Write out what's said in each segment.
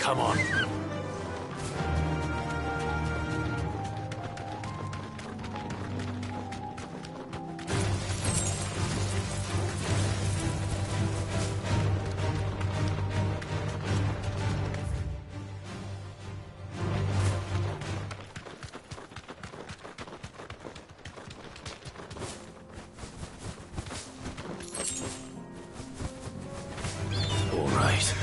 Come on. All right.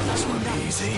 This won't be easy.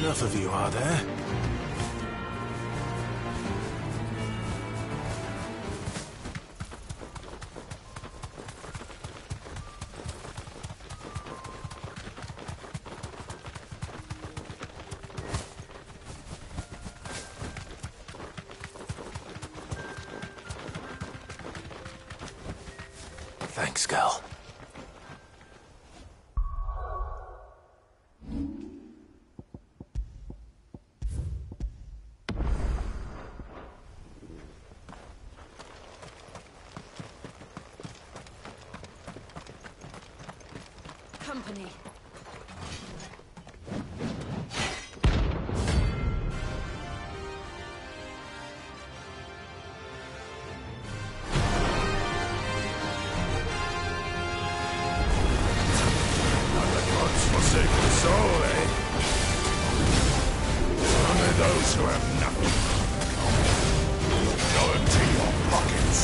Enough of you, are there? Thanks, Gal. Company. Forsaken soul, eh? Only those who have nothing. Go empty your pockets.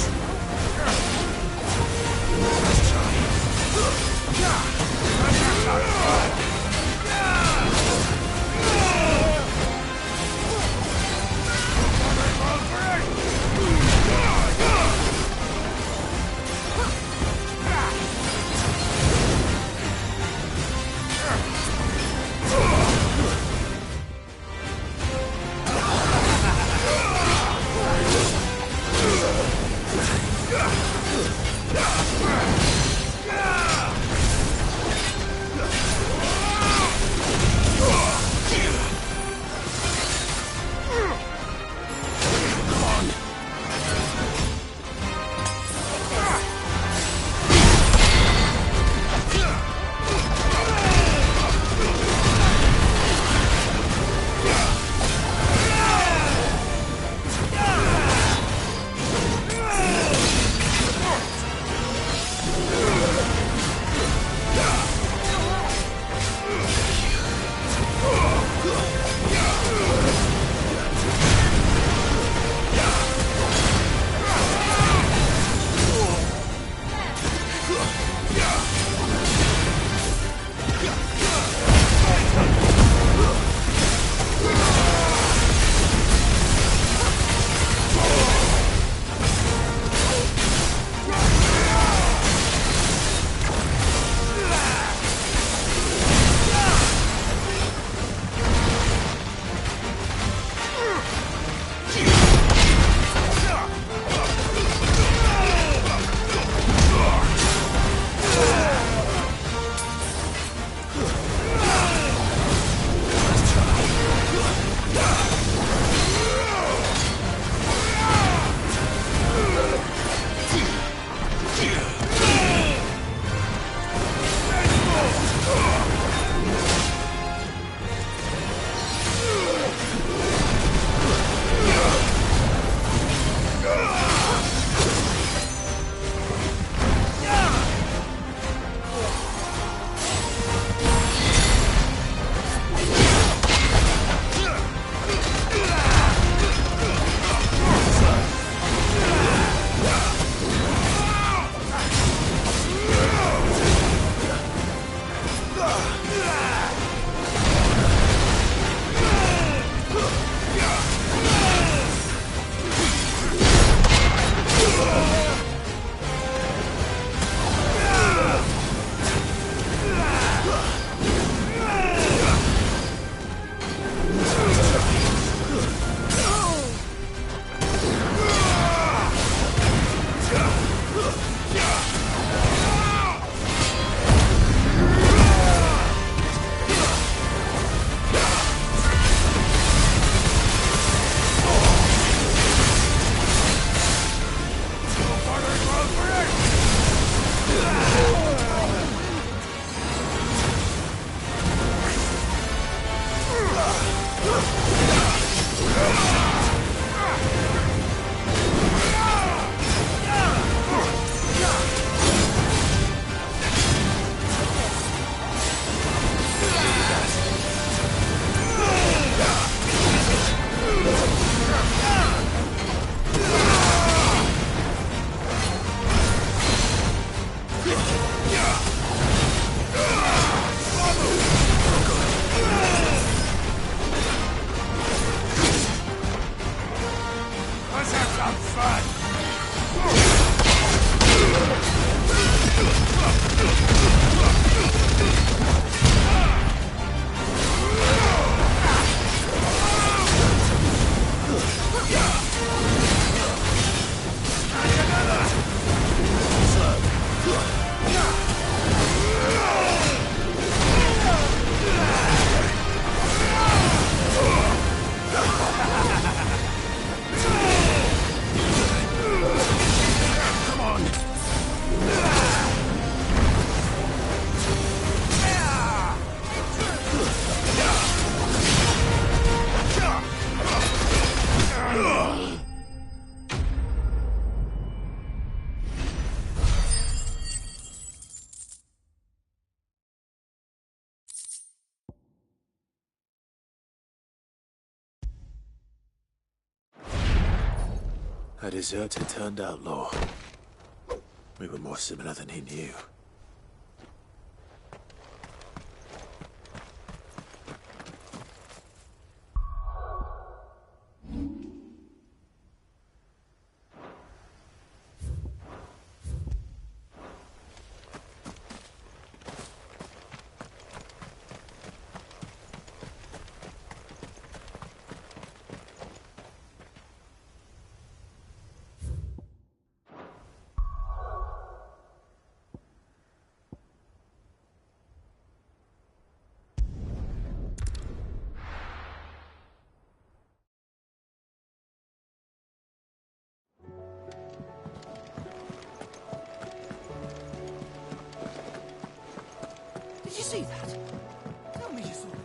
A deserter turned outlaw. We were more similar than he knew. Did you see that? Tell me you saw that.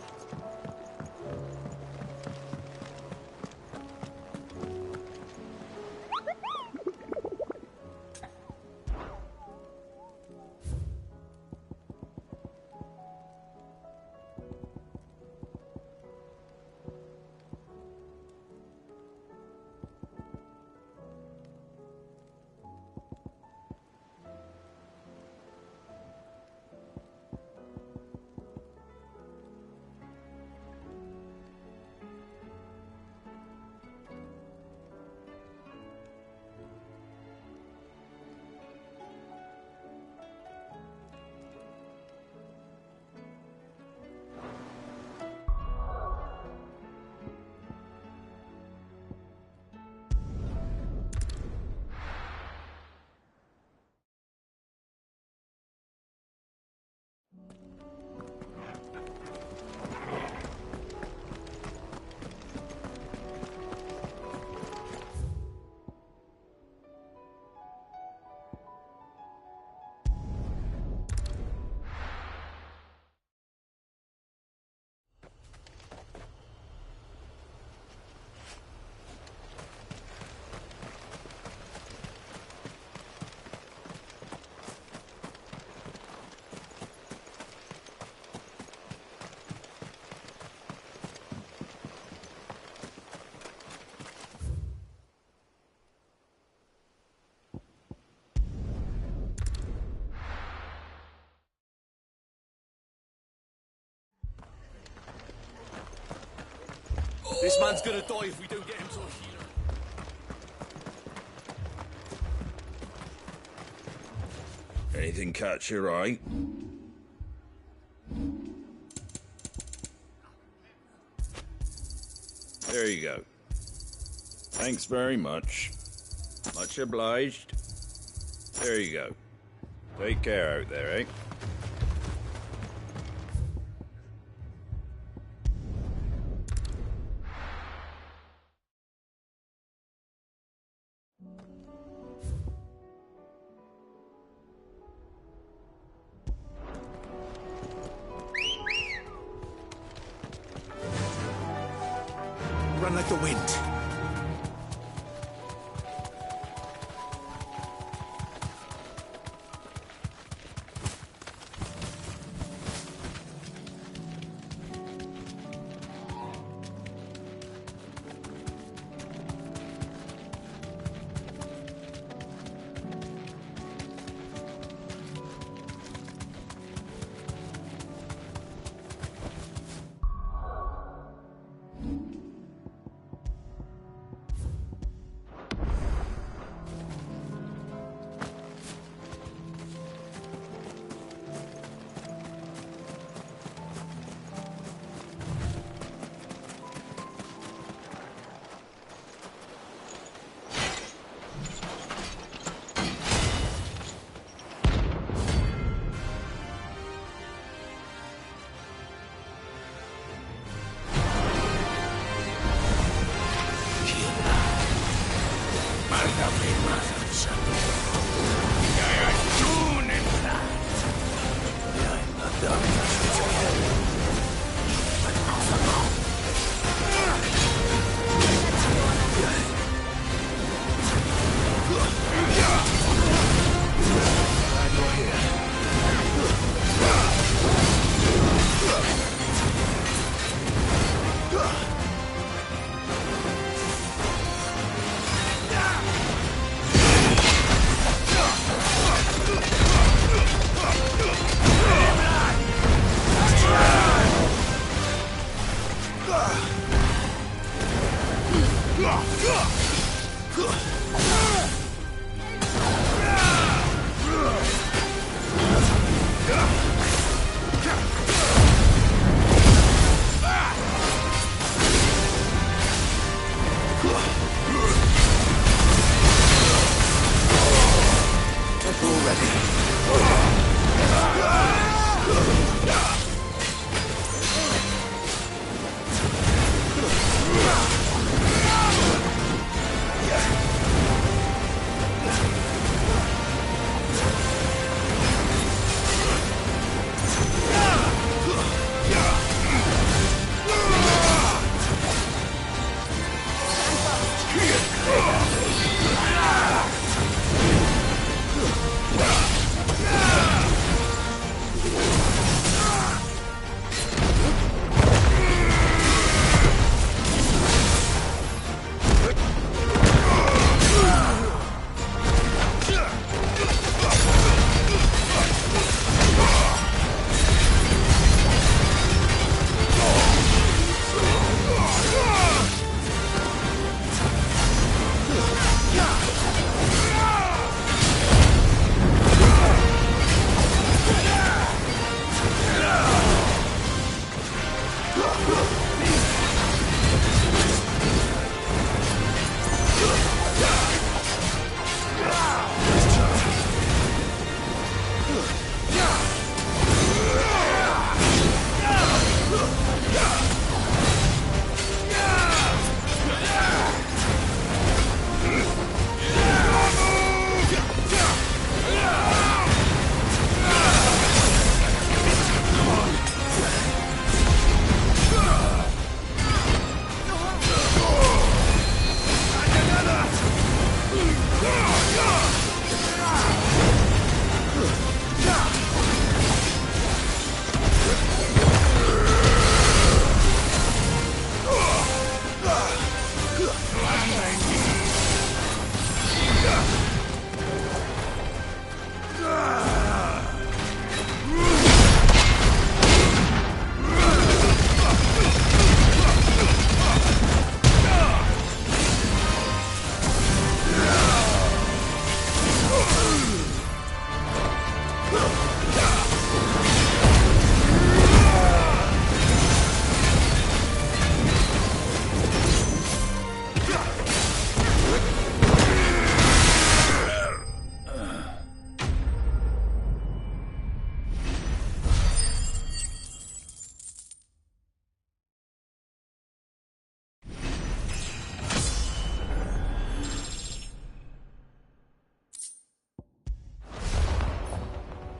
This man's gonna die if we don't get him to a healer. Anything catch your eye? There you go. Thanks very much. Much obliged. There you go. Take care out there, eh? Run like the wind.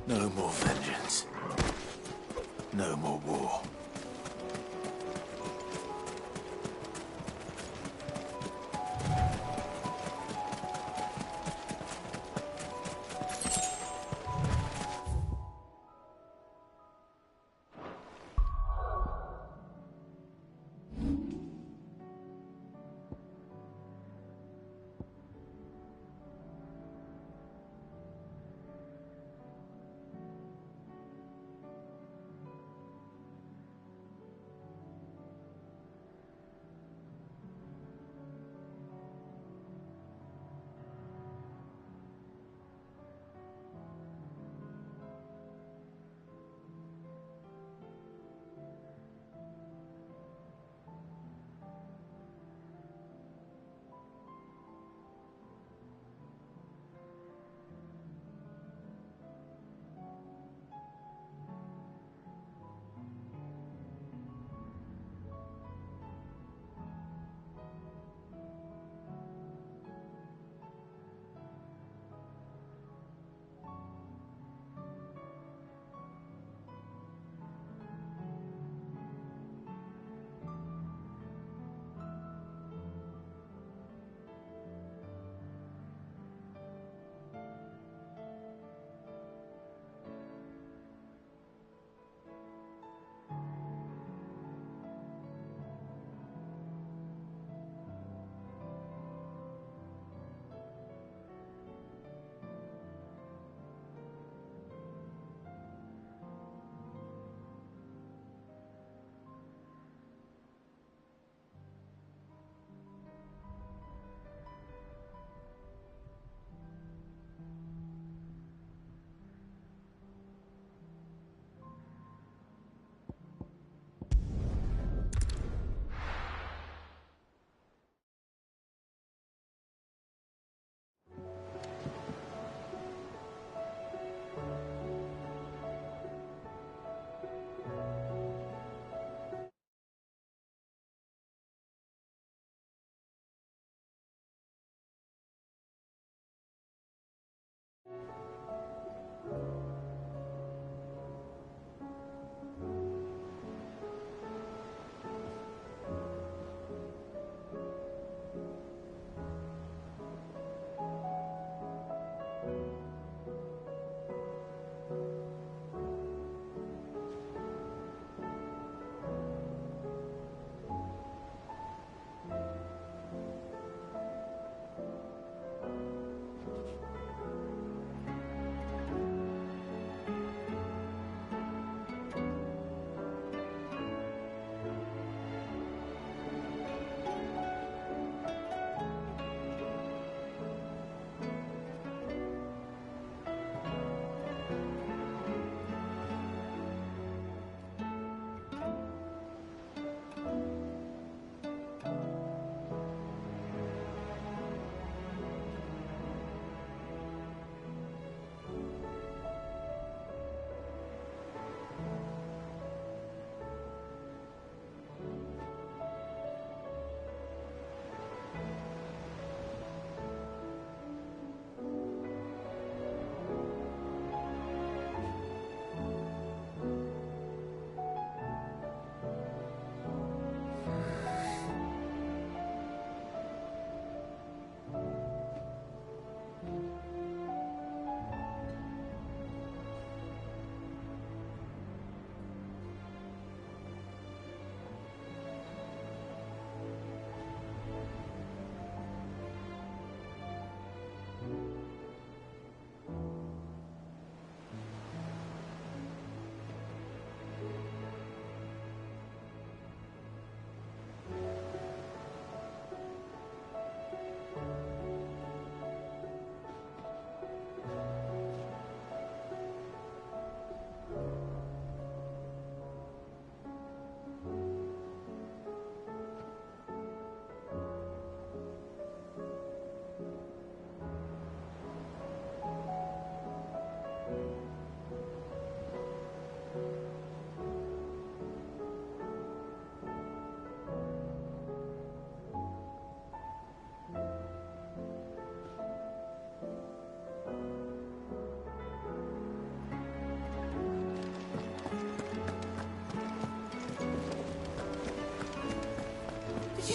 No more vengeance. No more war.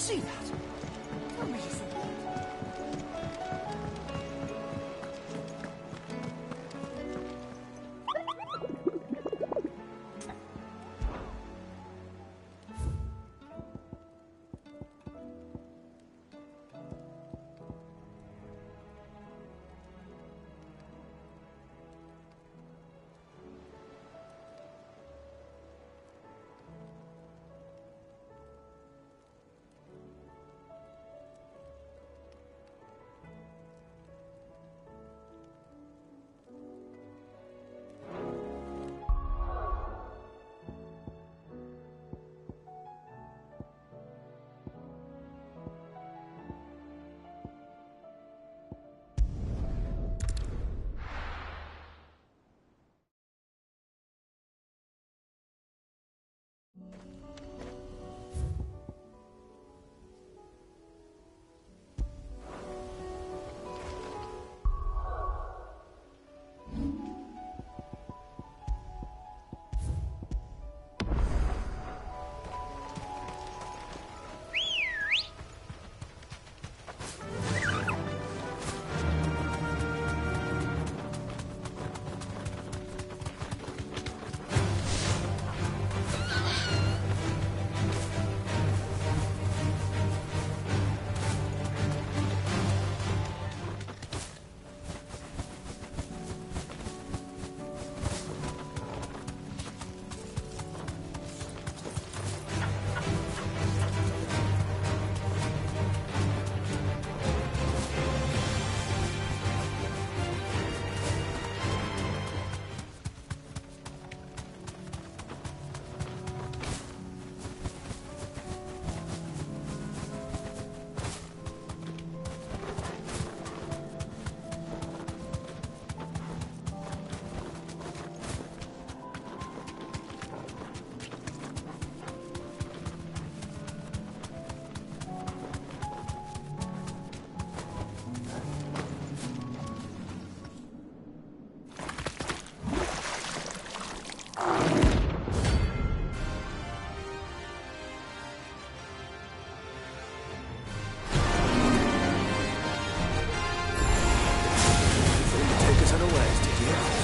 you see that? Tell me you saw that. Take us unawares, did you?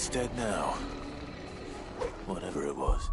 It's dead now. Whatever it was.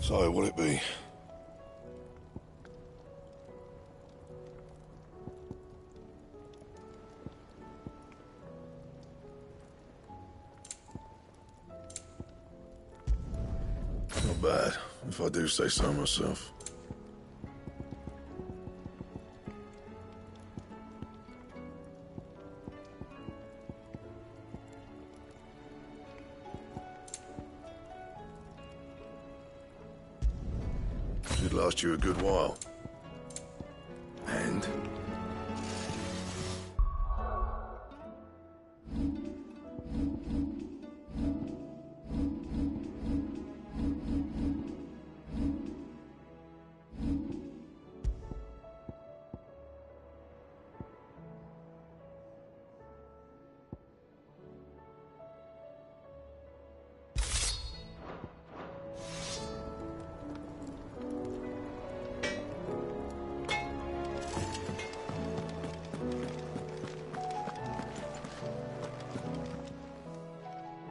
So, what'll it be? Not bad, if I do say so myself. Should last you a good while. And?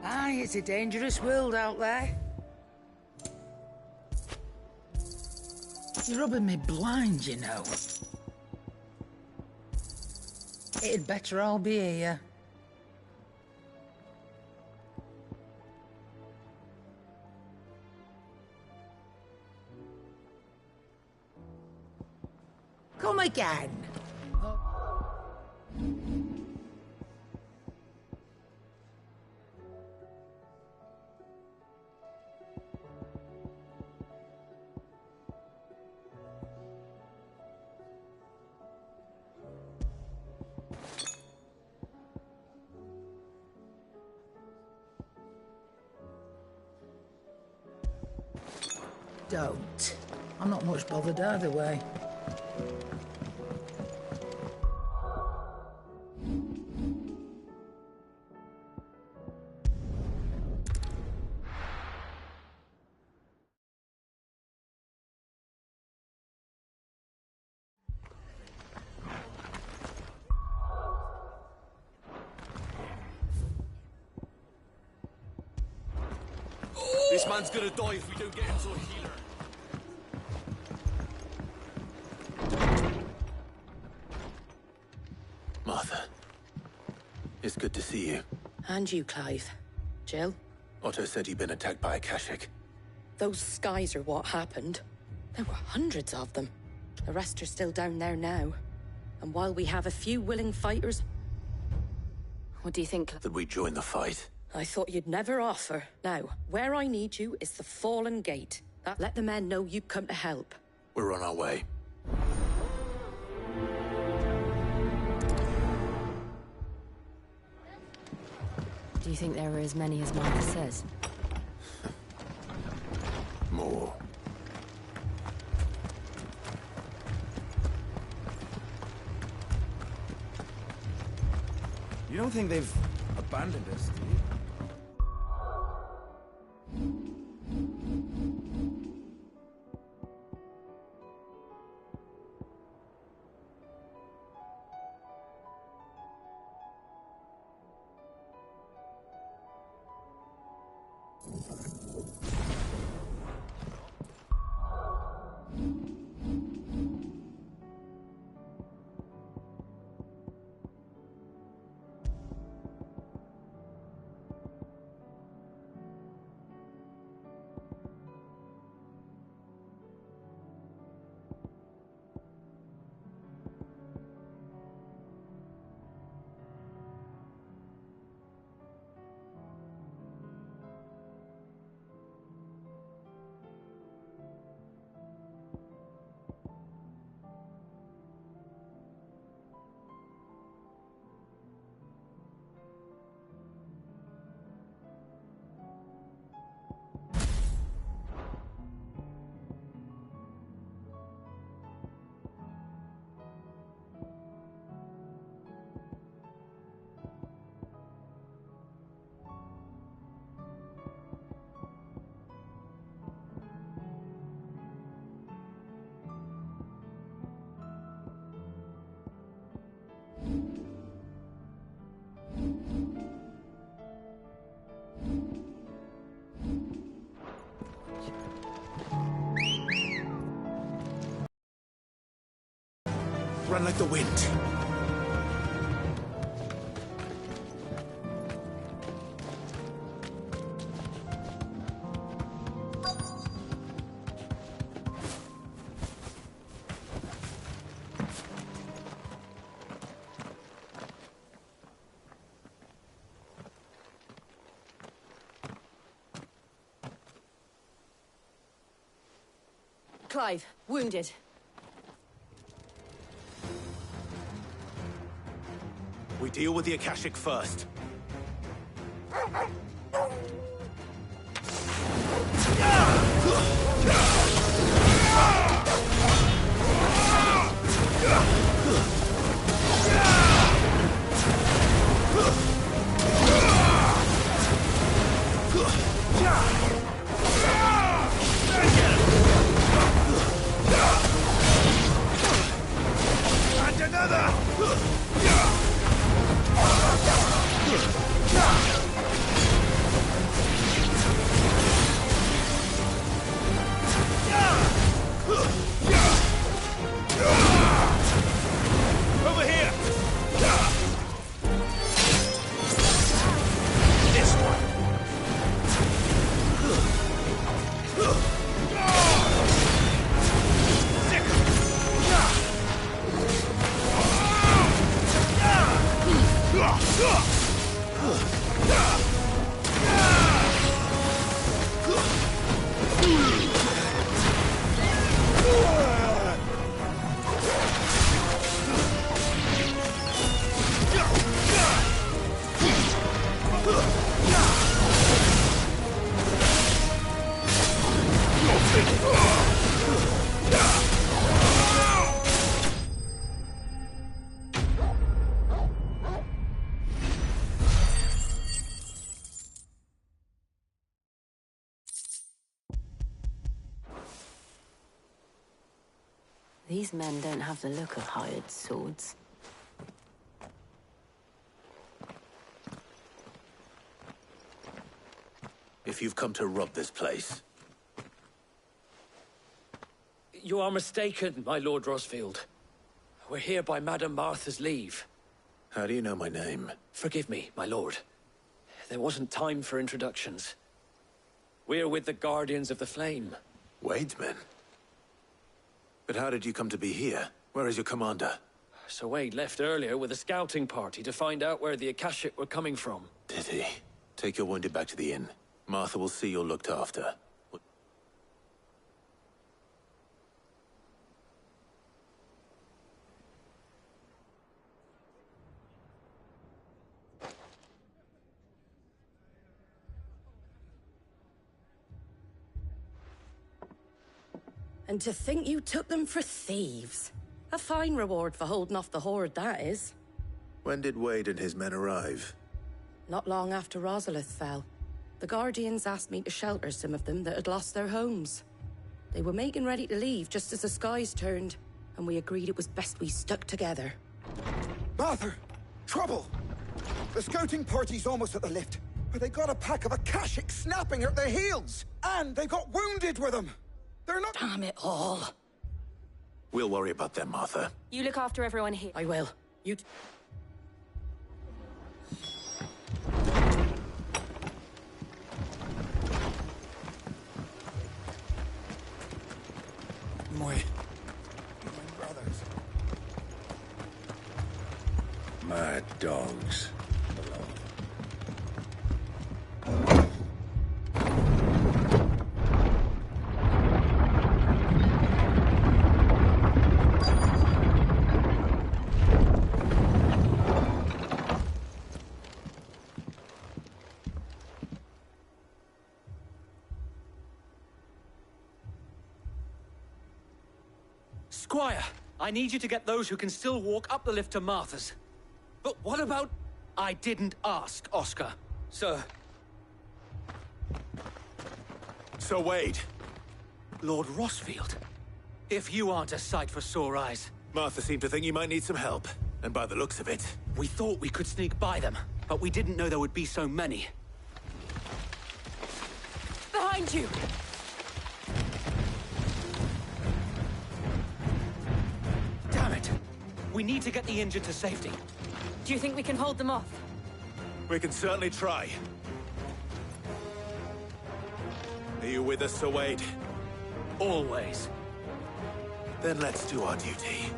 Aye, it's a dangerous world out there. You're rubbing me blind, you know. It'd better all be here. Come again. Don't. I'm not much bothered either way. This man's gonna die if we don't get him to a healer. Martha. It's good to see you. And you, Clive. Jill? Otto said you'd been attacked by a Kashik. Those skies are what happened. There were hundreds of them. The rest are still down there now. And while we have a few willing fighters... What do you think? That we join the fight. I thought you'd never offer. Now, where I need you is the Fallen Gate. Let the men know you've come to help. We're on our way. Do you think there were as many as Martha says? More. You don't think they've abandoned us, do you? Run like the wind. Clive, wounded. We deal with the Akashic first. And another! Over here! This one! These men don't have the look of hired swords. If you've come to rob this place, You are mistaken, my Lord Rosfield. We're here by Madame Martha's leave. how do you know my name? Forgive me, my lord. There wasn't time for introductions. We're with the Guardians of the Flame. Wade's men? But how did you come to be here? Where is your commander? Sir Wade left earlier with a scouting party to find out where the Akashic were coming from. Did he? Take your wounded back to the inn. Martha will see you're looked after. And to think you took them for thieves. A fine reward for holding off the horde, that is. When did Wade and his men arrive? Not long after Rosalith fell. The Guardians asked me to shelter some of them that had lost their homes. They were making ready to leave just as the skies turned, and we agreed it was best we stuck together. Martha! Trouble! The scouting party's almost at the lift, but they got a pack of Akashic snapping at their heels! And they got wounded with them! They're not— Damn it all. We'll worry about them, Martha. You look after everyone here. I will. You... My brothers. My dogs. Squire, I need you to get those who can still walk up the lift to Martha's. But what about... I didn't ask, Oscar. Sir. So Wade. Lord Rosfield. If you aren't a sight for sore eyes. Martha seemed to think you might need some help. And by the looks of it... We thought we could sneak by them, but we didn't know there would be so many. Behind you! Damn it! We need to get the injured to safety. Do you think we can hold them off? We can certainly try. Are you with us, Sir Wade? Always. Then let's do our duty.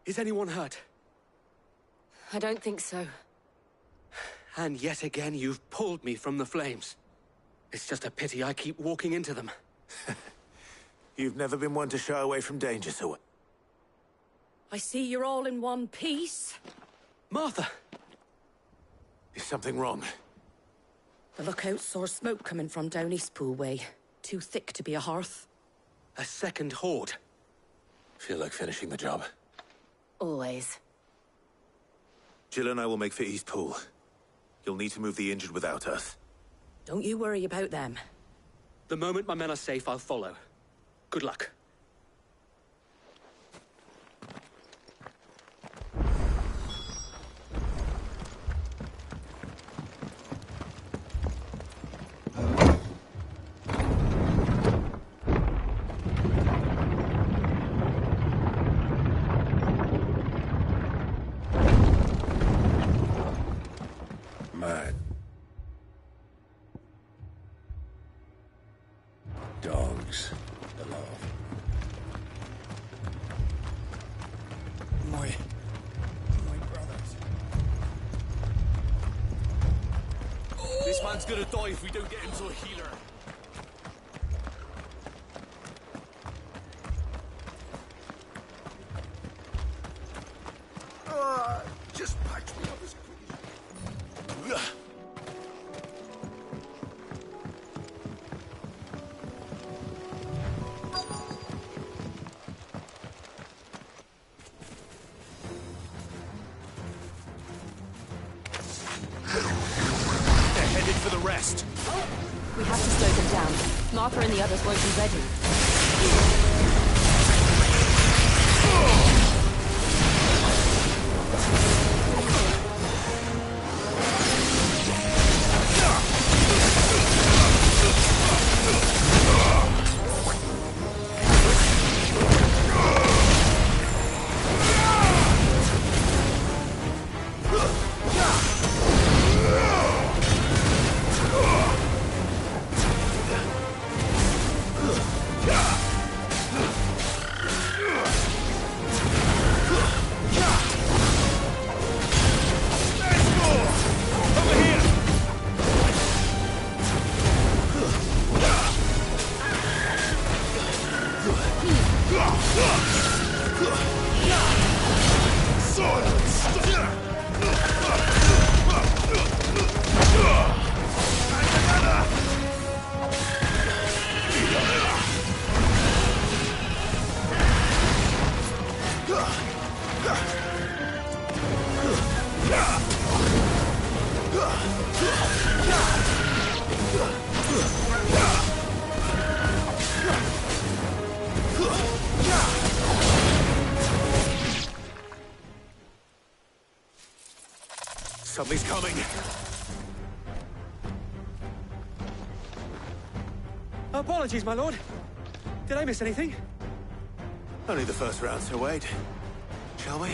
Is anyone hurt? I don't think so. And yet again, you've pulled me from the flames. It's just a pity I keep walking into them. You've never been one to shy away from danger, so... I see you're all in one piece. Martha! Is something wrong? The lookout saw smoke coming from down Eastpool way. Too thick to be a hearth. A second horde. Feel like finishing the job. Always. Jill and I will make for Eastpool. You'll need to move the injured without us. Don't you worry about them. The moment my men are safe, I'll follow. Good luck. Mad. Dogs. Alive. My brothers. This man's gonna die if we don't get him to a healer. Just patch me up as quick as... They're headed for the rest. We have to slow them down. Martha and the others won't be ready. Something's coming. Apologies, my lord. Did I miss anything? Only the first round, so wait. Shall we?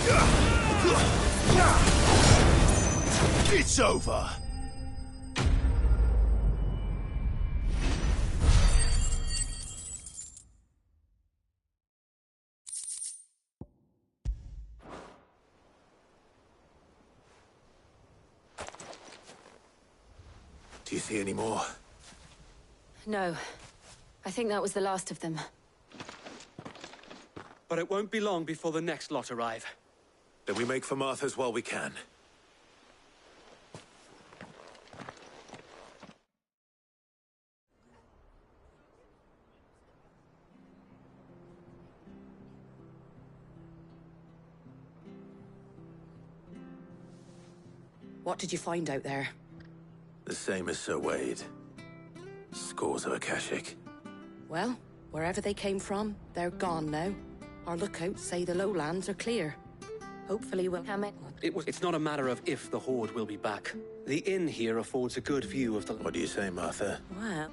Yeah! It's over. Do you see any more? No. I think that was the last of them. But it won't be long before the next lot arrive. Then we make for Martha's while we can. What did you find out there? The same as Sir Wade. Scores of Akashic. Well, wherever they came from, they're gone now. Our lookouts say the lowlands are clear. Hopefully we'll... How many? It's not a matter of if the Horde will be back. The inn here affords a good view of the... What do you say, Martha? Wow.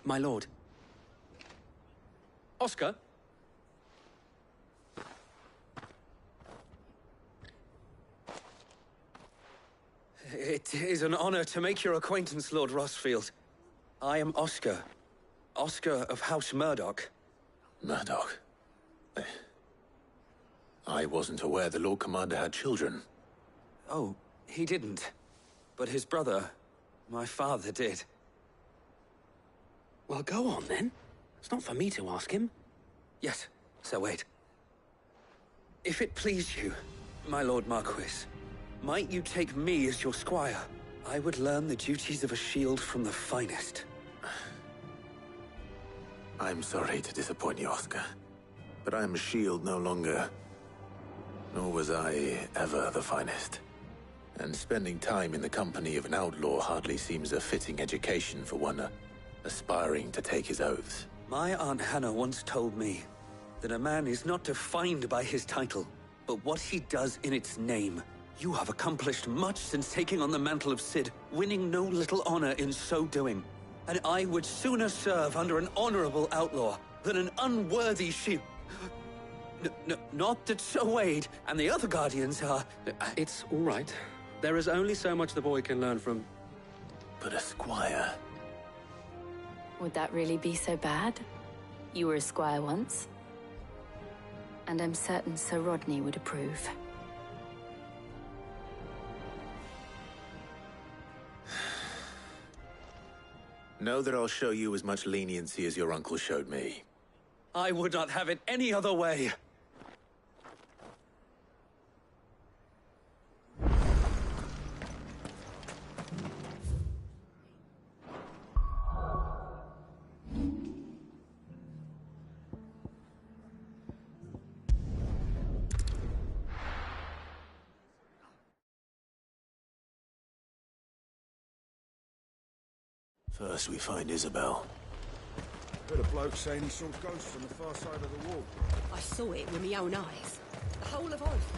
My lord. Oscar? It is an honor to make your acquaintance, Lord Rossfield. I am Oscar. Oscar of House Murdoch. Murdoch? I wasn't aware the Lord Commander had children. Oh, he didn't. But his brother, my father, did. Well, go on, then. It's not for me to ask him. Yes, Sir Wade. If it please you, my Lord Marquis, might you take me as your squire? I would learn the duties of a shield from the finest. I'm sorry to disappoint you, Oscar. But I am a shield no longer. Nor was I ever the finest. And spending time in the company of an outlaw hardly seems a fitting education for one aspiring to take his oaths. My Aunt Hannah once told me that a man is not defined by his title, but what he does in its name. You have accomplished much since taking on the mantle of Cid, winning no little honor in so doing. And I would sooner serve under an honorable outlaw than an unworthy shield. Not that Sir Wade and the other Guardians are... It's all right. There is only so much the boy can learn from... But a squire... Would that really be so bad? You were a squire once. And I'm certain Sir Rodney would approve. Know that I'll show you as much leniency as your uncle showed me. I would not have it any other way. First we find Isabel. Heard a bloke saying he saw ghosts on the far side of the wall. I saw it with my own eyes. The whole of Oath.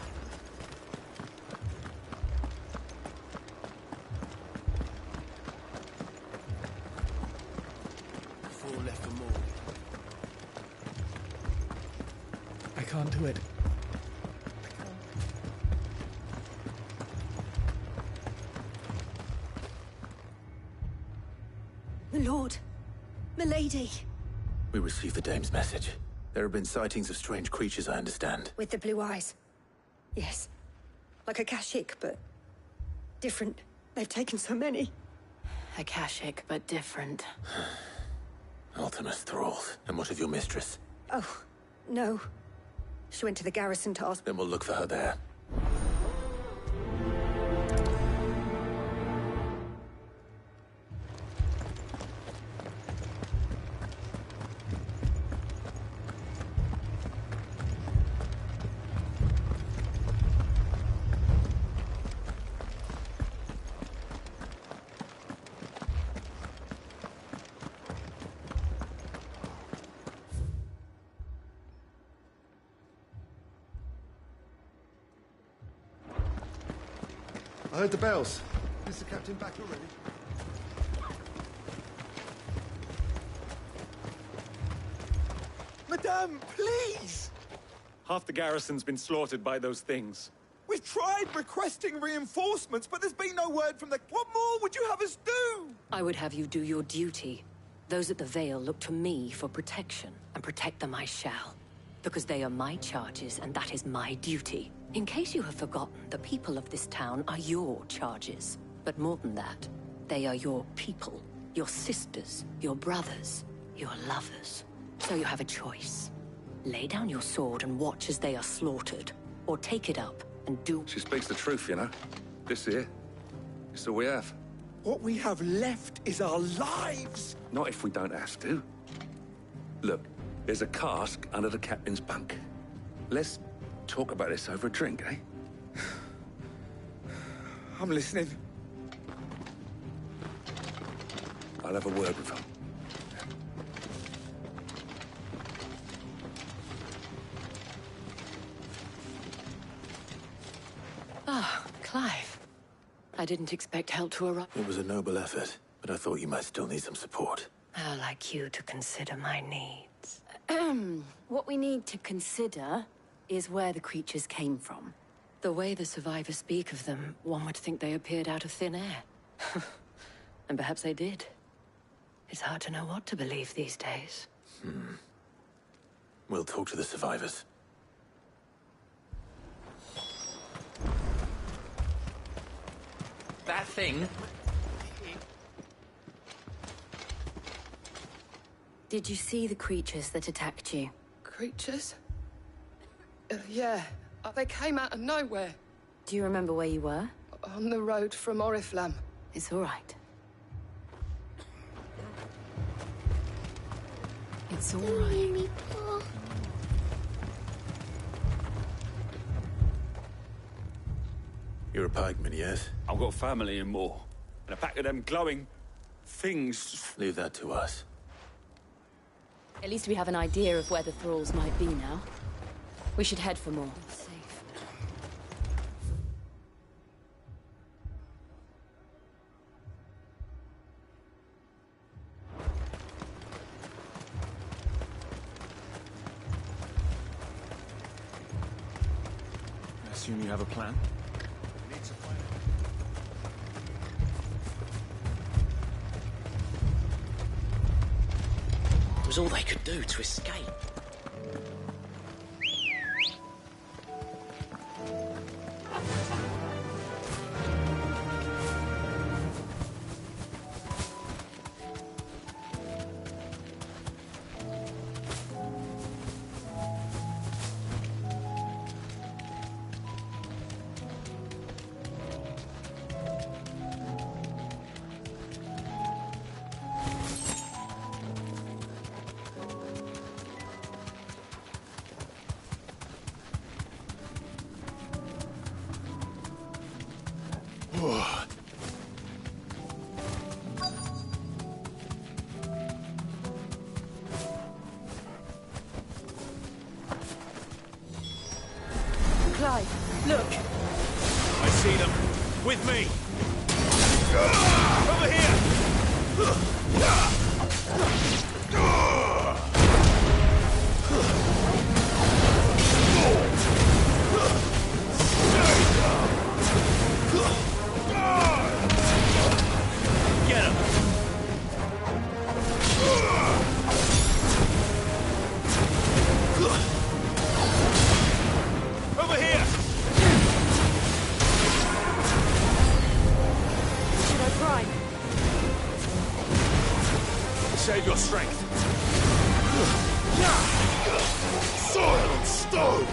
Four left for more. I can't do it. My lord. Milady. We received the dame's message. There have been sightings of strange creatures, I understand. With the blue eyes. Yes. Like Akashic, but... different. They've taken so many. Akashic, but different. Ultimus thralls. And what of your mistress? Oh, no. She went to the garrison to ask... Then we'll look for her there. I heard the bells. Is the captain back already? Madame, please! Half the garrison's been slaughtered by those things. We've tried requesting reinforcements, but there's been no word from the... What more would you have us do? I would have you do your duty. Those at the Vale look to me for protection, and protect them I shall. Because they are my charges, and that is my duty. In case you have forgotten, the people of this town are your charges. But more than that, they are your people. Your sisters, your brothers, your lovers. So you have a choice. Lay down your sword and watch as they are slaughtered. Or take it up and do... She speaks the truth, you know. This here, it's all we have. What we have left is our lives! Not if we don't have to. Look, there's a cask under the captain's bunk. Let's talk about this over a drink, eh? I'm listening. I'll have a word with him. Ah, Clive. I didn't expect help to arrive. It was a noble effort, but I thought you might still need some support. I'd like you to consider my needs. What we need to consider is where the creatures came from. The way the survivors speak of them, one would think they appeared out of thin air. And perhaps they did. It's hard to know what to believe these days. We'll talk to the survivors. That thing? Did you see the creatures that attacked you? Creatures? Yeah. They came out of nowhere. Do you remember where you were? On the road from Oriflamme. It's all right. It's all right. You're a pikeman, yes? I've got family and more. And a pack of them glowing things. Leave that to us. At least we have an idea of where the thralls might be now. We should head for more. I assume you have a plan? It was all they could do to escape. Clive, look! I see them. With me! Over here! Get him! Over here! Should I try? Save your strength. Soil and stone!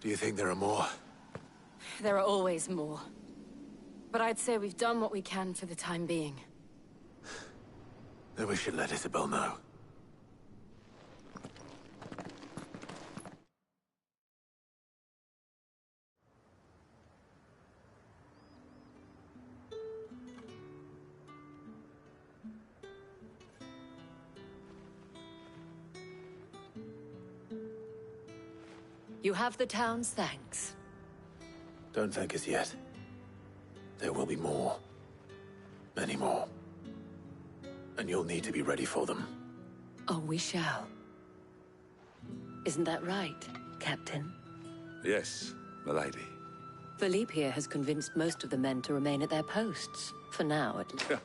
Do you think there are more? There are always more. But I'd say we've done what we can for the time being. Then we should let Isabel know. You have the town's thanks. Don't thank us yet. There will be more. Many more. And you'll need to be ready for them. Oh, we shall. Isn't that right, Captain? Yes, milady. Philippe here has convinced most of the men to remain at their posts. For now, at least.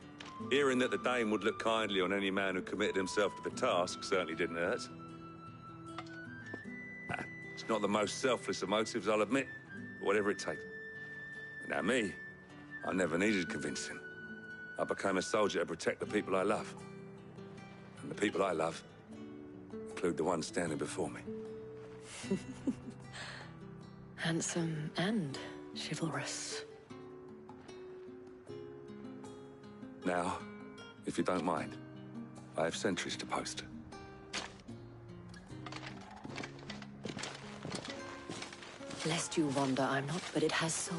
Hearing that the Dane would look kindly on any man who committed himself to the task certainly didn't hurt. It's not the most selfless of motives, I'll admit, but whatever it takes. Now me, I never needed convincing. I became a soldier to protect the people I love. And the people I love include the ones standing before me. Handsome and chivalrous. Now, if you don't mind, I have sentries to post. Lest you wonder, I'm not, but it has soul.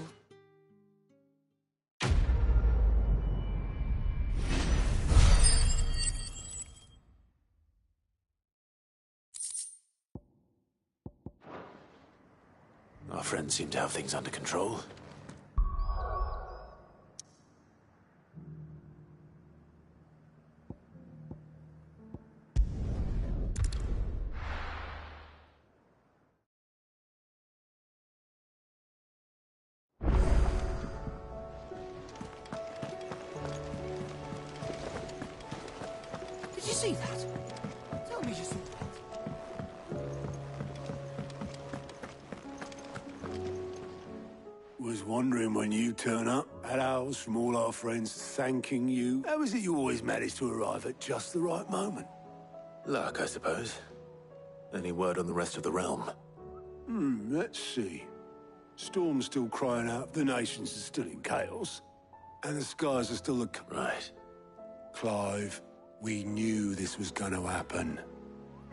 Our friends seem to have things under control. Did you see that? Tell me you saw that. Was wondering when you turn up. Had owls from all our friends thanking you. How is it you always manage to arrive at just the right moment? Luck, I suppose. Any word on the rest of the realm? Let's see. Storm's still crying out, the nations are still in chaos. And the skies are still Right. Clive, we knew this was going to happen.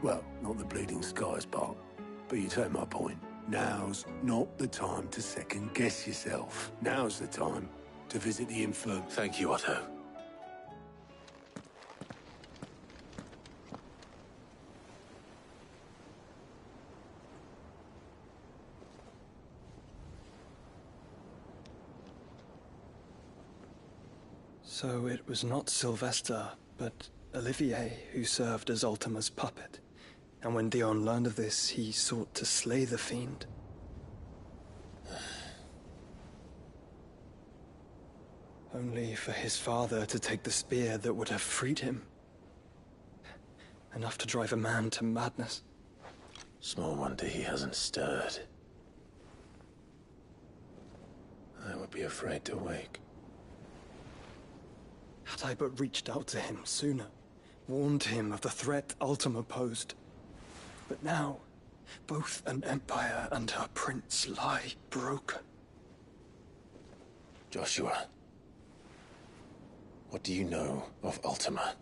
Well, not the bleeding skies part, but you take my point. Now's not the time to second-guess yourself. Now's the time to visit the infirm. Thank you, Otto. So it was not Sylvester, but Olivier who served as Ultima's puppet, and when Dion learned of this, he sought to slay the fiend. Only for his father to take the spear that would have freed him. Enough to drive a man to madness. Small wonder he hasn't stirred. I would be afraid to wake. Had I but reached out to him sooner, warned him of the threat Ultima posed. But now, both an empire and her prince lie broken. Joshua, what do you know of Ultima?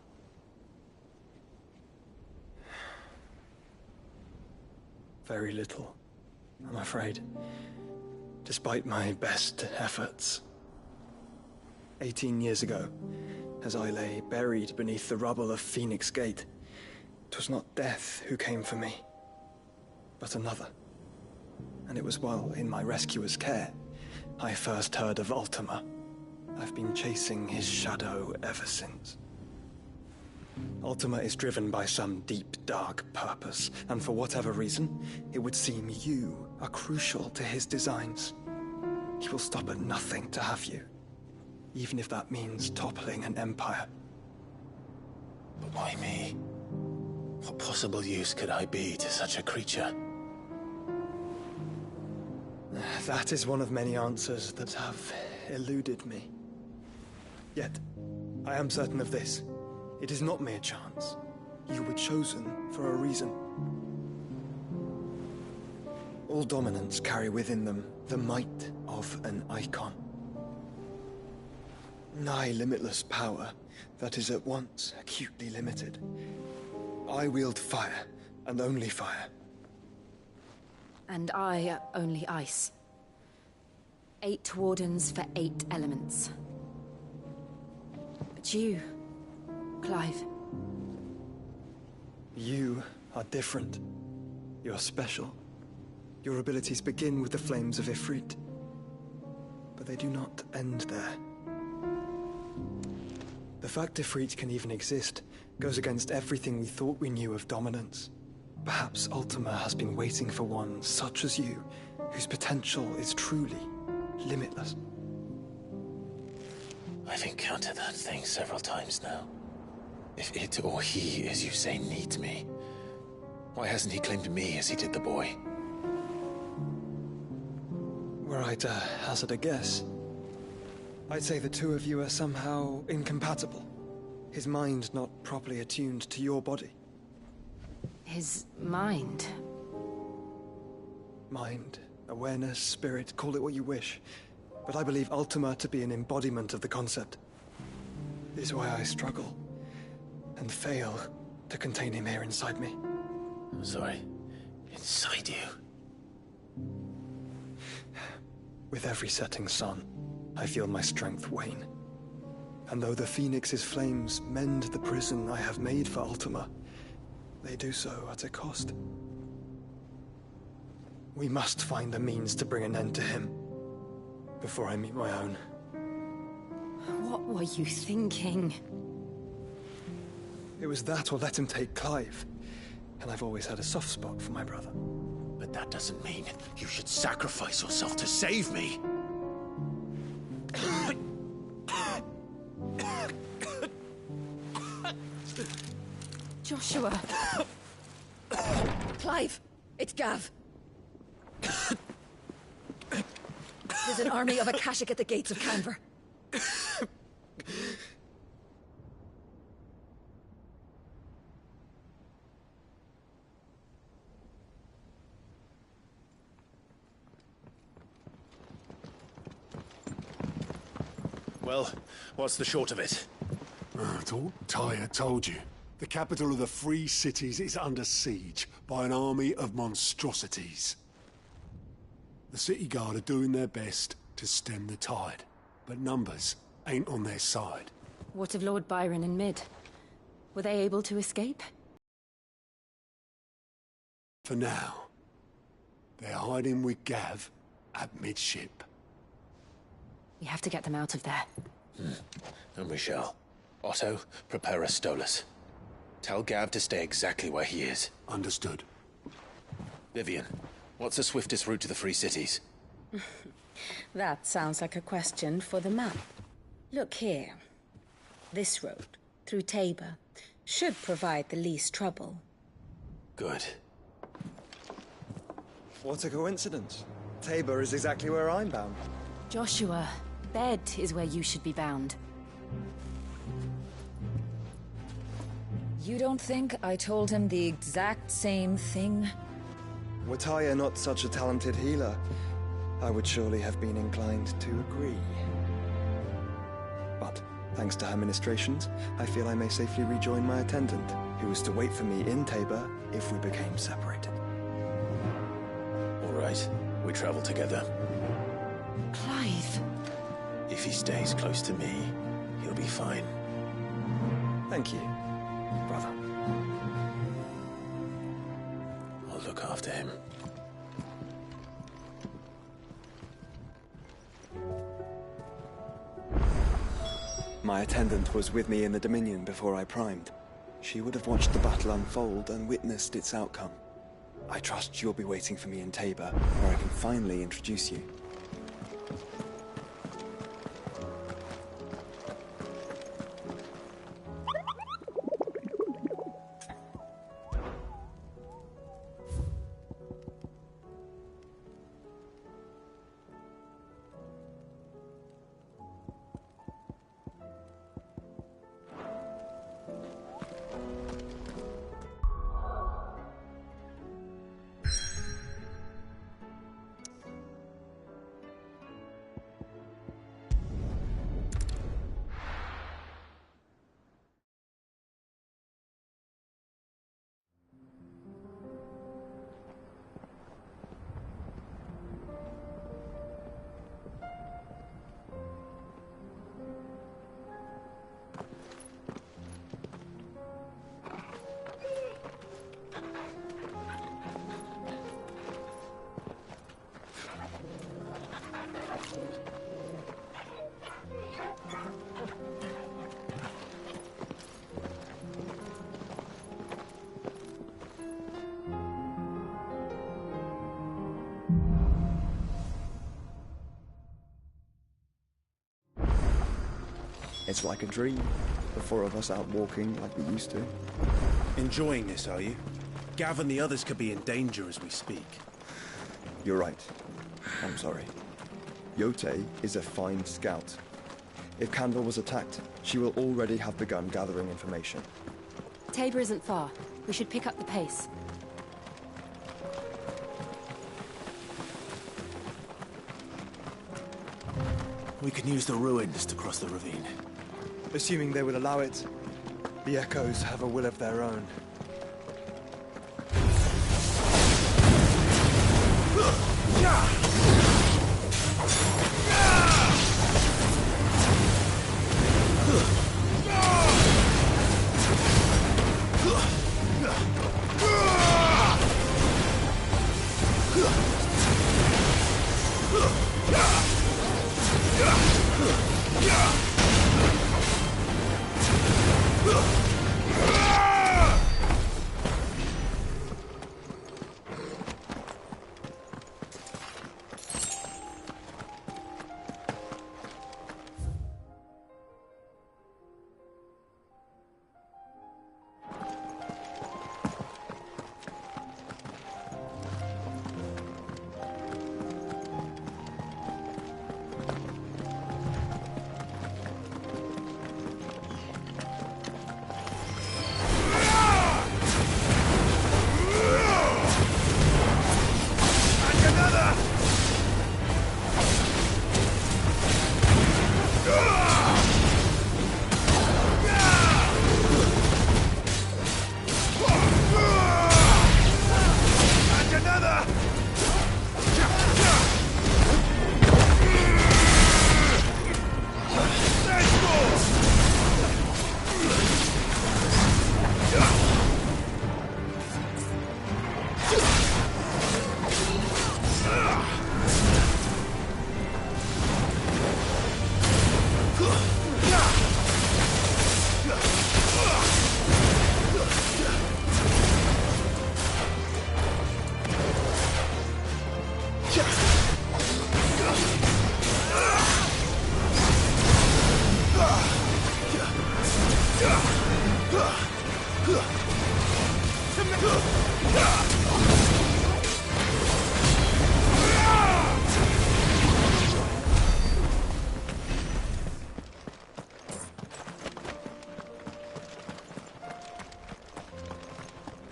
Very little, I'm afraid. Despite my best efforts. 18 years ago, as I lay buried beneath the rubble of Phoenix Gate, 'twas not death who came for me, but another. And it was while in my rescuer's care, I first heard of Ultima. I've been chasing his shadow ever since. Ultima is driven by some deep, dark purpose, and for whatever reason, it would seem you are crucial to his designs. He will stop at nothing to have you, even if that means toppling an empire. But why me? What possible use could I be to such a creature? That is one of many answers that have eluded me. Yet, I am certain of this. It is not mere chance. You were chosen for a reason. All dominants carry within them the might of an icon. Nigh limitless power that is at once acutely limited. I wield fire, and only fire. And I only ice. 8 wardens for 8 elements. But you, Clive. You are different. You're special. Your abilities begin with the flames of Ifrit. But they do not end there. The fact Ifrit can even exist goes against everything we thought we knew of dominance. Perhaps Ultima has been waiting for one such as you, whose potential is truly limitless. I've encountered that thing several times now. If it or he, as you say, needs me, why hasn't he claimed me as he did the boy? Were I to hazard a guess, I'd say the two of you are somehow incompatible. His mind not properly attuned to your body. His mind? Mind, awareness, spirit, call it what you wish. But I believe Ultima to be an embodiment of the concept. This is why I struggle and fail to contain him here inside me. I'm sorry. Inside you? With every setting sun, I feel my strength wane. And though the Phoenix's flames mend the prison I have made for Ultima, they do so at a cost. We must find a means to bring an end to him before I meet my own. What were you thinking? It was that or let him take Clive. And I've always had a soft spot for my brother. But that doesn't mean you should sacrifice yourself to save me. Joshua. Clive, it's Gav. There's an army of Akashic at the gates of Canver. Well, what's the short of it? I thought Tyre told you. The capital of the Free Cities is under siege by an army of monstrosities. The City Guard are doing their best to stem the tide, but numbers ain't on their side. What of Lord Byron and Mid? Were they able to escape? For now, they're hiding with Gav at midship. We have to get them out of there. And we shall. Otto, prepare a Stolas. Tell Gav to stay exactly where he is. Understood. Vivian, what's the swiftest route to the Free Cities? That sounds like a question for the map. Look here. This road, through Tabor, should provide the least trouble. Good. What a coincidence. Tabor is exactly where I'm bound. Joshua, Bed is where you should be bound. You don't think I told him the exact same thing? Were Tyr not such a talented healer, I would surely have been inclined to agree. But, thanks to her ministrations, I feel I may safely rejoin my attendant, who was to wait for me in Tabor if we became separated. All right, we travel together. Clive. If he stays close to me, he'll be fine. Thank you, brother. I'll look after him. My attendant was with me in the Dominion before I primed. She would have watched the battle unfold and witnessed its outcome. I trust you'll be waiting for me in Tabor, where I can finally introduce you. It's like a dream. The four of us out walking like we used to. Enjoying this, are you? Gav and the others could be in danger as we speak. You're right. I'm sorry. Yote is a fine scout. If Kandel was attacked, she will already have begun gathering information. Tabor isn't far. We should pick up the pace. We can use the ruins to cross the ravine. Assuming they will allow it, the Echoes have a will of their own.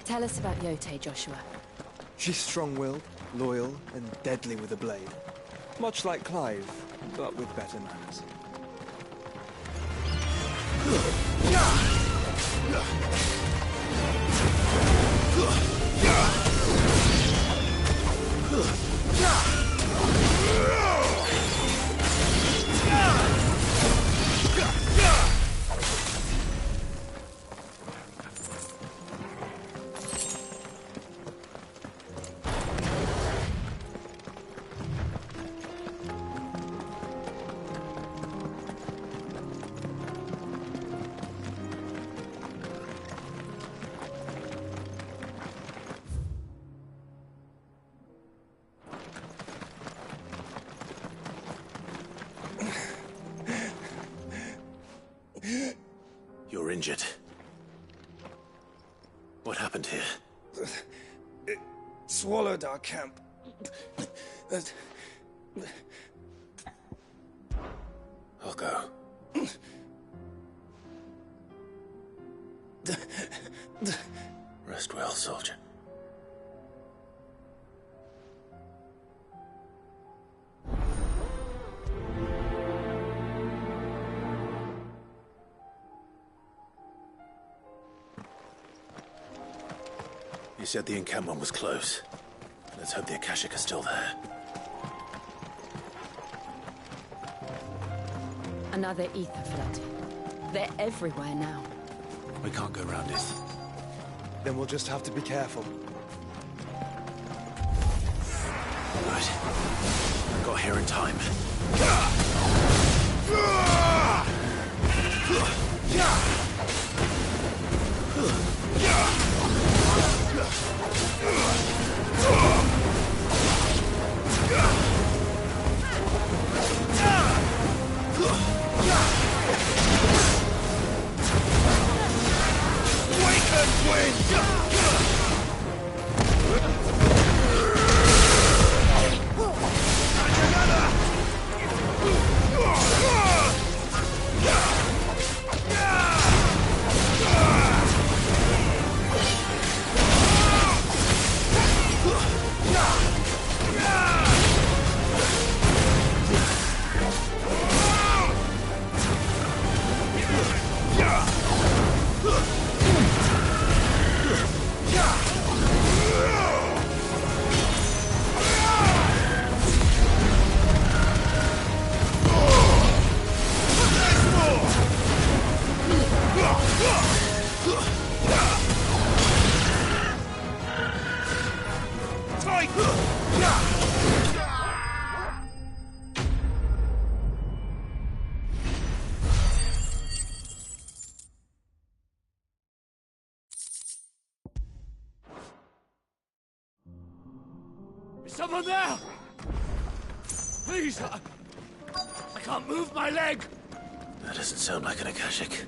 Tell us about Yote, Joshua. She's strong-willed, loyal, and deadly with a blade. Much like Clive, but with better manners. You're injured. What happened here? It swallowed our camp. I'll go. Rest well, soldier. You said the encampment was close. Let's hope the Akashic are still there. Another ether flood. They're everywhere now. We can't go round it. Then we'll just have to be careful. Right. Got here in time. Is someone there? Please, I can't move my leg. That doesn't sound like an Akashic.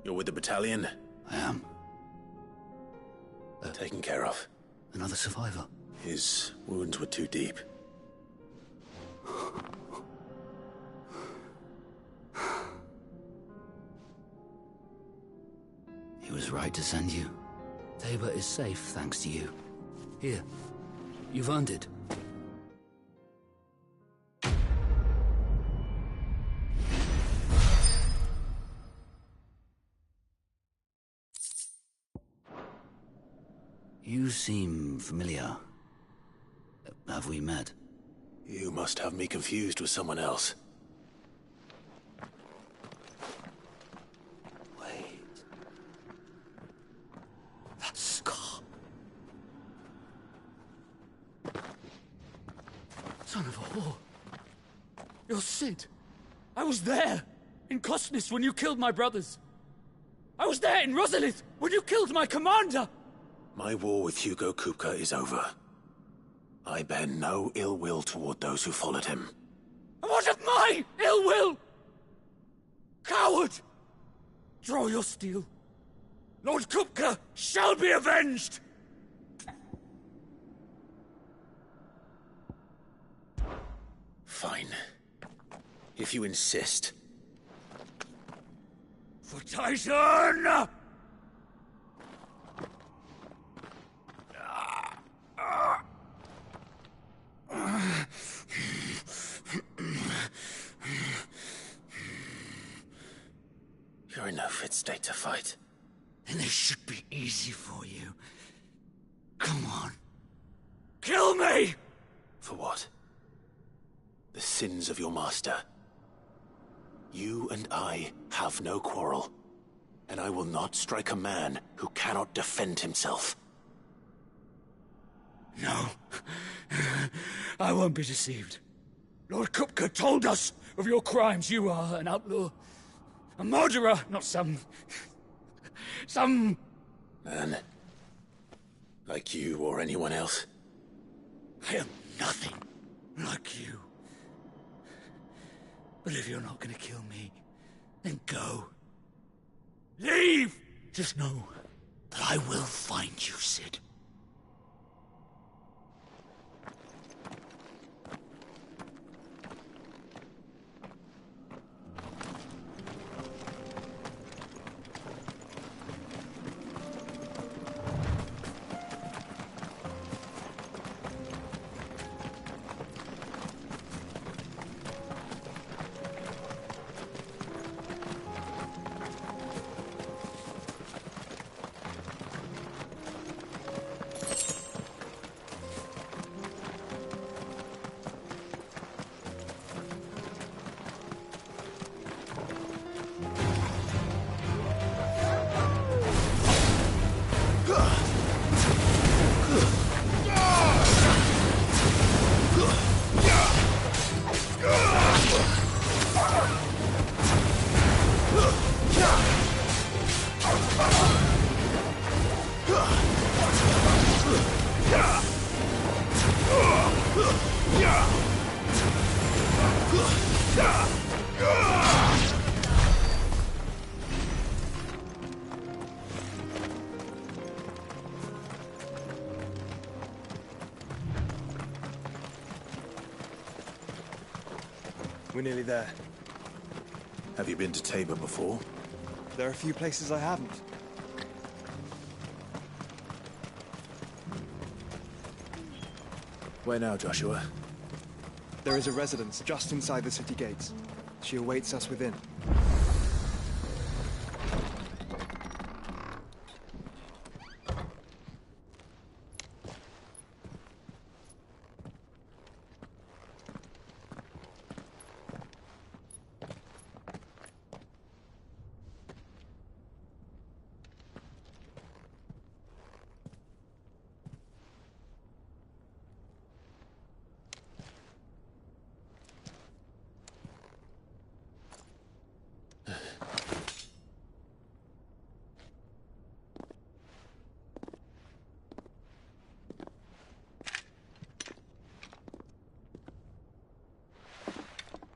You're with the battalion? I am. Taken care of. Another survivor. His wounds were too deep. He was right to send you. Tabor is safe thanks to you. Here, you've earned it. You seem familiar. Have we met? You must have me confused with someone else. Wait. That scar. Son of a whore. You're Cid. I was there, in Cosnis, when you killed my brothers. I was there in Rosalith, when you killed my commander. My war with Hugo Kupka is over. I bear no ill will toward those who followed him. And what of my ill will? Coward! Draw your steel. Lord Kupka shall be avenged! Fine. If you insist. For Tyson! You're in no fit state to fight. And this should be easy for you. Come on. Kill me! For what? The sins of your master. You and I have no quarrel, and I will not strike a man who cannot defend himself. No. I won't be deceived. Lord Kupka told us of your crimes. You are an outlaw. A murderer, not some Man. Like you or anyone else. I am nothing like you. But if you're not gonna kill me, then go. Leave! Just know that I will find you, Cid. We're nearly there. Have you been to Tabor before? There are a few places I haven't. Where now, Joshua? There is a residence just inside the city gates. She awaits us within.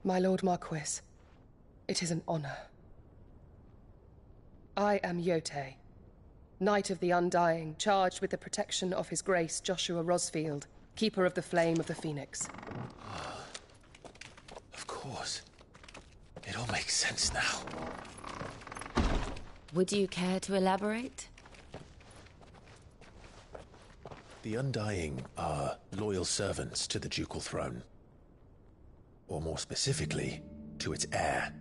My Lord Marquis, it is an honor. I am Yote, Knight of the Undying, charged with the protection of His Grace Joshua Rosfield, Keeper of the Flame of the Phoenix. Of course. It all makes sense now. Would you care to elaborate? The Undying are loyal servants to the ducal throne. Or more specifically, to its heir.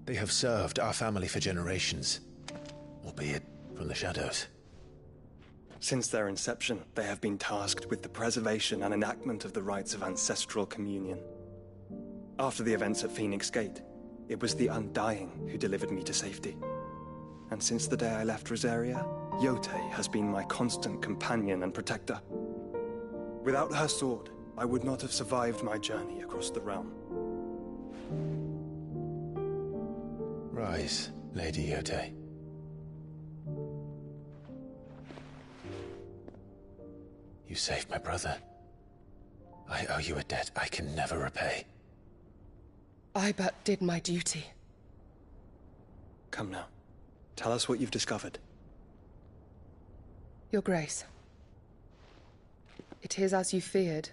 They have served our family for generations, albeit from the shadows. Since their inception, they have been tasked with the preservation and enactment of the rites of ancestral communion. After the events at Phoenix Gate, it was the Undying who delivered me to safety. And since the day I left Rosaria, Yote has been my constant companion and protector. Without her sword, I would not have survived my journey across the realm. Rise, Lady Yote. You saved my brother. I owe you a debt I can never repay. I but did my duty. Come now. Tell us what you've discovered. Your Grace. It is as you feared.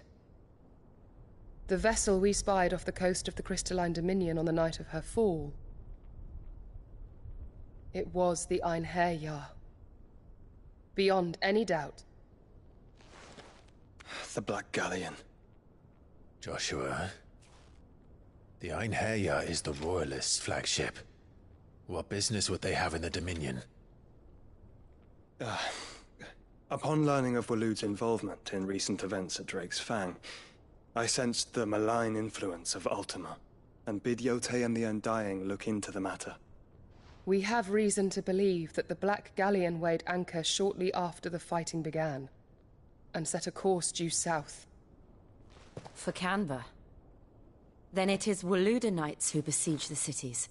The vessel we spied off the coast of the Crystalline Dominion on the night of her fall It was the Einherjar. Beyond any doubt. The Black Galleon. Joshua, the Einherjar is the Royalists' flagship. What business would they have in the Dominion? Upon learning of Waloed's involvement in recent events at Drake's Fang, I sensed the malign influence of Ultima, and bid Yotei and the Undying look into the matter. We have reason to believe that the Black Galleon weighed anchor shortly after the fighting began, and set a course due south. For Canva. Then it is Waloeder knights who besiege the cities.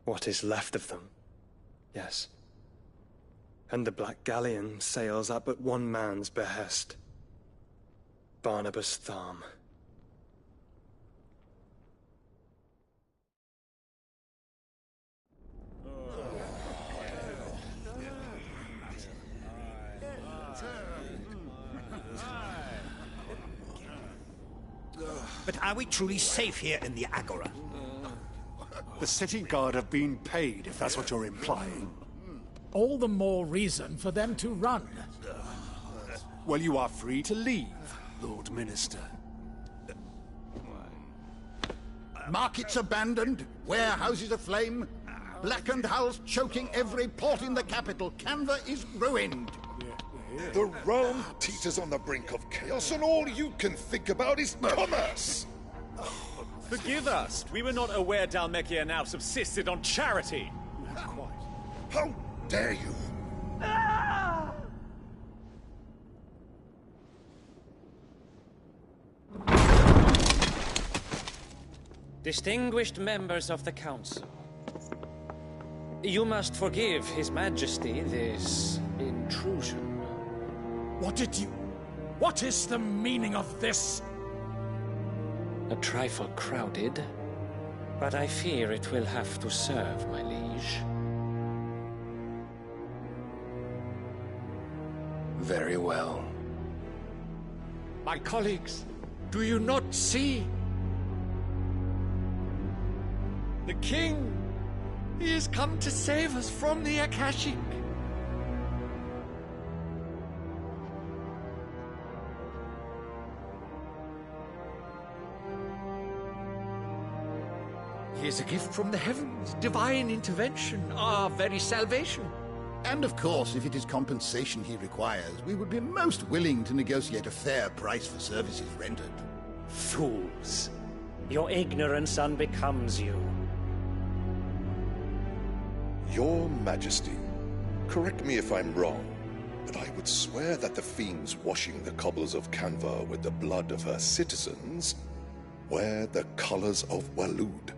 What is left of them, yes. And the Black Galleon sails at but one man's behest. Barnabas Tharm. But are we truly safe here in the Agora? The city guard have been paid, if that's what you're implying. All the more reason for them to run. Well, you are free to leave, Lord Minister. Markets abandoned, warehouses aflame, blackened hulls choking every port in the capital. Canva is ruined. The realm teeters on the brink of chaos, and all you can think about is commerce! Forgive us. We were not aware Dhalmekia now subsisted on charity. How dare you? Distinguished members of the Council, you must forgive His Majesty this intrusion. What is the meaning of this? A trifle crowded, but I fear it will have to serve, my liege. Very well. My colleagues, do you not see? The king! He has come to save us from the Akashic! He is a gift from the heavens, divine intervention, our very salvation. And of course, if it is compensation he requires, we would be most willing to negotiate a fair price for services rendered. Fools! Your ignorance unbecomes you. Your Majesty, correct me if I'm wrong, but I would swear that the fiends washing the cobbles of Canva with the blood of her citizens wear the colors of Waloed.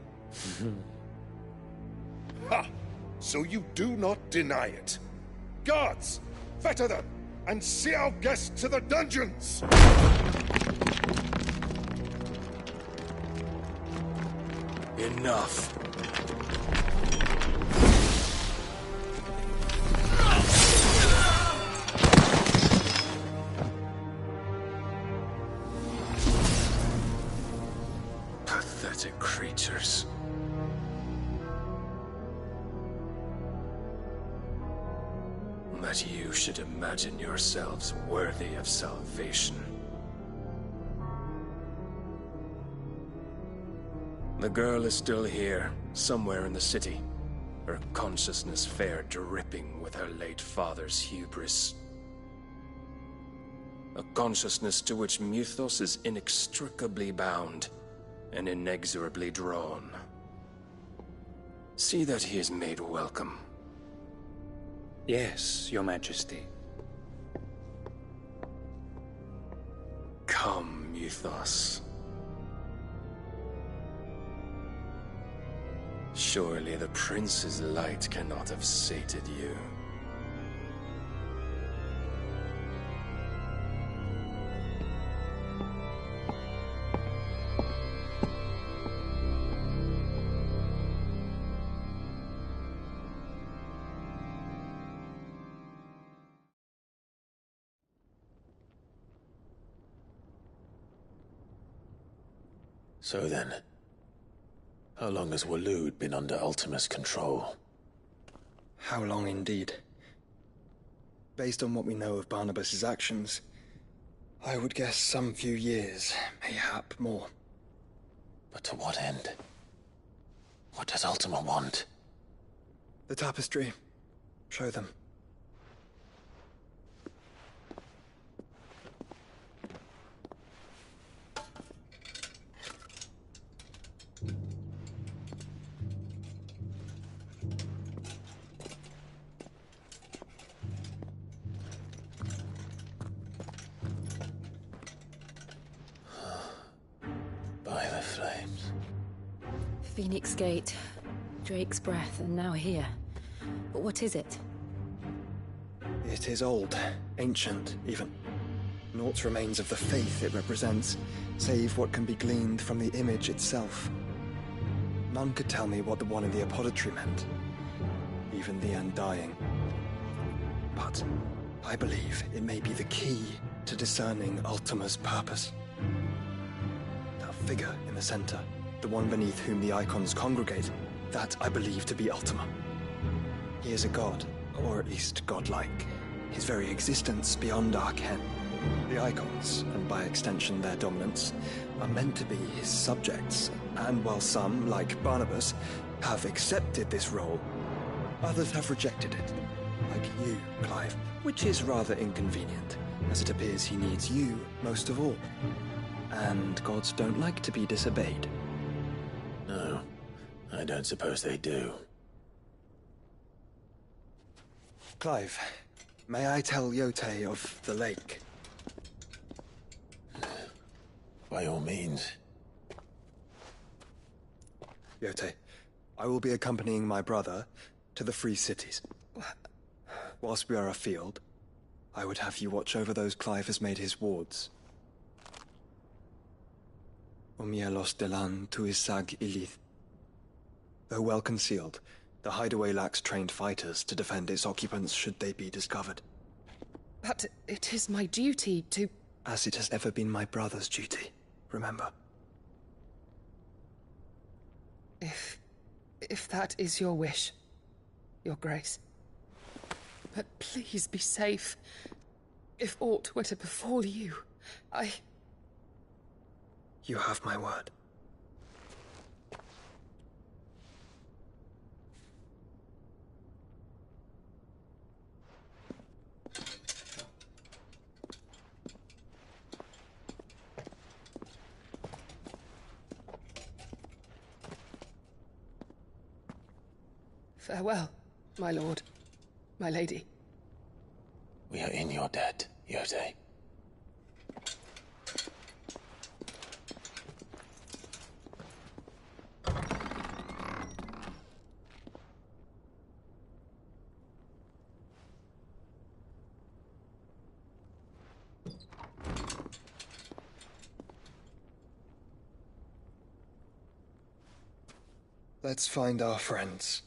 Ha! So you do not deny it. Guards, fetter them, and see our guests to the dungeons! Enough. Pathetic creatures. That you should imagine yourselves worthy of salvation. The girl is still here, somewhere in the city. Her consciousness fair dripping with her late father's hubris. A consciousness to which Mythos is inextricably bound and inexorably drawn. See that he is made welcome. Yes, Your Majesty. Come, Mythos. Surely the prince's light cannot have sated you. So then, how long has Waloed been under Ultima's control? How long indeed? Based on what we know of Barnabas's actions, I would guess some few years, mayhap more. But to what end? What does Ultima want? The tapestry. Show them. By the flames. Phoenix Gate, Drake's Breath, and now here. But what is it? It is old, ancient, even. Naught remains of the faith it represents, save what can be gleaned from the image itself. None could tell me what the one in the apothecary meant, even the Undying. But I believe it may be the key to discerning Ultima's purpose. That figure in the center, the one beneath whom the icons congregate, that I believe to be Ultima. He is a god, or at least godlike. His very existence beyond our ken. The icons, and by extension their dominance, are meant to be his subjects, and while some, like Barnabas, have accepted this role, others have rejected it. Like you, Clive, which is rather inconvenient, as it appears he needs you most of all. And gods don't like to be disobeyed. No, I don't suppose they do. Clive, may I tell Yotei of the lake? By all means. Yotei, I will be accompanying my brother to the Free Cities. Whilst we are afield, I would have you watch over those Clive has made his wards. Omielos delan tuisag ilith. Though well concealed, the hideaway lacks trained fighters to defend its occupants should they be discovered. But it is my duty to... As it has ever been my brother's duty, remember. If that is your wish, Your Grace. But please be safe. If aught were to befall you, You have my word. Farewell, my lord, my lady. We are in your debt, Yotei. Let's find our friends.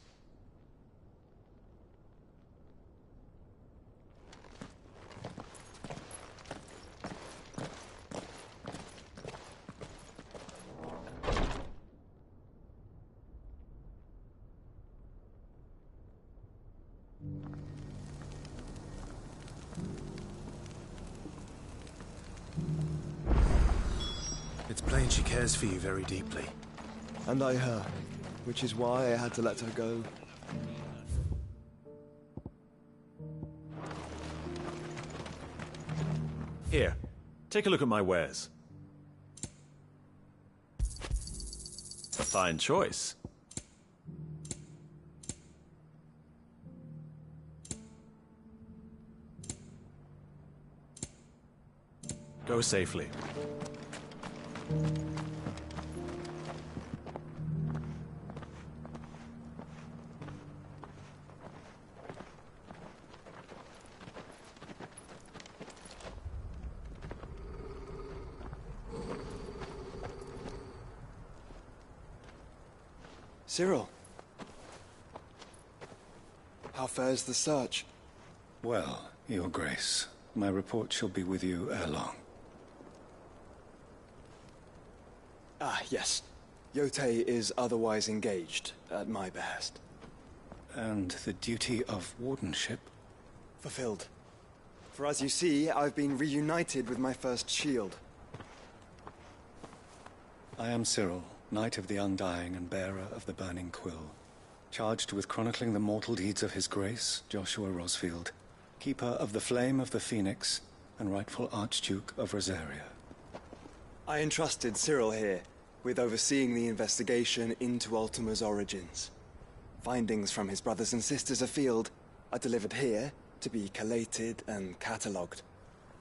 It's plain she cares for you very deeply. And I her, which is why I had to let her go. Here, take a look at my wares. A fine choice. Go safely. Cyril. How fares the search? Well, Your Grace, my report shall be with you ere long. Ah, yes. Yotei is otherwise engaged, at my behest. And the duty of wardenship? Fulfilled. For as you see, I've been reunited with my first shield. I am Cyril, Knight of the Undying and bearer of the Burning Quill, charged with chronicling the mortal deeds of His Grace, Joshua Rosfield, keeper of the Flame of the Phoenix and rightful Archduke of Rosaria. I entrusted Cyril here with overseeing the investigation into Ultima's origins. Findings from his brothers and sisters afield are delivered here to be collated and catalogued.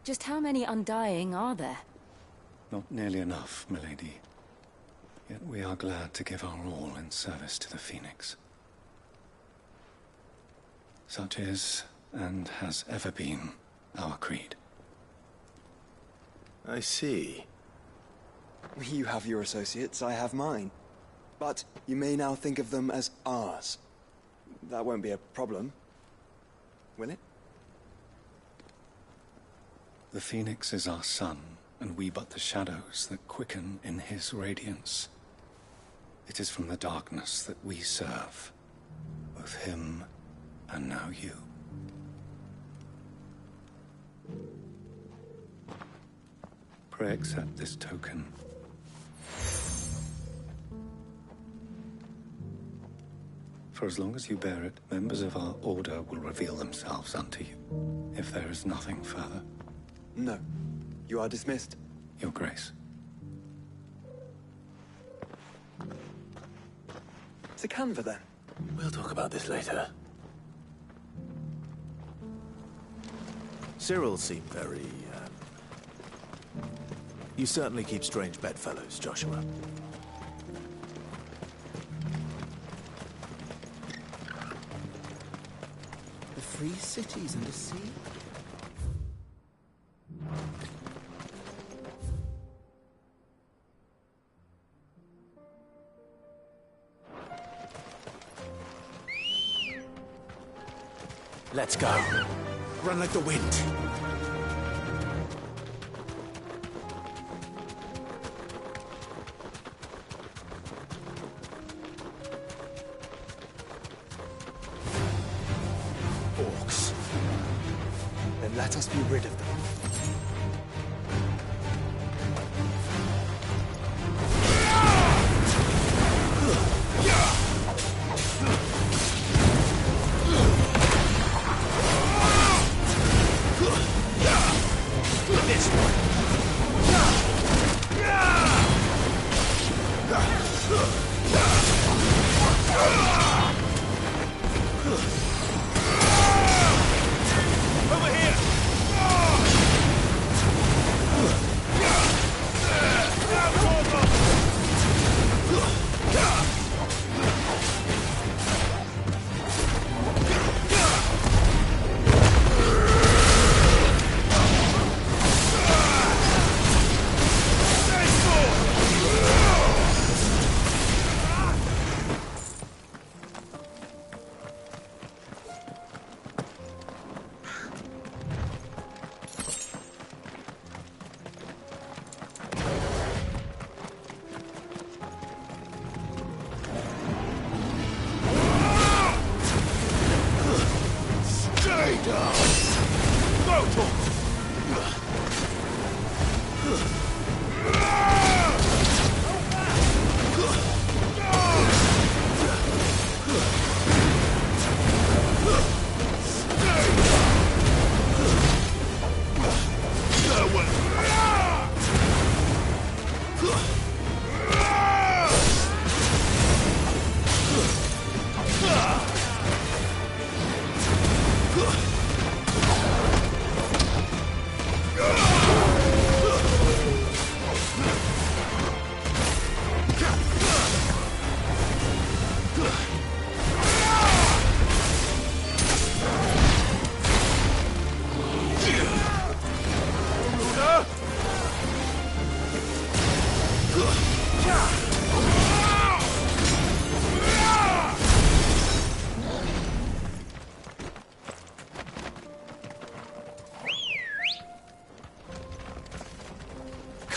Just how many Undying are there? Not nearly enough, milady. Yet we are glad to give our all in service to the Phoenix. Such is, and has ever been, our creed. I see. You have your associates, I have mine. But you may now think of them as ours. That won't be a problem, will it? The Phoenix is our sun, and we but the shadows that quicken in his radiance. It is from the darkness that we serve, both him and now you. Pray accept this token. For as long as you bear it, members of our order will reveal themselves unto you, if there is nothing further. No. You are dismissed. Your Grace. To Canva, then. We'll talk about this later. Cyril seemed very, You certainly keep strange bedfellows, Joshua. The free cities and the sea? Let's go. Run like the wind. Orcs. Then let us be rid of them.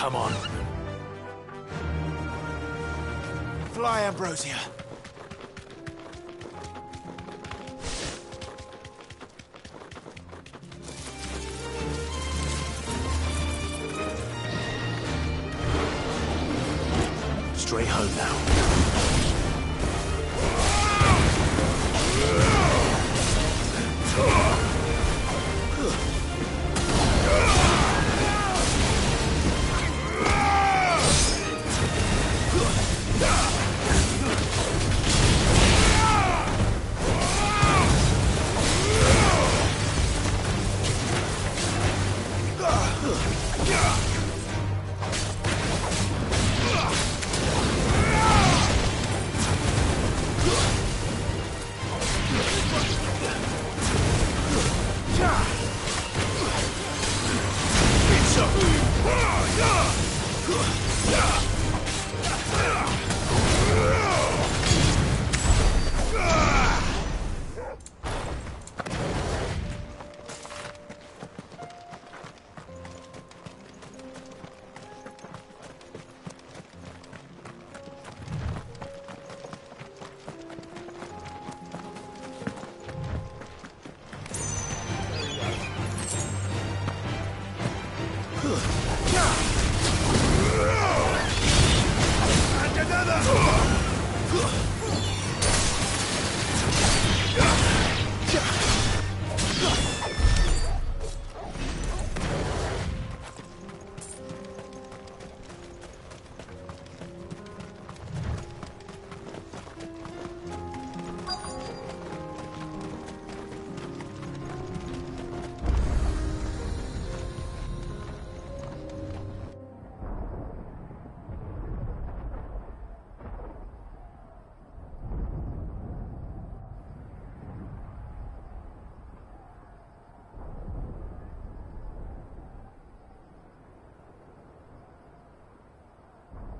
Come on. Fly, Ambrosia. straight home now.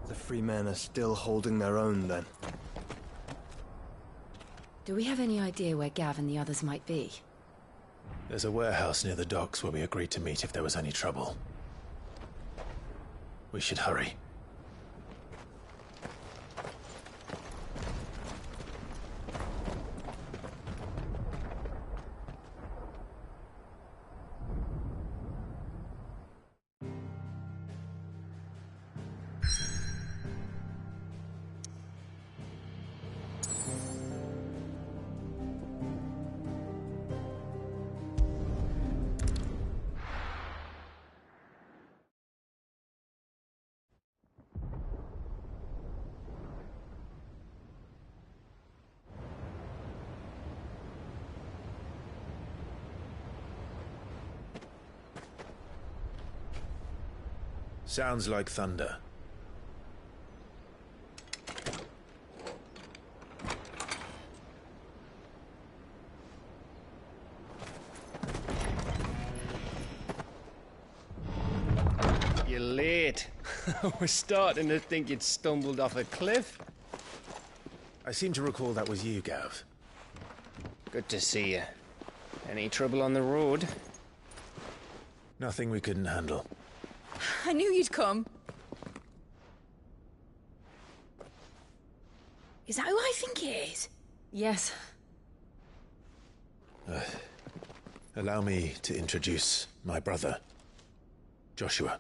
The free men are still holding their own, then. Do we have any idea where Gav and the others might be? There's a warehouse near the docks where we agreed to meet if there was any trouble. We should hurry. Sounds like thunder. You're late. We're starting to think you'd stumbled off a cliff. I seem to recall that was you, Gav. Good to see you. Any trouble on the road? Nothing we couldn't handle. I knew you'd come. Is that who I think it is? Yes. Allow me to introduce my brother, Joshua.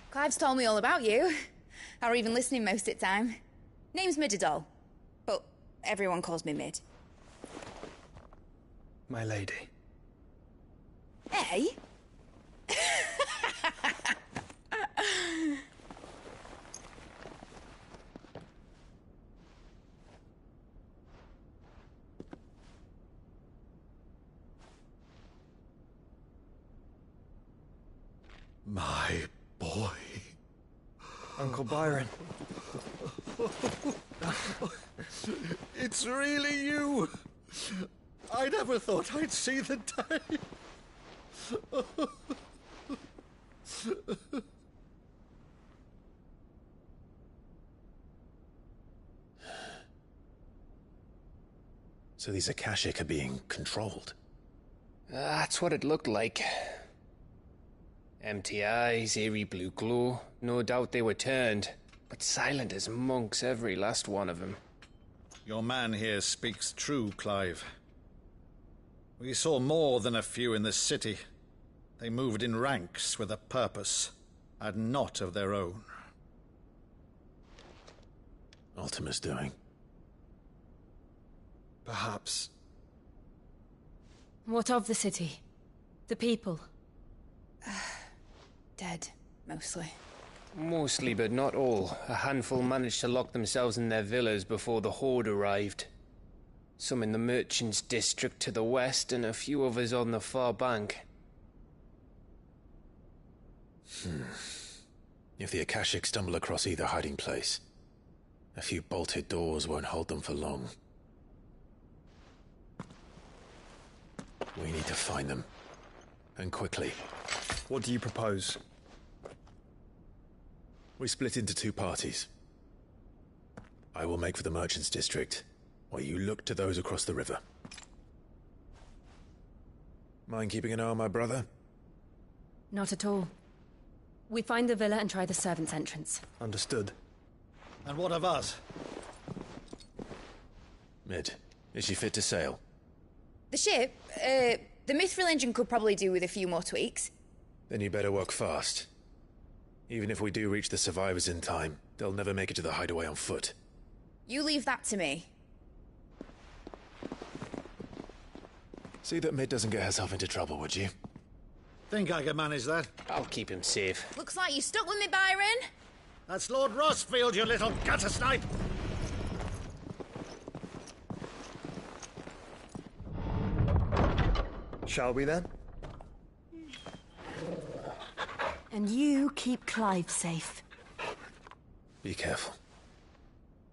Clive's told me all about you. Or even listening most of the time. Name's Midadol, but everyone calls me Mid. My lady. Hey? My boy. Uncle Byron. It's really you. I never thought I'd see the day. So these Akashic are being controlled? That's what it looked like. Empty eyes, eerie blue glow. No doubt they were turned, but silent as monks, every last one of them. Your man here speaks true, Clive. We saw more than a few in this city. They moved in ranks with a purpose, and not of their own. Ultima's doing. Perhaps. What of the city? The people? Dead, mostly. Mostly, but not all. A handful managed to lock themselves in their villas before the Horde arrived. Some in the Merchants' District to the west, and a few others on the far bank. If the Akashic stumble across either hiding place, a few bolted doors won't hold them for long. We need to find them. And quickly. What do you propose? We split into two parties. I will make for the Merchants' District, while you look to those across the river. Mind keeping an eye on my brother? Not at all. We find the villa and try the servants' entrance. Understood. And what of us? Mid, is she fit to sail? The ship, the Mithril engine could probably do with a few more tweaks. Then you better work fast. Even if we do reach the survivors in time, they'll never make it to the hideaway on foot. You leave that to me. See that Mid doesn't get herself into trouble, would you? Think I can manage that? I'll keep him safe. Looks like you stuck with me, Byron. That's Lord Rosfield, you little gutter snipe! Shall we then? And you keep Clive safe. Be careful.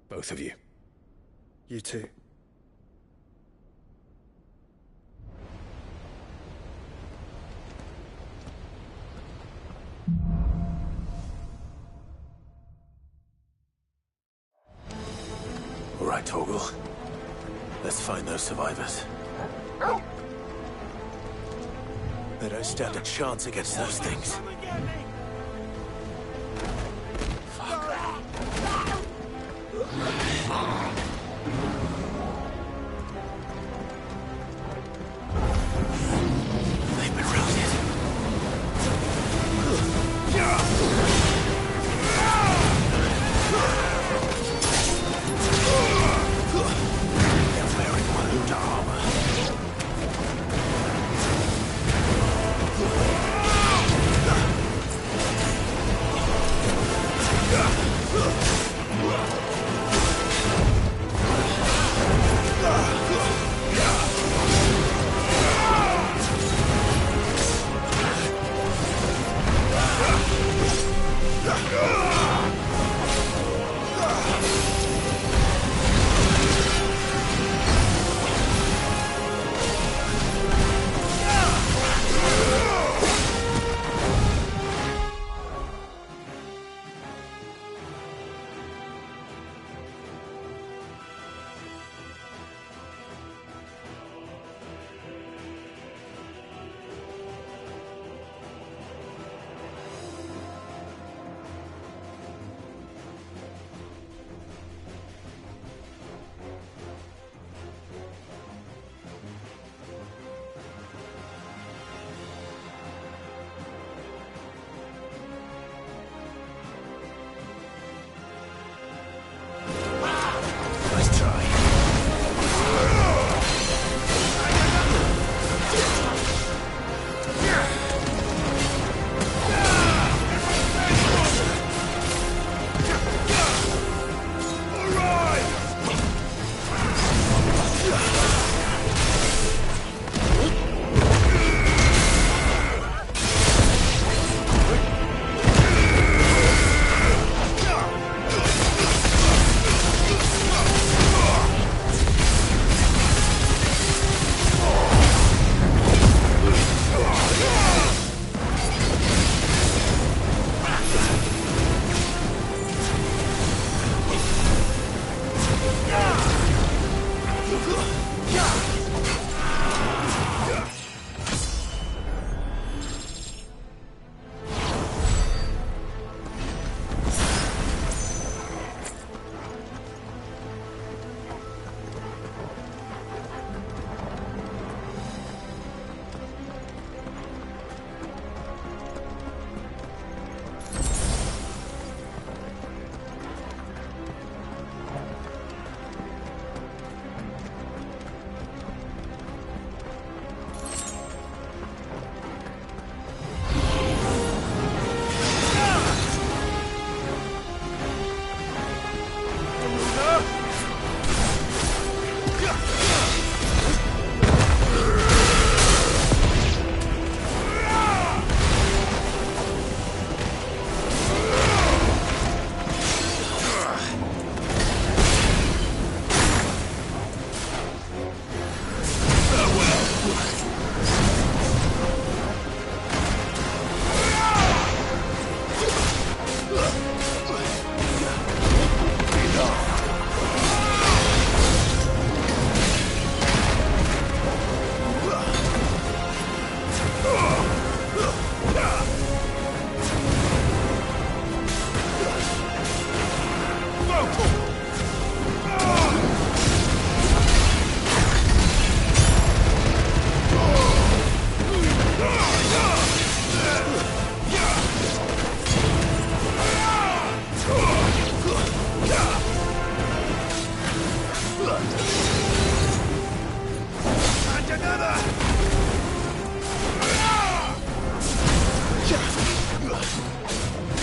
Both of you. You too. All right, Torgal. Let's find those survivors. They don't stand a chance against those things. They've been routed. They're wearing Waloda armor.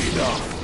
Enough!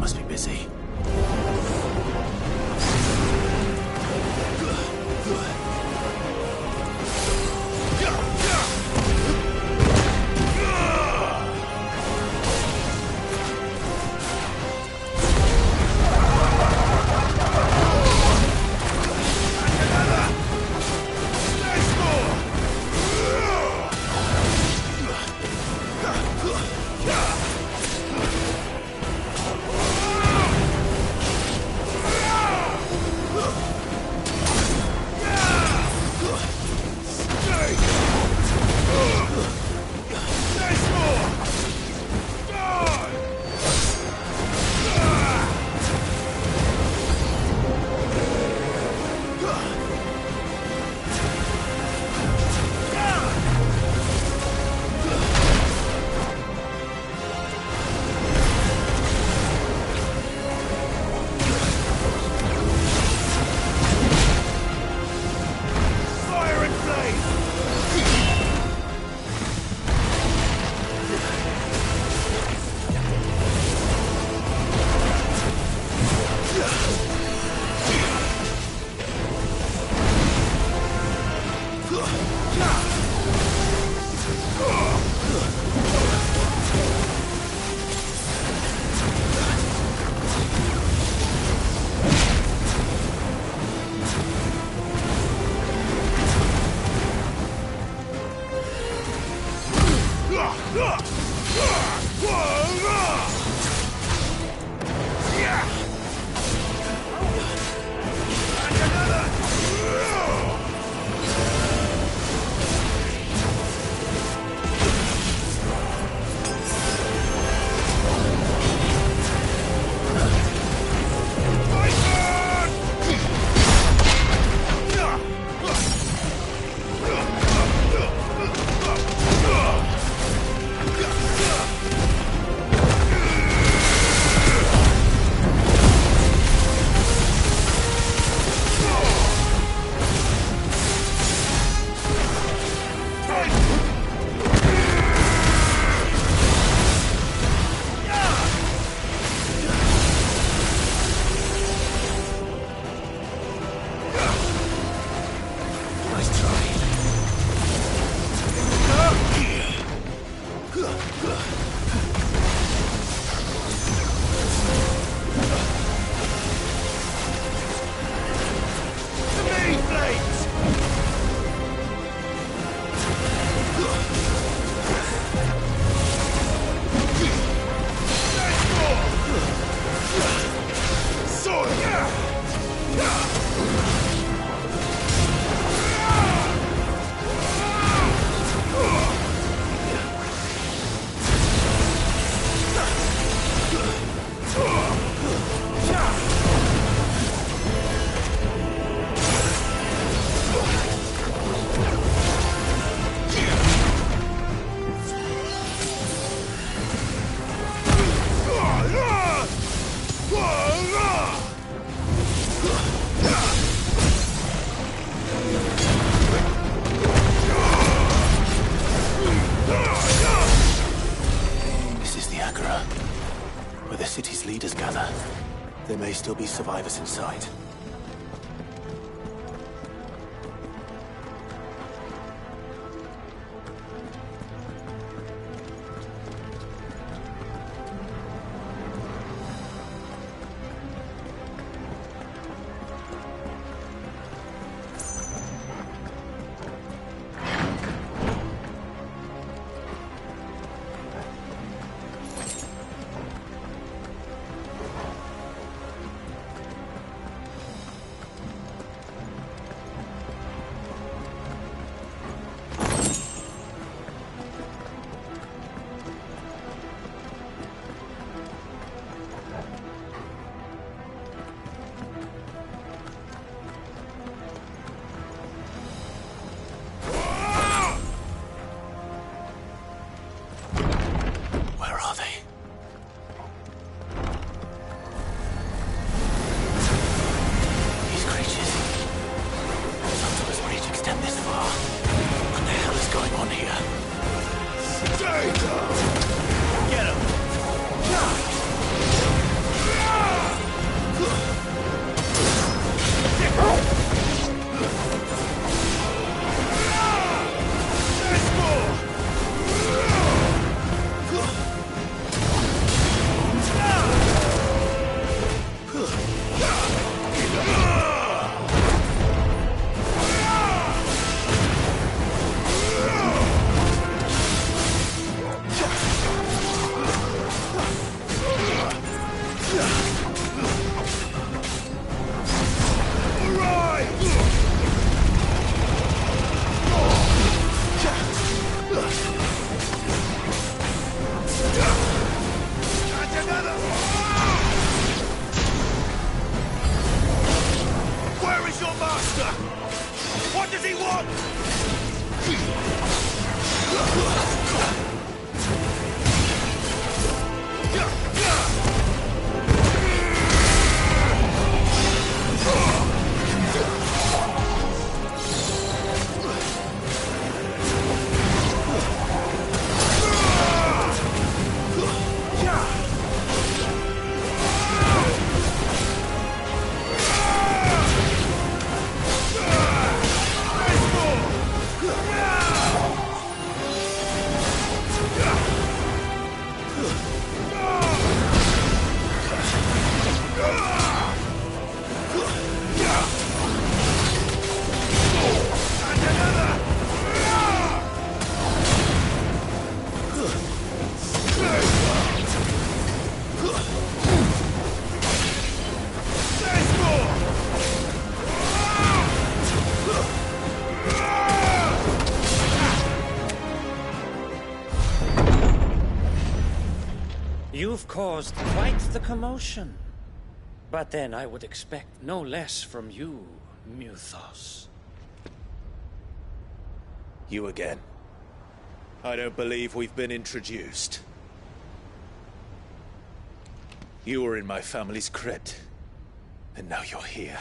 must be busy. There may still be survivors inside. You've caused quite the commotion. But then I would expect no less from you, Muthos. You again. I don't believe we've been introduced. You were in my family's crypt, and now you're here,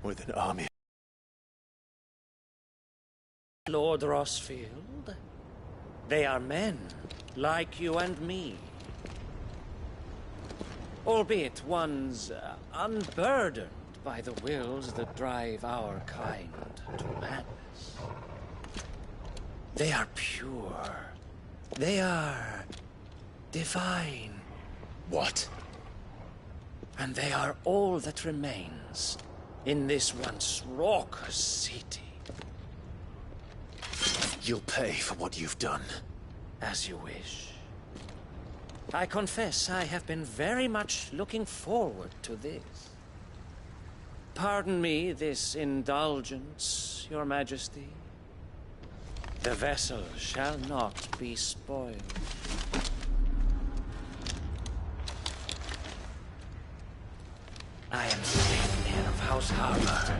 with an army. Lord Rosfield, they are men, like you and me. Albeit ones unburdened by the wills that drive our kind to madness. They are pure. They are divine. What? And they are all that remains in this once raucous city. You'll pay for what you've done. As you wish. I confess I have been very much looking forward to this. Pardon me this indulgence, Your Majesty. The vessel shall not be spoiled. I am Sleipnir of House Harvard,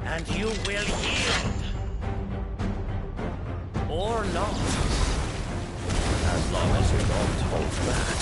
and you will yield. Or not. As long as you don't hold back.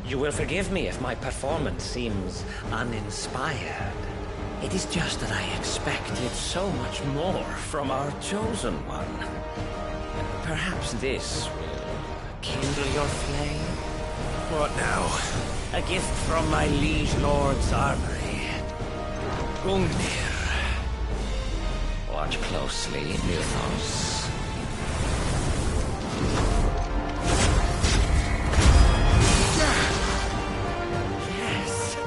You will forgive me if my performance seems uninspired. It is just that I expected so much more from our chosen one. Perhaps this will kindle your flame? What now? A gift from my liege lord's armory. Gungnir. Watch closely, Nilthos. Yes!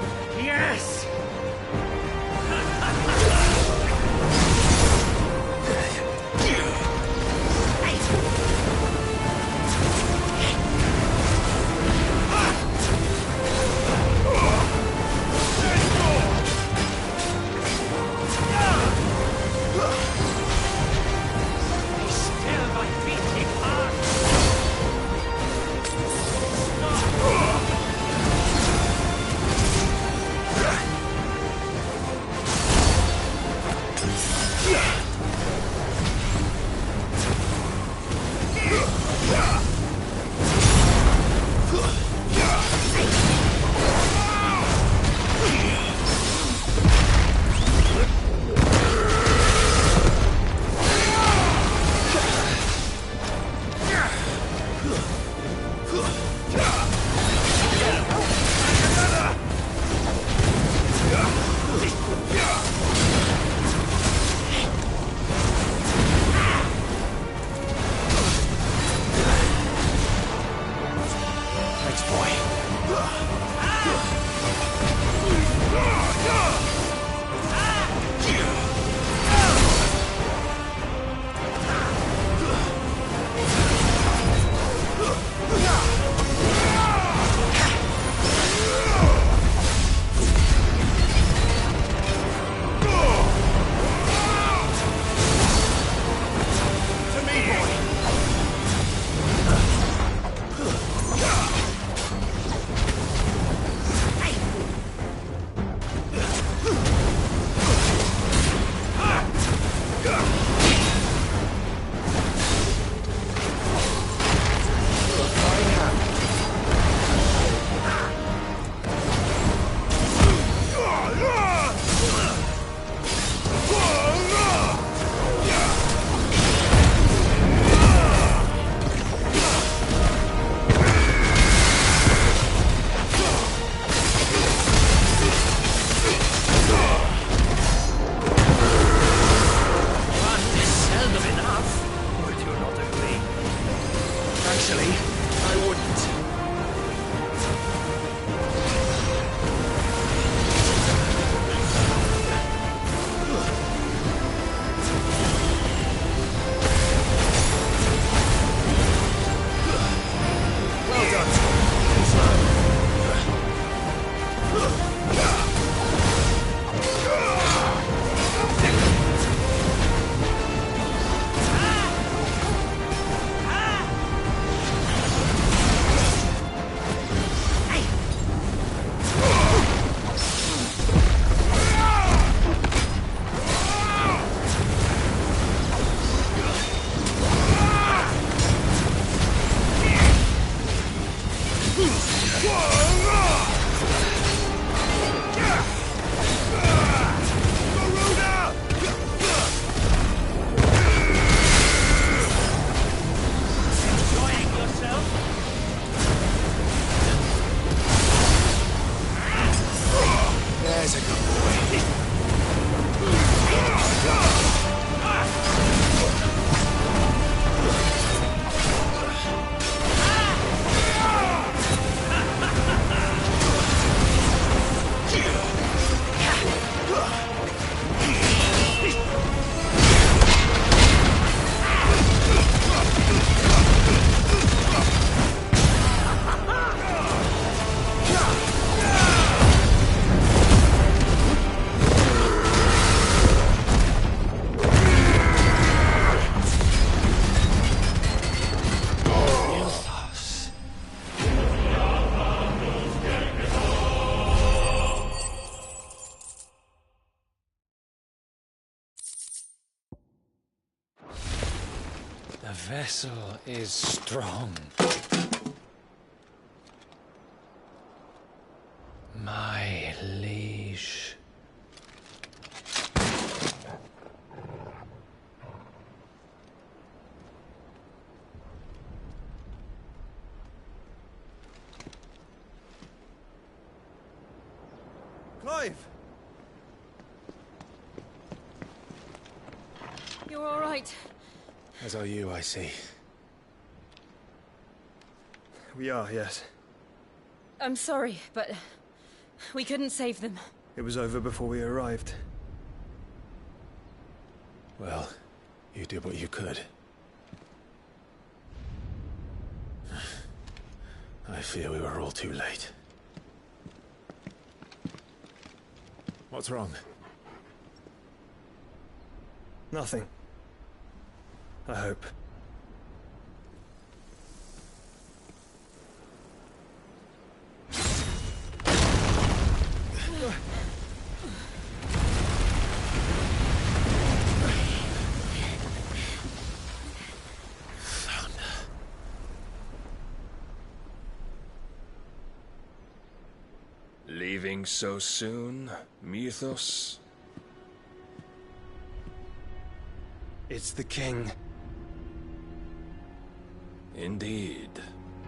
Yes! The vessel is strong. Liege. Clive! You're all right. As are you, I see. We are, yes. I'm sorry, but we couldn't save them. It was over before we arrived. Well, you did what you could. I fear we were all too late. What's wrong? Nothing. I hope. Leaving so soon, Mythos? It's the king. Indeed.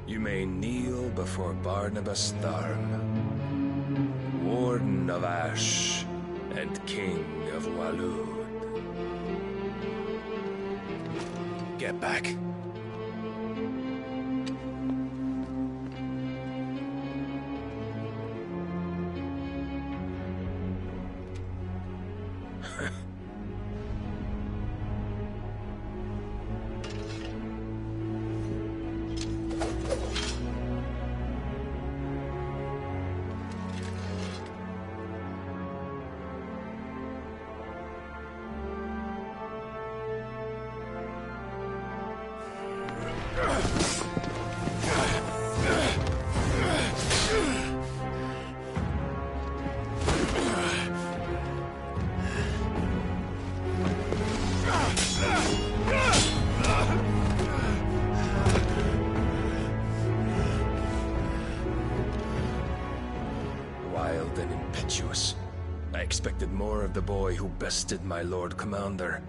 You may kneel before Barnabas Tharm, Warden of Ash and King of Waloed. Get back. Wild and impetuous. I expected more of the boy who bested my Lord Commander.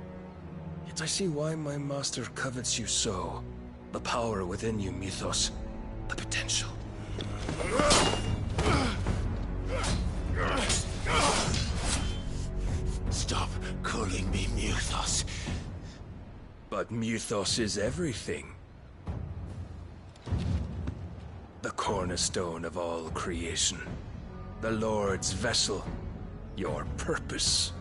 Yet I see why my master covets you so. The power within you, Mythos. The potential. Stop calling me Mythos. But Mythos is everything. The cornerstone of all creation. The Lord's vessel. Your purpose.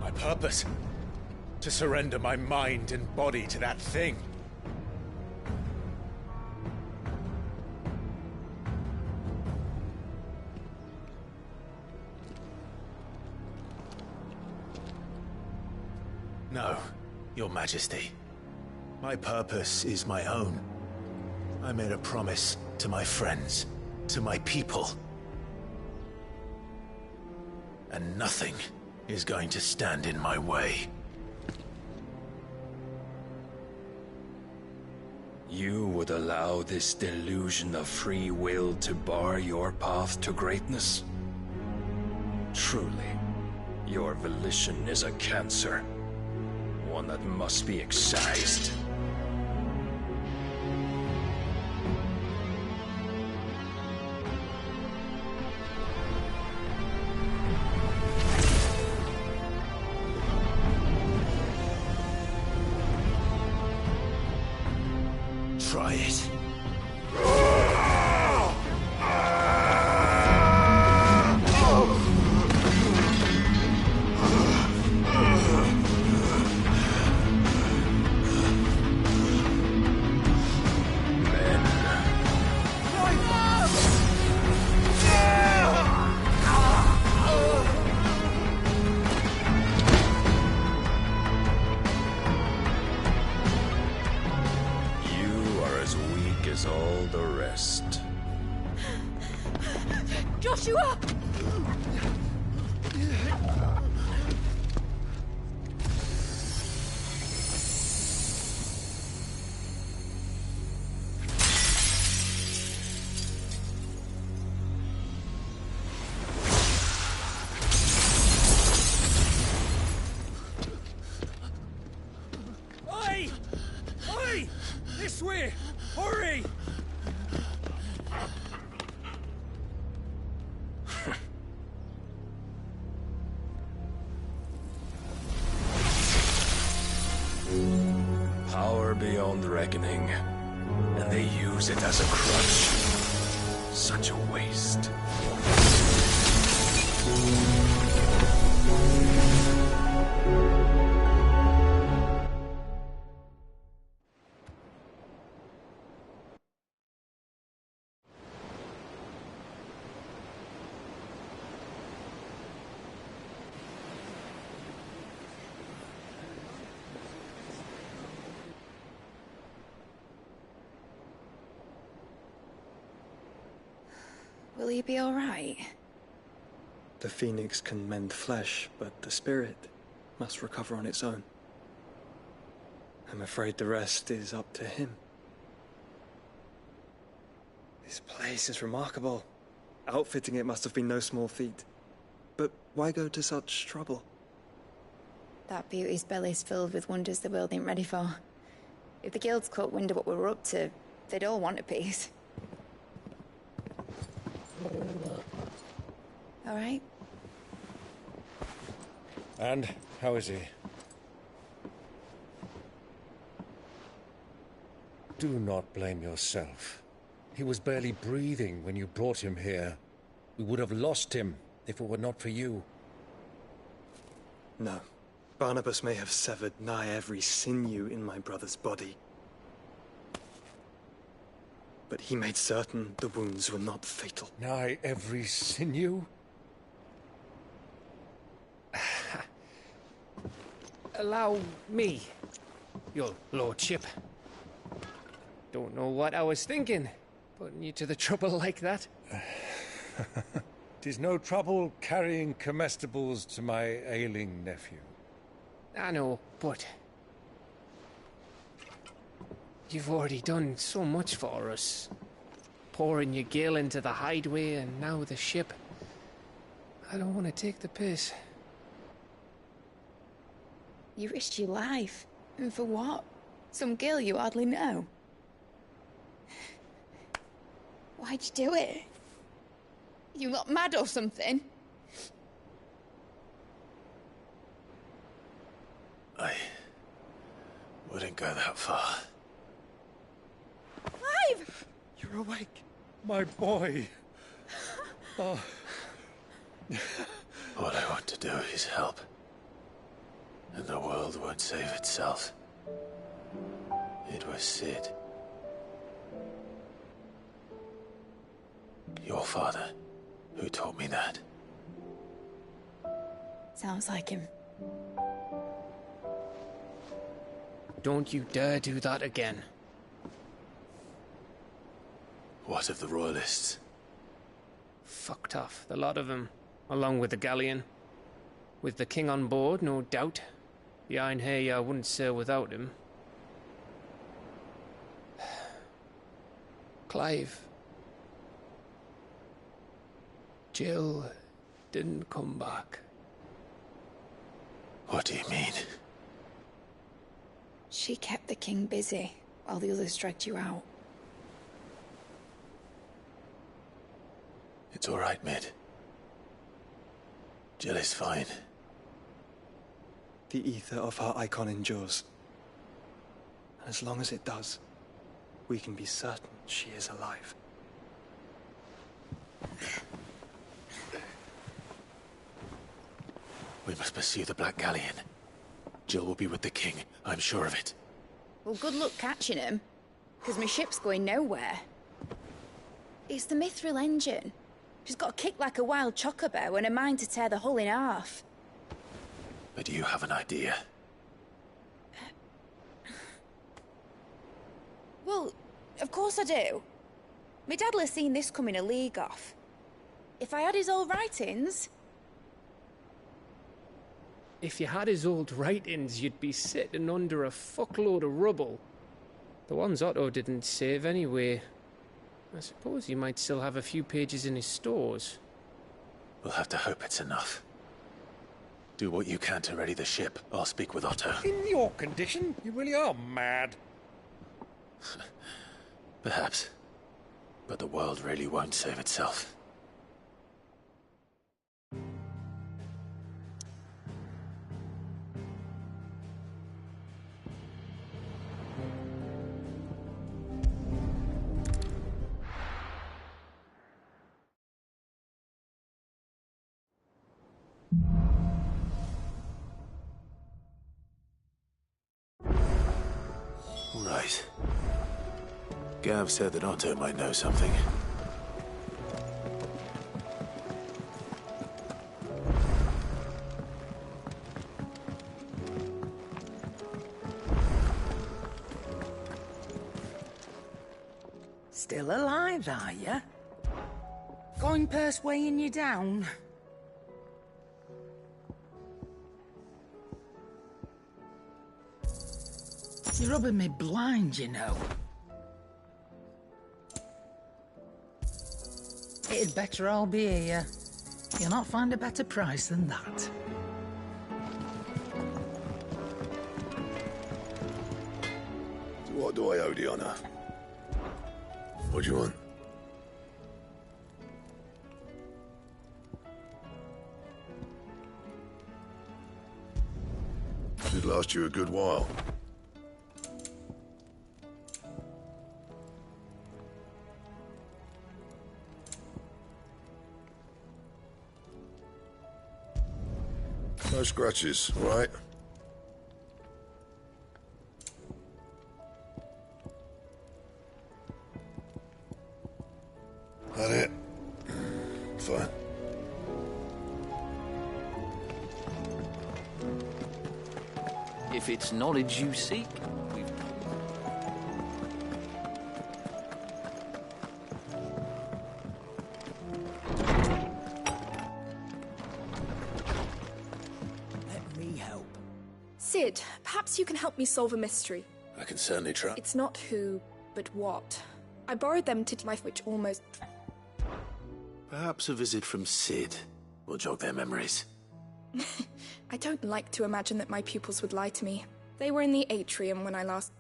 My purpose? To surrender my mind and body to that thing. No, Your Majesty. My purpose is my own. I made a promise to my friends, to my people. And nothing is going to stand in my way. You would allow this delusion of free will to bar your path to greatness? Truly, your volition is a cancer. One that must be excised. Try it. All the rest. Joshua! This way! Hurry! Power beyond reckoning, and they use it as a crutch. Such a waste. Will he be all right? The phoenix can mend flesh, but the spirit must recover on its own. I'm afraid the rest is up to him. This place is remarkable. Outfitting it must have been no small feat. But why go to such trouble? That beauty's belly's filled with wonders the world ain't ready for. If the guilds caught wind of what we were up to, they'd all want a piece. All right? And how is he? Do not blame yourself. He was barely breathing when you brought him here. We would have lost him if it were not for you. No. Barnabas may have severed nigh every sinew in my brother's body. But he made certain the wounds were not fatal. Nigh every sinew? Allow me, your lordship. Don't know what I was thinking, putting you to the trouble like that. 'Tis no trouble carrying comestibles to my ailing nephew. I know, but you've already done so much for us. Pouring your gale into the hideaway and now the ship. I don't want to take the piss. You risked your life. And for what? Some girl you hardly know. Why'd you do it? You lot mad or something? I wouldn't go that far. Clive! You're awake. My boy. Oh. All I want to do is help. And the world won't save itself. It was Sid. Your father, who taught me that. Sounds like him. Don't you dare do that again. What of the Royalists? Fucked off, the lot of them, along with the galleon. With the king on board, no doubt. The Einherjar wouldn't sail without him. Clive. Jill didn't come back. What do you mean? She kept the king busy while the others dragged you out. It's all right, Mid. Jill is fine. The ether of her icon endures. And as long as it does, we can be certain she is alive. We must pursue the Black Galleon. Jill will be with the king, I'm sure of it. Well, good luck catching him, because my ship's going nowhere. It's the Mithril engine. She's got a kick like a wild chocobo and a mind to tear the hull in half. But do you have an idea? Well, of course I do. My dad'll have seen this coming a league off. If I had his old writings... If you had his old writings, you'd be sitting under a fuckload of rubble. The ones Otto didn't save anyway. I suppose he might still have a few pages in his stores. We'll have to hope it's enough. Do what you can to ready the ship. I'll speak with Otto. In your condition, you really are mad. Perhaps. But the world really won't save itself. Right. Gav said that Otto might know something. Still alive, are you? Going purse weighing you down? You're rubbing me blind, you know. It'd better all be here. You'll not find a better price than that. What do I owe the honor? What do you want? Should last you a good while. No scratches, right? That it? Fine. If it's knowledge you seek, we've... Let me help. Sid, perhaps you can help me solve a mystery. I can certainly try. It's not who, but what. I borrowed them to life, which almost... Perhaps a visit from Sid will jog their memories. I don't like to imagine that my pupils would lie to me. They were in the atrium when I last...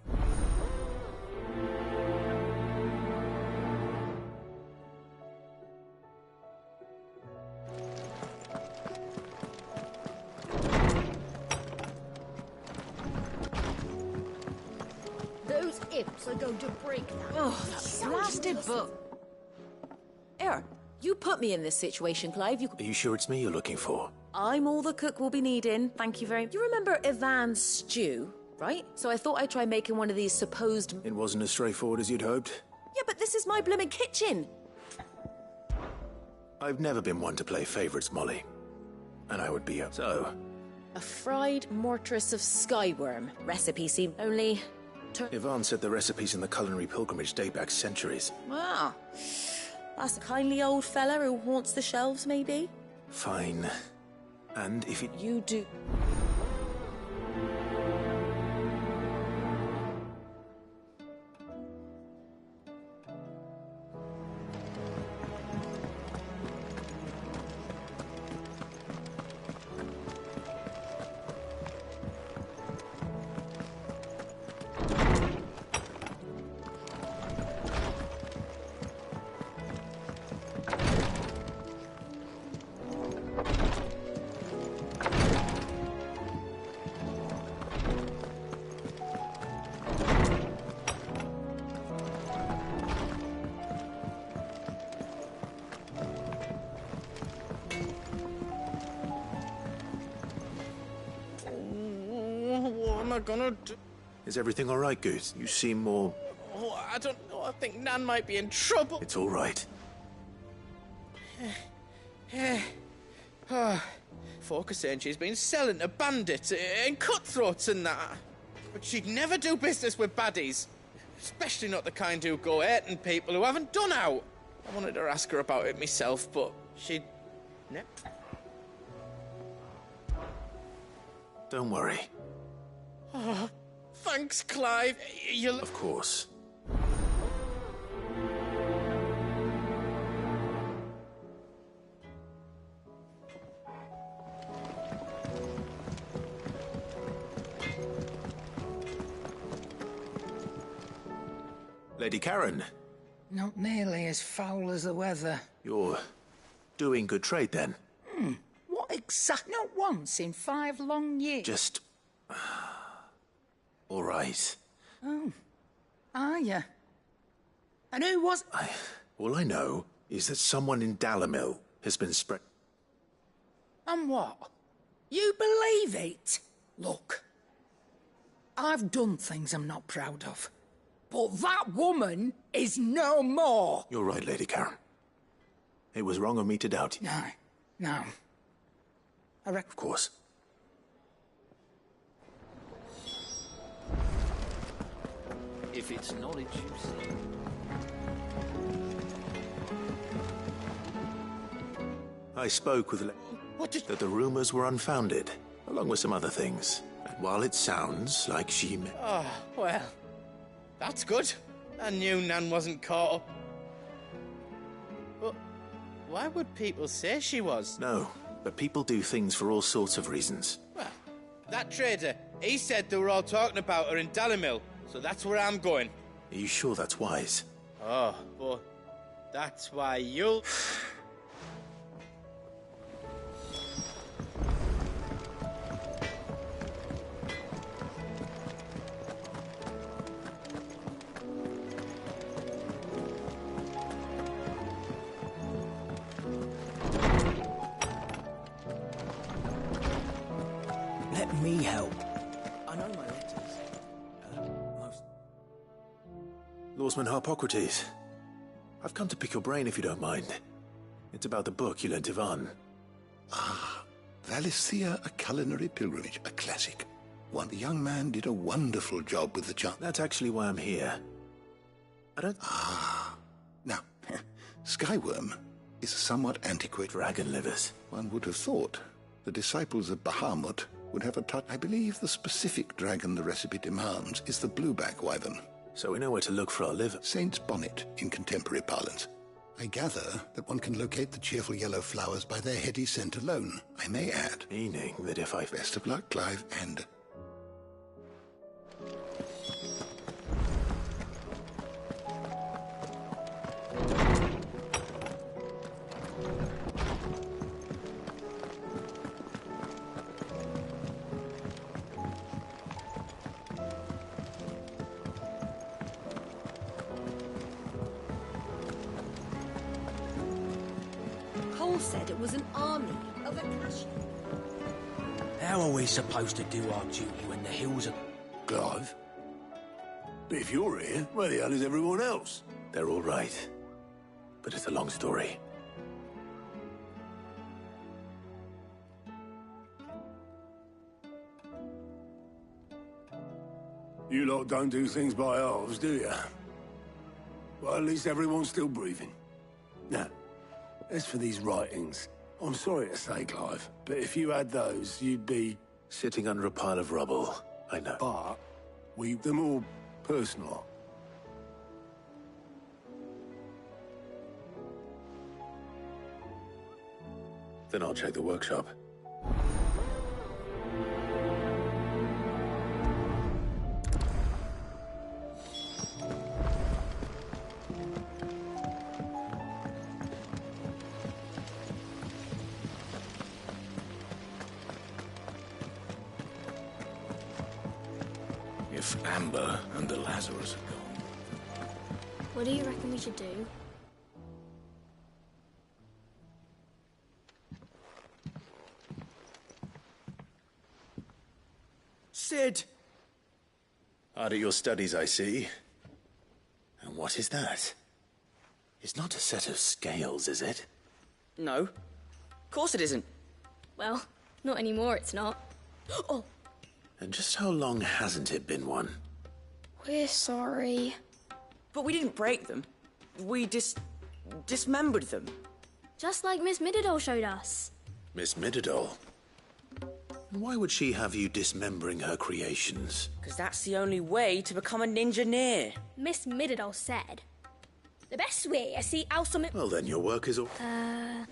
Those imps are going to break that. Oh, that blasted book. Here, you put me in this situation, Clive. Are you sure it's me you're looking for? I'm all the cook will be needing. Thank you very much. You remember Ivan's stew, right? So I thought I'd try making one of these supposed... It wasn't as straightforward as you'd hoped. Yeah, but this is my blooming kitchen. I've never been one to play favorites, Molly. And I would be so. A fried mortress of skyworm. Recipe seemed only... Ivan said the recipes in the culinary pilgrimage date back centuries. Wow. That's a kindly old fella who haunts the shelves, maybe? Fine. And if it... You do... What am I gonna do? Is everything all right, Goose? You seem more... Oh, I don't know. I think Nan might be in trouble. It's all right. Folk are saying she's been selling to bandits and cutthroats and that. But she'd never do business with baddies. Especially not the kind who go hurting people who haven't done out. I wanted to ask her about it myself, but she'd... Don't worry. Oh, thanks, Clive. You'll... Of course. Lady Karen, Not nearly as foul as the weather. you're doing good trade then. What exact? Not once in 5 long years. Just... all right. Oh. Are you? And who was... All I know is that someone in Dalamil has been spread... And what? You believe it? Look, I've done things I'm not proud of. But that woman is no more. You're right, Lady Karen. It was wrong of me to doubt you. No. I reckon... Of course. If it's knowledge you seek. I spoke with that the rumors were unfounded, along with some other things. And while it sounds like she... Oh, well, that's good. I knew Nan wasn't caught up. But why would people say she was? No, but people do things for all sorts of reasons. Well, that trader, he said they were all talking about her in Dalamil, so that's where I'm going. Are you sure that's wise? Oh, but that's why you'll... Let me help. I know my letters. Most... Lawsman Harpocrates. I've come to pick your brain if you don't mind. It's about the book you lent Ivan. Valisthea, A Culinary Pilgrimage, a classic. The young man did a wonderful job with the chant. That's actually why I'm here. I don't... Now, Skyworm is a somewhat antiquated... Dragon livers. One would have thought the disciples of Bahamut would have a touch... I believe the specific dragon the recipe demands is the blueback wyvern. So we know where to look for our liver. Saint's bonnet, in contemporary parlance. I gather that one can locate the cheerful yellow flowers by their heady scent alone. I may add... Meaning that if I... Best of luck, Clive, and... Cole said it was an army of Akashi. How are we supposed to do our duty when the hills are... Clive? But if you're here, where the hell is everyone else? They're all right. But it's a long story. You lot don't do things by halves, do you? Well, at least everyone's still breathing. Now, as for these writings, I'm sorry to say, Clive, but if you had those, you'd be... Sitting under a pile of rubble, I know. But they're more personal. Then I'll check the workshop. If Amber and the Lazarus are gone... What do you reckon we should do? Sid! Hard at your studies, I see. And what is that? It's not a set of scales, is it? No. Of course it isn't. Well, not anymore, it's not. Oh! And just how long hasn't it been one? We're sorry. But we didn't break them. We dismembered them. Just like Miss Mididol showed us. Miss Mididol? Why would she have you dismembering her creations? Because that's the only way to become a ninja-neer. Miss Mididol said, the best way I see how something... Well, then your work is all...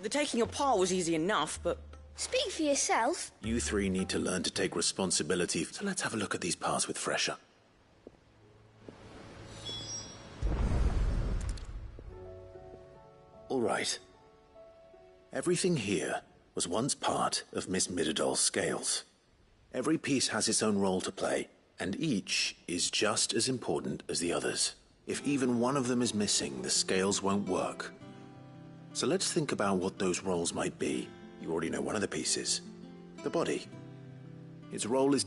The taking apart was easy enough, but... Speak for yourself. You three need to learn to take responsibility, so let's have a look at these parts with Fresher. All right. Everything here was once part of Miss Midadol's scales. Every piece has its own role to play, and each is just as important as the others. If even one of them is missing, the scales won't work. So let's think about what those roles might be. You already know one of the pieces. The body. Its role is...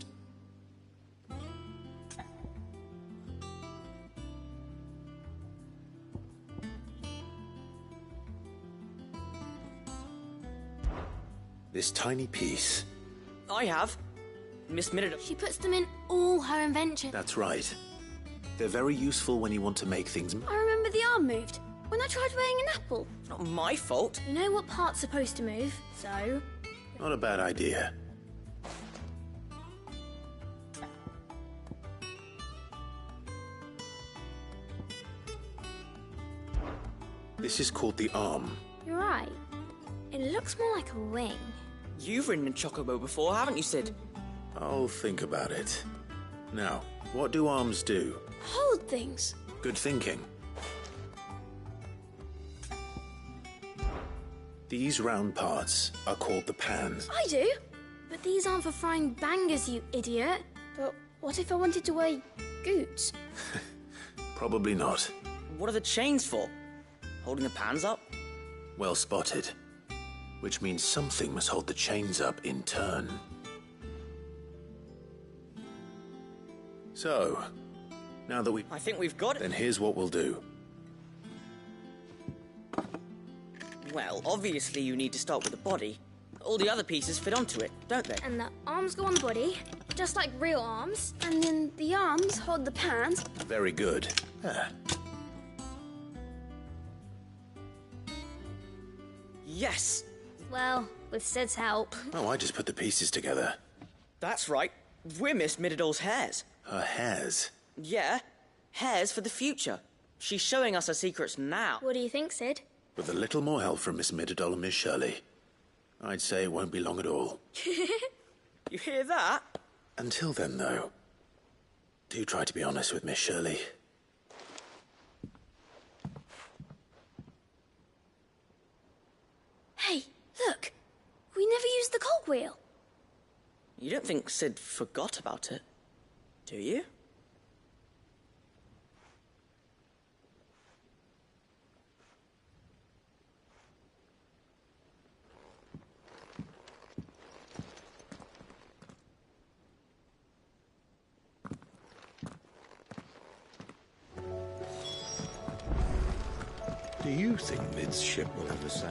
this tiny piece. I have. Miss Midadol. She puts them in all her inventions. That's right. They're very useful when you want to make things... I remember the arm moved when I tried weighing an apple. Not my fault. You know what part's supposed to move, so... Not a bad idea. This is called the arm. You're right. It looks more like a wing. You've ridden a chocobo before, haven't you, Sid? I'll think about it. Now, what do arms do? Hold things. Good thinking. These round parts are called the pans. I do. But these aren't for frying bangers, you idiot. But what if I wanted to weigh goots? Probably not. What are the chains for? Holding the pans up? Well spotted. Which means something must hold the chains up in turn. So, now that I think we've got it. Then here's what we'll do. Well, obviously you need to start with the body. All the other pieces fit onto it, don't they? And the arms go on the body, just like real arms. And then the arms hold the pans. Very good. Ah. Yes! Well, with Sid's help. Oh, I just put the pieces together. That's right. We're Miss Midadol's hairs. Her hairs? Yeah. Hairs for the future. She's showing us her secrets now. What do you think, Sid? With a little more help from Miss Midadol and Miss Shirley, I'd say it won't be long at all. You hear that? Until then, though, do try to be honest with Miss Shirley. Hey, look! We never used the cogwheel. You don't think Sid forgot about it, do you? Do you think Mid's ship will ever sail?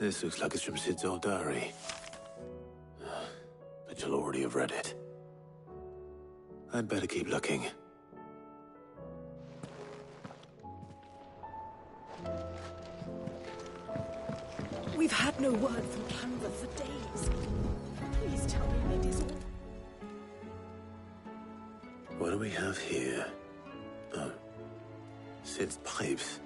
This looks like it's from Sid's old diary. But you'll already have read it. I'd better keep looking. We've had no word from Canva for days. Please tell me Mid is all... What do we have here? Oh. Sid's pipes.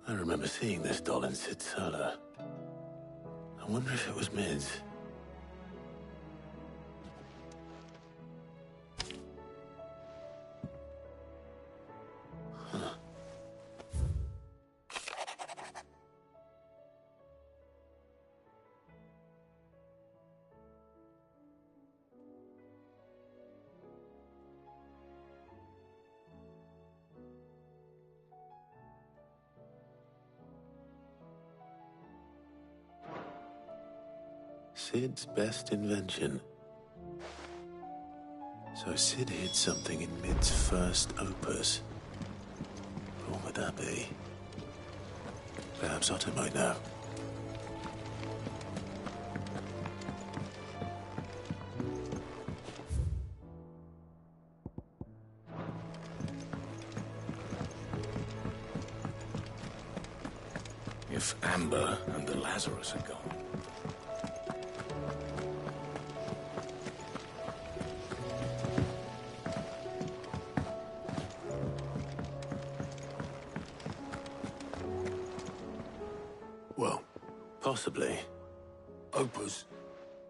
I remember seeing this doll in Sid's cellar. I wonder if it was Mid's. Sid's best invention. So Sid hid something in Mid's first opus. What would that be? Perhaps Otto might know. If Amber and the Lazarus are gone, Possibly. Opus.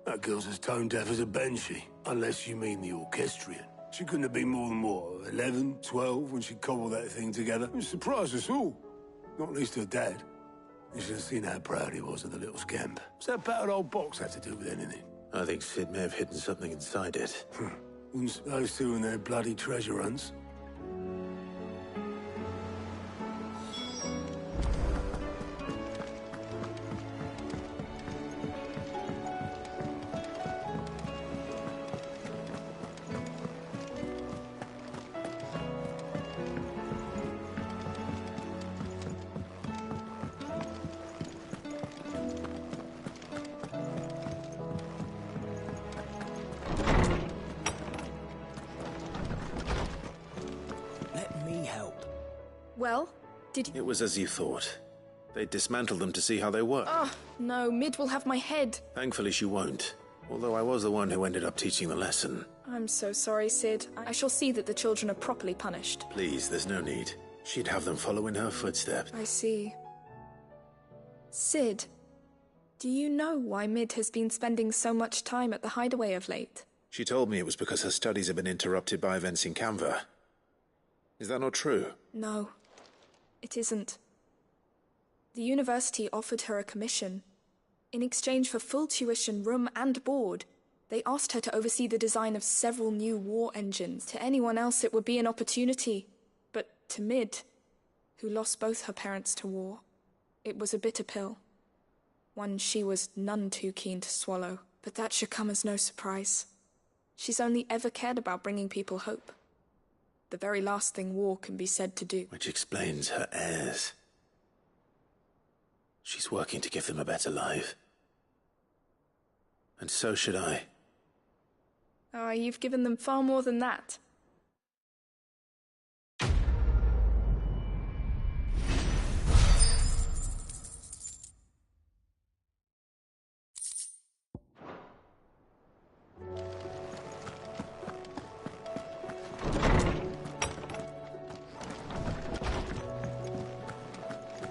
That girl's as tone deaf as a banshee, unless you mean the orchestrion. She couldn't have been more than, what, 11, 12 when she cobbled that thing together? It surprised us all. Not least her dad. You should have seen how proud he was of the little scamp. What's that battered old box have to do with anything? I think Sid may have hidden something inside it. Wouldn't those two and their bloody treasure hunts? Well, did you... It was as you thought. They dismantled them to see how they work. Oh, no, Mid will have my head. Thankfully she won't. Although I was the one who ended up teaching the lesson. I'm so sorry, Sid. I shall see that the children are properly punished. Please, there's no need. She'd have them follow in her footsteps. I see. Sid, do you know why Mid has been spending so much time at the hideaway of late? She told me it was because her studies have been interrupted by events in Canva. Is that not true? No, it isn't. The university offered her a commission. In exchange for full tuition, room and board, they asked her to oversee the design of several new war engines. To anyone else it would be an opportunity. But to Mid, who lost both her parents to war, it was a bitter pill. One she was none too keen to swallow. But that should come as no surprise. She's only ever cared about bringing people hope. The very last thing war can be said to do. Which explains her heirs. She's working to give them a better life. And so should I. Ah, you've given them far more than that.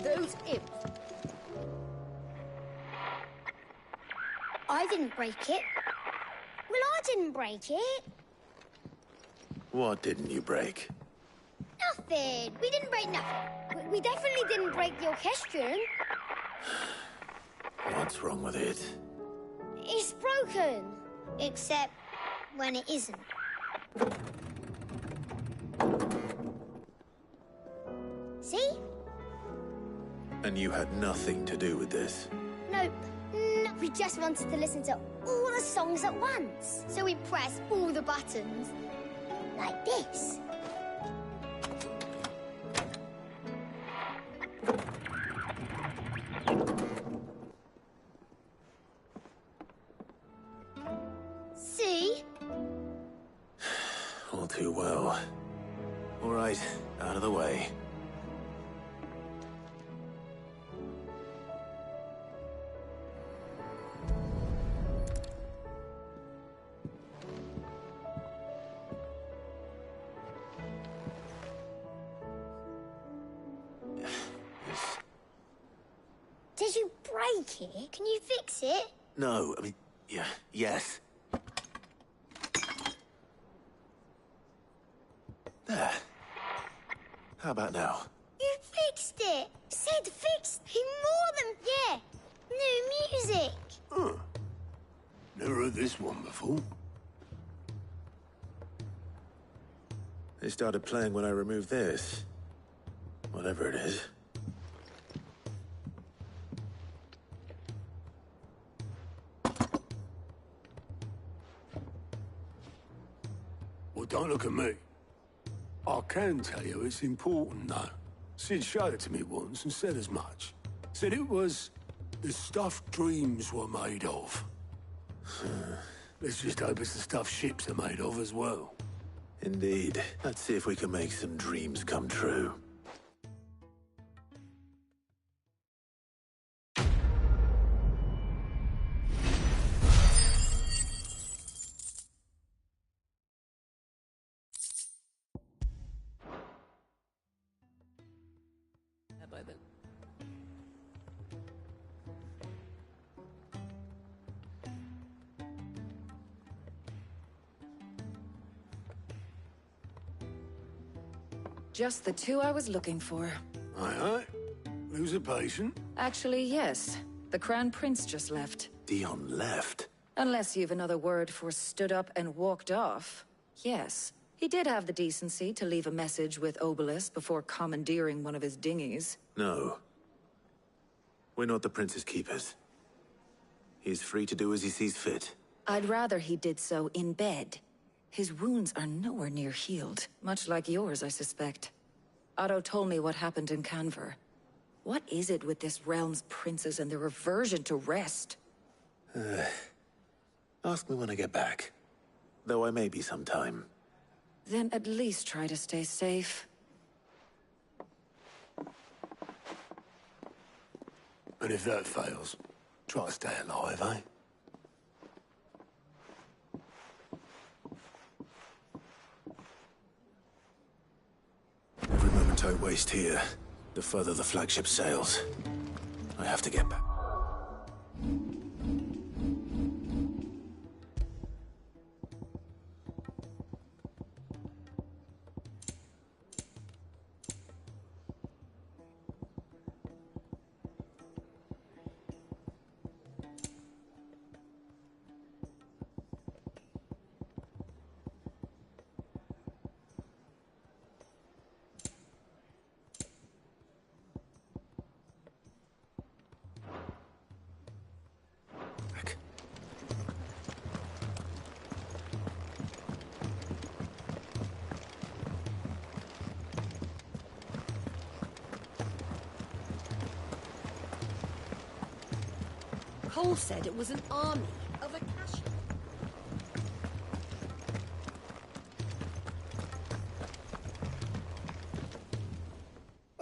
Those imps. I didn't break it. Well, I didn't break it. What didn't you break? Nothing. We didn't break nothing. We definitely didn't break the orchestrion. What's wrong with it? It's broken. Except when it isn't. See? And you had nothing to do with this? Nope. No, we just wanted to listen to all the songs at once. So we pressed all the buttons. Like this. See? All too well. All right, out of the way. Did you break it? Can you fix it? No, I mean, yeah, yes. There. How about now? You fixed it! Sid fixed it more than... Yeah! New music! Huh. Never heard this one before. They started playing when I removed this. Whatever it is. Well, don't look at me. I can tell you it's important, though. Sid showed it to me once and said as much. Said it was the stuff dreams were made of. Let's just hope it's the stuff ships are made of as well. Indeed. Let's see if we can make some dreams come true. Just the two I was looking for. Aye, aye. Lose a patient? Actually, yes. The Crown Prince just left. Dion left? Unless you've another word for stood up and walked off. Yes. He did have the decency to leave a message with Obelisk before commandeering one of his dinghies. No. We're not the Prince's keepers. He's free to do as he sees fit. I'd rather he did so in bed. His wounds are nowhere near healed, much like yours, I suspect. Otto told me what happened in Canver. What is it with this realm's princes and their aversion to rest? Ask me when I get back. Though I may be sometime. Then at least try to stay safe. And if that fails, try to stay alive, eh? Every moment I waste here, the further the flagship sails. I have to get back. Cole said it was an army of Akashi.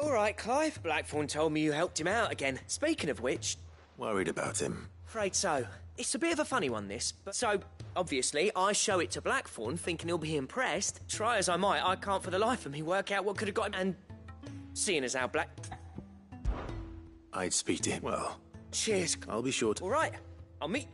All right, Clive. Blackthorn told me you helped him out again. Speaking of which... Worried about him. Afraid so. It's a bit of a funny one, this. But so, obviously, I show it to Blackthorn, thinking he'll be impressed. Try as I might, I can't for the life of me work out what could have got him. And seeing as how I'd speak to him. Well... Cheers. I'll be sure to... All right. I'll meet...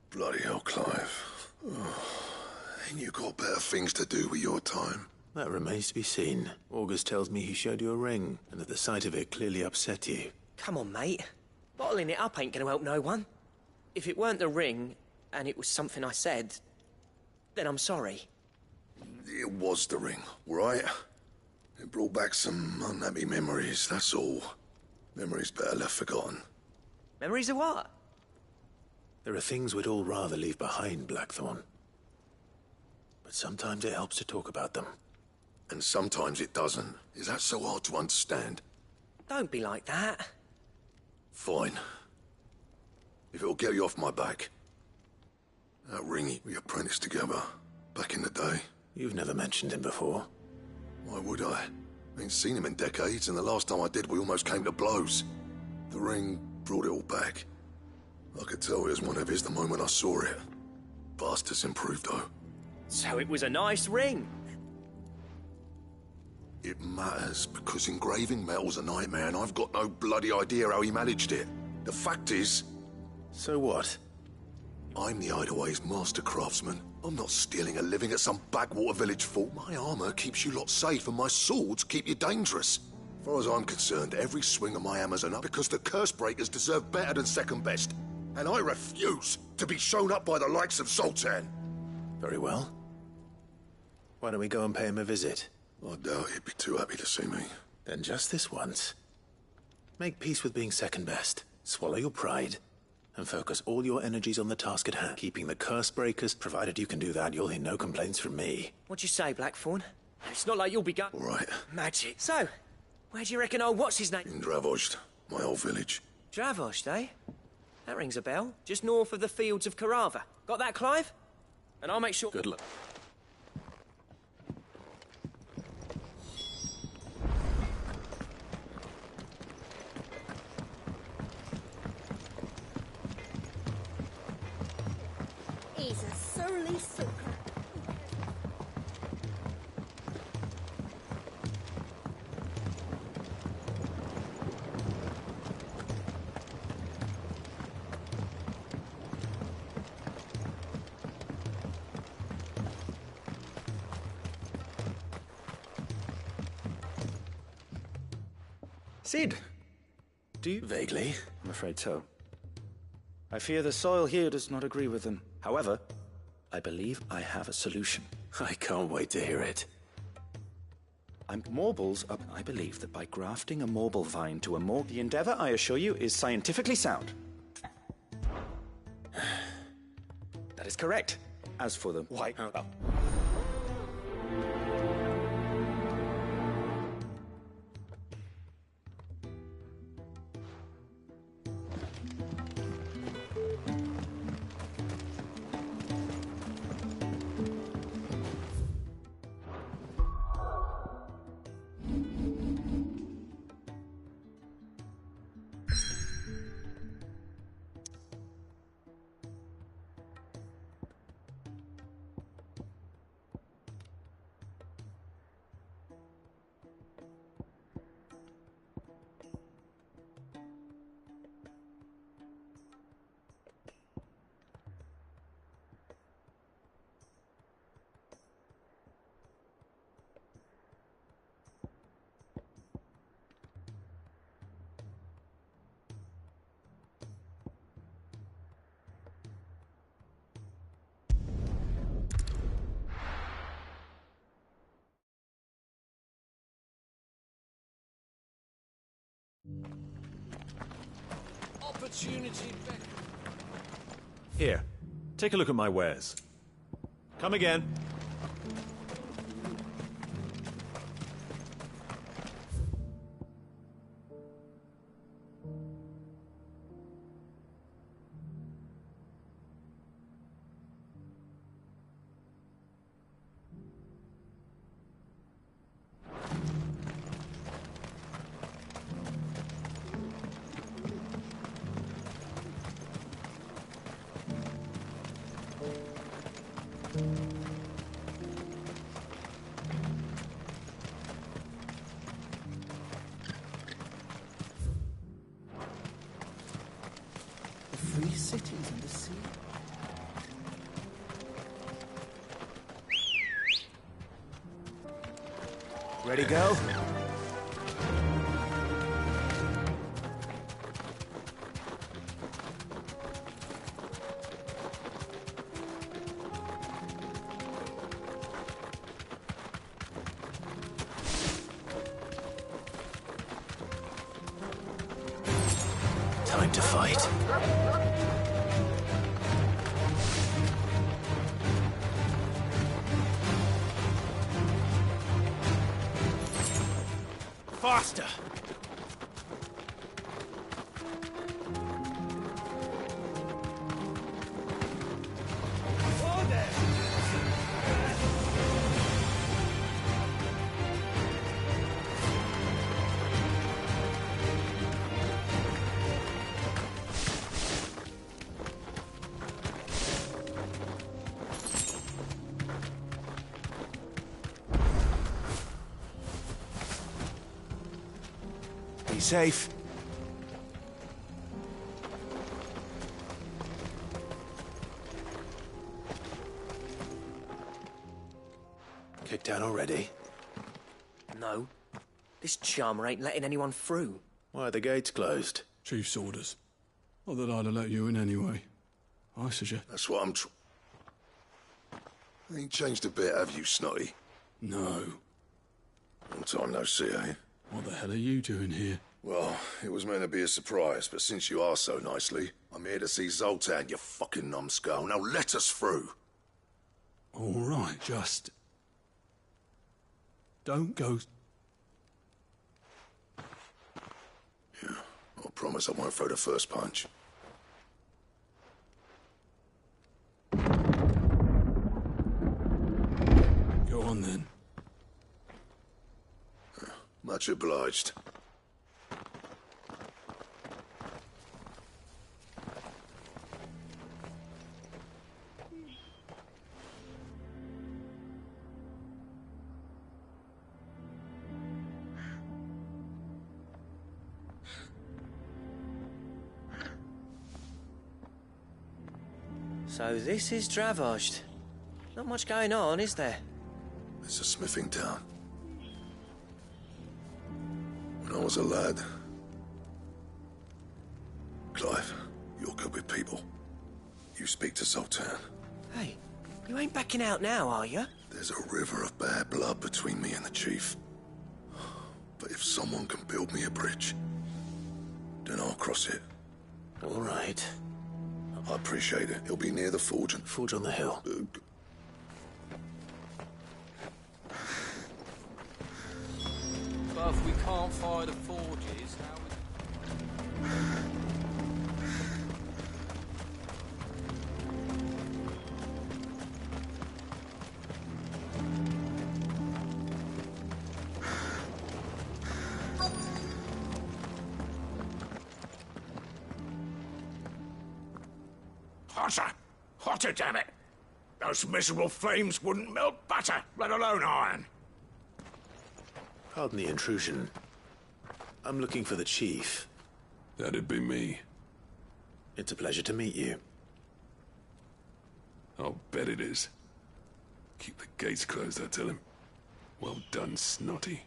Bloody hell, Clive. Ain't you got better things to do with your time? That remains to be seen. August tells me he showed you a ring, and that the sight of it clearly upset you. Come on, mate. Bottling it up ain't gonna help no one. If it weren't the ring, and it was something I said, then I'm sorry. It was the ring, right? It brought back some unhappy memories, that's all. Memories better left forgotten. Memories of what? There are things we'd all rather leave behind, Blackthorn. But sometimes it helps to talk about them. And sometimes it doesn't. Is that so hard to understand? Don't be like that. Fine. If it'll get you off my back. That ring, we apprenticed together, back in the day. You've never mentioned him before. Why would I? Ain't seen him in decades, and the last time I did, we almost came to blows. The ring brought it all back. I could tell it was one of his the moment I saw it. Bastard's improved, though. So it was a nice ring. It matters, because engraving metal's a nightmare, and I've got no bloody idea how he managed it. The fact is... So what? I'm the Hideaway's master craftsman. I'm not stealing a living at some backwater village fort. My armor keeps you lot safe, and my swords keep you dangerous. As far as I'm concerned, every swing of my hammer's enough, because the Cursebreakers deserve better than second best. And I refuse to be shown up by the likes of Zoltan. Very well. Why don't we go and pay him a visit? I doubt he'd be too happy to see me. Then just this once. Make peace with being second best. Swallow your pride. And focus all your energies on the task at hand. Keeping the Cursebreakers, provided you can do that, you'll hear no complaints from me. What'd you say, Blackthorn? It's not like you'll be All right. Magic. So, where do you reckon old what's-his-name? In Dravost, my old village. Dravost, eh? That rings a bell. Just north of the fields of Carava. Got that, Clive? And I'll make sure... Good luck. He's a surly sucker. Cid, do you... Vaguely. I'm afraid so. I fear the soil here does not agree with them. However, I believe I have a solution. I can't wait to hear it. Marbles up. I believe that by grafting a marble vine to a marble... The endeavor, I assure you, is scientifically sound. That is correct. As for the... Why... Oh. Opportunity back. Here, take a look at my wares. Come again. The free cities and the sea. Ready, go? Time to fight. Faster! Be safe. Kicked down already? No. This charmer ain't letting anyone through. Why are the gates closed? Chief's orders. Not that I'd have let you in anyway. I suggest... That's what I'm Ain't changed a bit, have you, Snotty? No. Long time no see, eh? What the hell are you doing here? Well, it was meant to be a surprise, but since you asked so nicely, I'm here to see Zoltan, you fucking numbskull. Now let us through. All right, just... don't go... Yeah, I promise I won't throw the first punch. on, then. Much obliged. So this is Dravozd. Not much going on, is there? It's a smithing town. When I was a lad... Clive, you're good with people. You speak to Zoltan. Hey, you ain't backing out now, are you? There's a river of bad blood between me and the chief. But if someone can build me a bridge, then I'll cross it. All right. I appreciate it. It'll be near the forge. Forge on the hill. But if we can't fire the forges, how... Hotter! Hotter, damn it! Those miserable flames wouldn't melt butter, let alone iron. Pardon the intrusion. I'm looking for the chief. That'd be me. It's a pleasure to meet you. I'll bet it is. Keep the gates closed, I tell him. Well done, Snotty.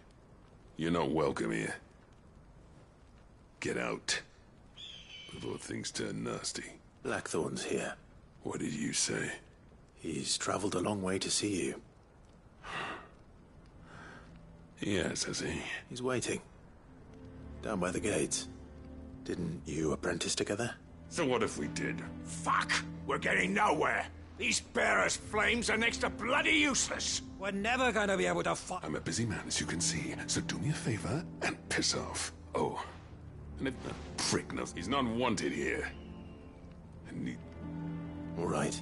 You're not welcome here. Get out. Before things turn nasty. Blackthorn's here. What did you say? He's traveled a long way to see you. Yes, has he? He's waiting. Down by the gates. Didn't you apprentice together? So what if we did? Fuck! We're getting nowhere. These bearers' flames are next to bloody useless. We're never gonna be able to fight. I'm a busy man, as you can see, so do me a favor and piss off. Oh, and if that prick knows he's not wanted here. I need... All right.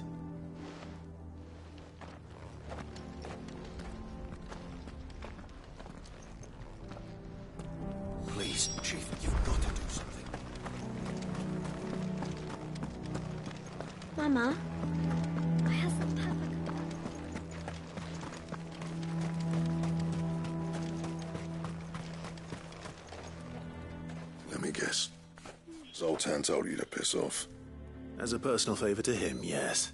Please, Chief, you've got to do something. Mama, I have some perfect... Let me guess. Zoltan told you to piss off. As a personal favor to him, yes.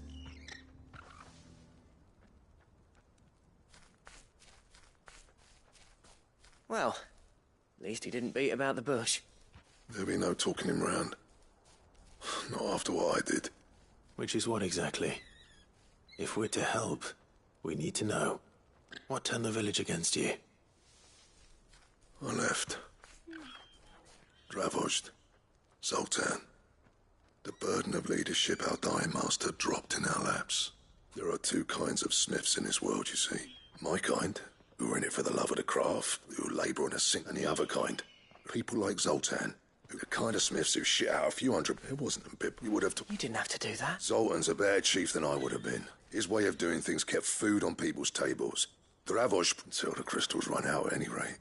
Well, at least he didn't beat about the bush. There'll be no talking him round. Not after what I did. Which is what exactly? If we're to help, we need to know. What turned the village against you? I left. Dravozd. Zoltan. The burden of leadership our dying master dropped in our laps. There are two kinds of smiths in this world, you see. My kind, who are in it for the love of the craft, who labour on a sink, and the other kind, people like Zoltan, who are the kind of smiths who shit out a few hundred. It wasn't a bit. You would have. You didn't have to do that. Zoltan's a better chief than I would have been. His way of doing things kept food on people's tables. Dravozd until the crystals run out, at any rate.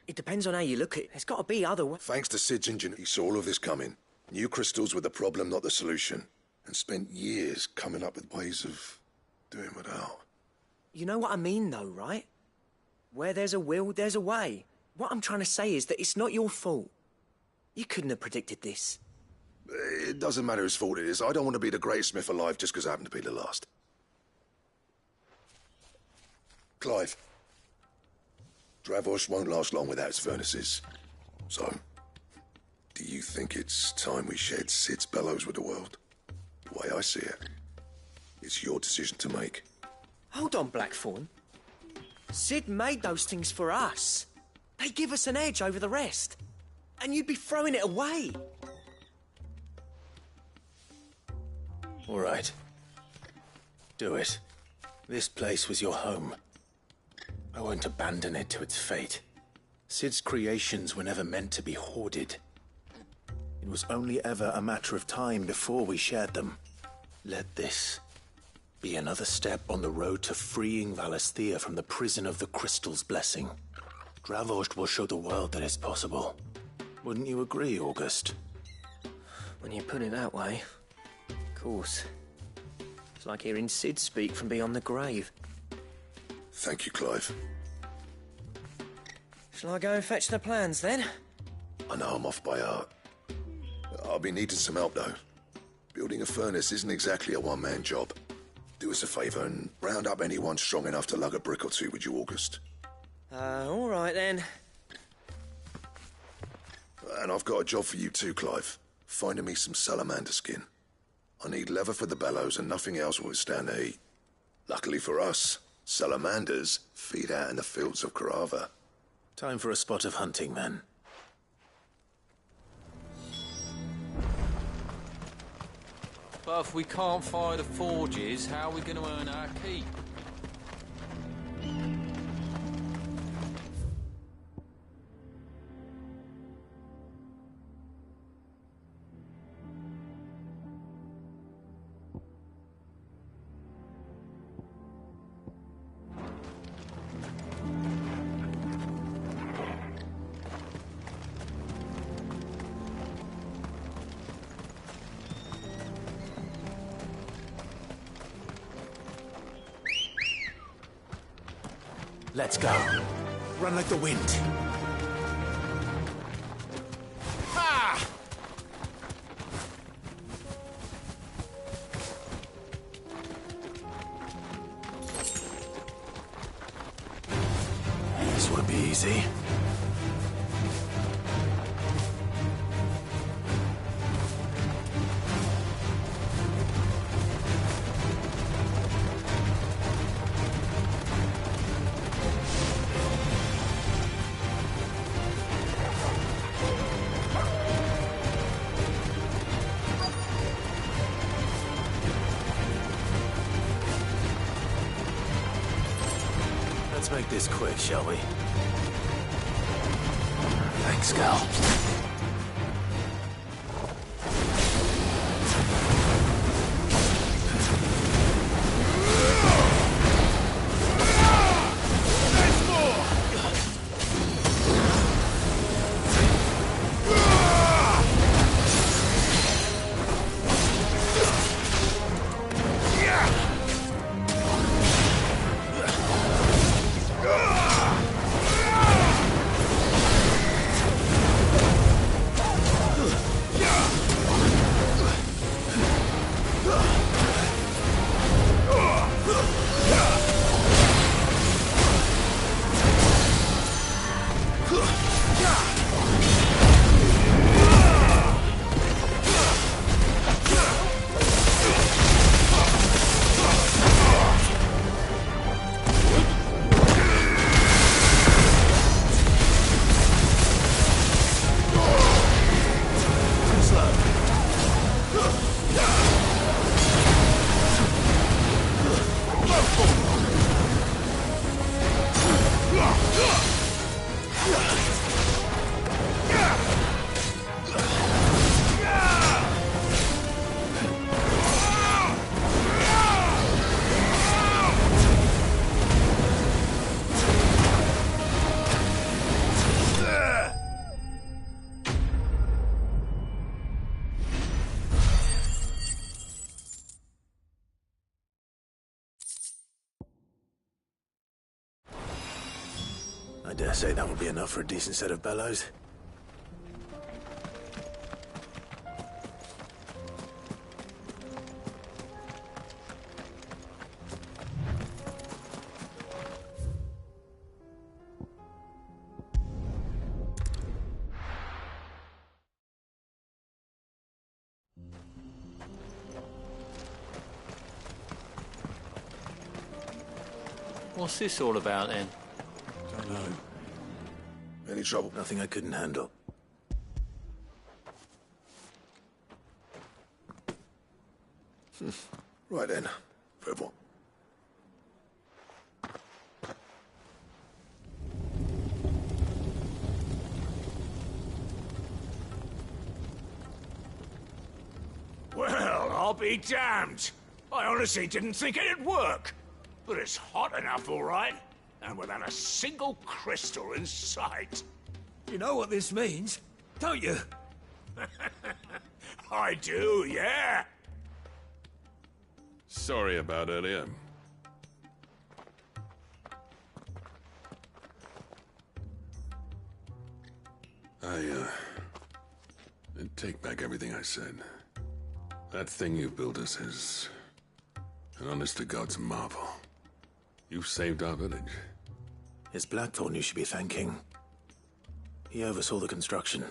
It depends on how you look at it. There's got to be other ways. Thanks to Sid's ingenuity, he saw all of this coming. New crystals were the problem, not the solution, and spent years coming up with ways of doing without. You know what I mean, though, right? Where there's a will, there's a way. What I'm trying to say is that it's not your fault. You couldn't have predicted this. It doesn't matter whose fault it is. I don't want to be the greatest smith alive just because I happen to be the last. Clive. Dravozd won't last long without its furnaces. So, do you think it's time we shared Sid's bellows with the world? The way I see it, it's your decision to make. Hold on, Blackthorn. Sid made those things for us. They give us an edge over the rest. And you'd be throwing it away. All right. Do it. This place was your home. I won't abandon it to its fate. Sid's creations were never meant to be hoarded. It was only ever a matter of time before we shared them. Let this be another step on the road to freeing Valisthea from the prison of the Crystal's blessing. Dravost will show the world that it's possible. Wouldn't you agree, August? When you put it that way, of course. It's like hearing Sid speak from beyond the grave. Thank you, Clive. Shall I go and fetch the plans, then? I know I'm off by heart. I'll be needing some help, though. Building a furnace isn't exactly a one-man job. Do us a favour and round up anyone strong enough to lug a brick or two, would you, August? All right, then. And I've got a job for you too, Clive. Finding me some salamander skin. I need leather for the bellows and nothing else will withstand the heat. Luckily for us, salamanders feed out in the fields of Carava. Time for a spot of hunting, then. But if we can't fire the forges, how are we going to earn our keep? Let's go. Run like the wind. Ha! This won't be easy. Let's make this quick, shall we? Thanks, Gal. I dare say that would be enough for a decent set of bellows. What's this all about, then? Don't know. Any trouble? Nothing I couldn't handle. Right then. Very well. Well, I'll be damned. I honestly didn't think it'd work. But it's hot enough, all right. And without a single crystal in sight. You know what this means, don't you? I do, yeah. Sorry about earlier. I take back everything I said. That thing you built us is an honest-to-God's marvel. You've saved our village. It's Blackthorn you should be thanking. He oversaw the construction.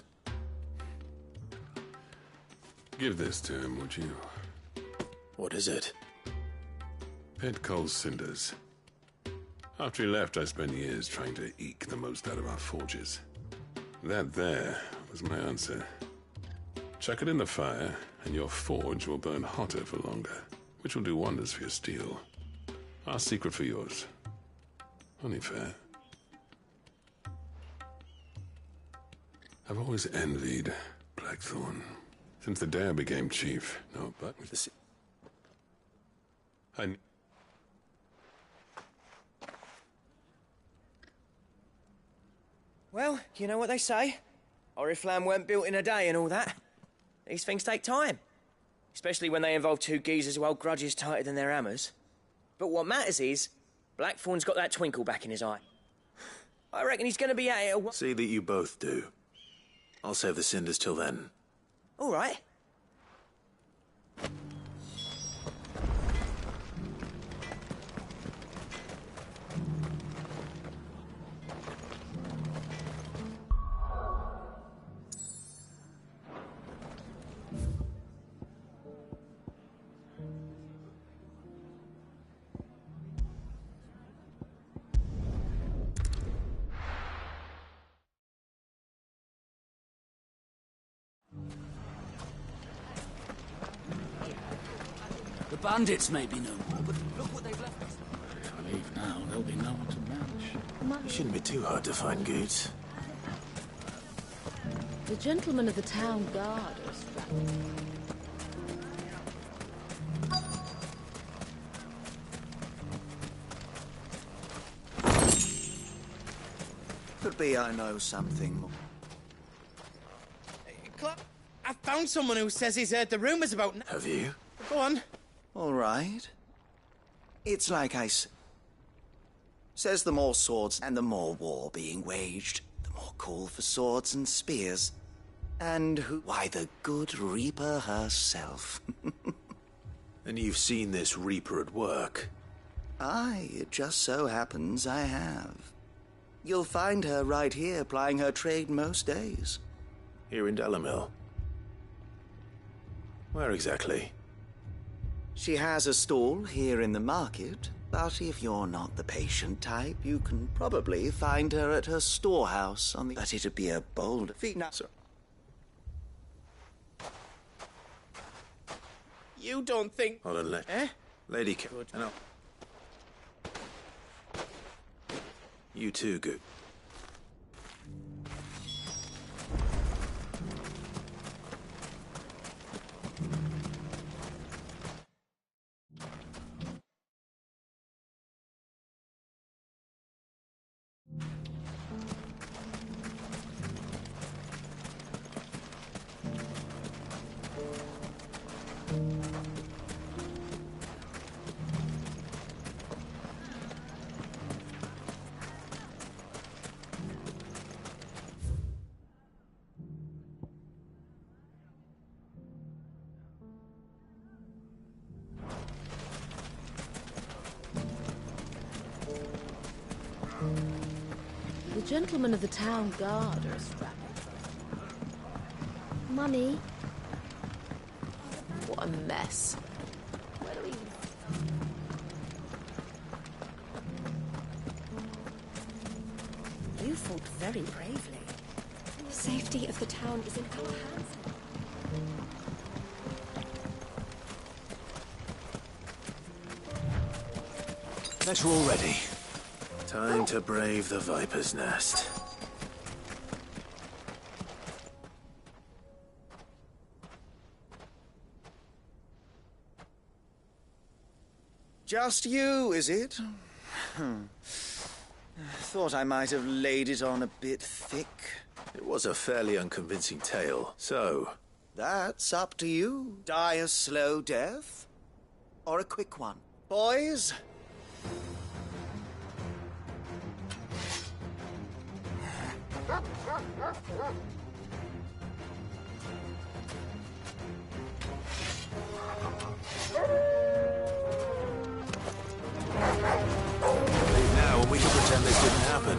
Give this to him, would you? What is it? Pit Cole's cinders. After he left, I spent years trying to eke the most out of our forges. That there was my answer. Chuck it in the fire, and your forge will burn hotter for longer, which will do wonders for your steel. Our secret for yours. Only fair. I've always envied Blackthorn. Since the day I became chief. No, but... Well, you know what they say. Oriflamme weren't built in a day and all that. These things take time. Especially when they involve two geezers who hold grudges tighter than their hammers. But what matters is, Blackthorn's got that twinkle back in his eye. I reckon he's gonna be at it. See that you both do. I'll save the cinders till then. All right. The bandits may be no more, but look what they've left us. If I leave now, there'll be no one to match. It shouldn't be too hard to find goods. The gentlemen of the town guard are strapping. Could be I know something more. I found someone who says he's heard the rumors about... Have you? Go on. All right. It's like says the more swords and the more war being waged, the more call for swords and spears. And why, the good Reaper herself. And you've seen this Reaper at work? Aye, it just so happens I have. You'll find her right here plying her trade most days. Here in Delamil? Where exactly? She has a stall here in the market, but if you're not the patient type, you can probably find her at her storehouse on the... But it'd be a bold feat now, sir. You don't think... Hold on, Lady Good. No. You too, Good. The gentlemen of the town guard are strapping. Mummy. What a mess. Where do we... You fought very bravely. The safety of the town is in our hands. That's all ready. Time to brave the Viper's Nest. Just you, is it? Thought I might have laid it on a bit thick. It was a fairly unconvincing tale, so... That's up to you. Die a slow death, or a quick one. Boys? Leave now and we can pretend this didn't happen.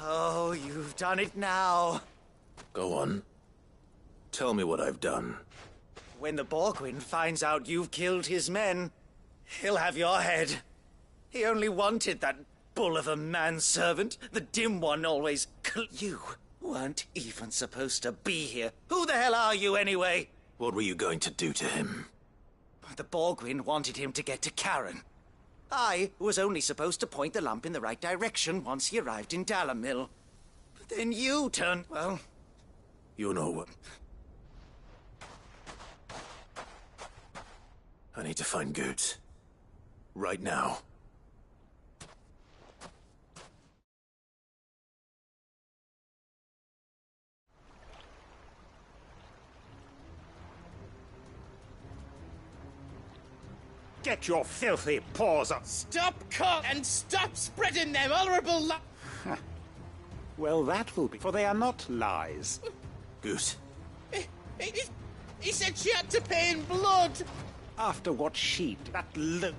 Oh, you've done it now. Go on. Tell me what I've done. When the Borgwyn finds out you've killed his men, he'll have your head. He only wanted that bull of a manservant. The dim one always... You weren't even supposed to be here. Who the hell are you, anyway? What were you going to do to him? The Borgwyn wanted him to get to Karen. I was only supposed to point the lamp in the right direction once he arrived in Dalamil. But then you turned... well... You know what? I need to find Goetz. Right now. Get your filthy paws up! Stop cut and stop spreading them horrible Well, that will be, for they are not lies. Goose. He said she had to pay in blood! After what she did, that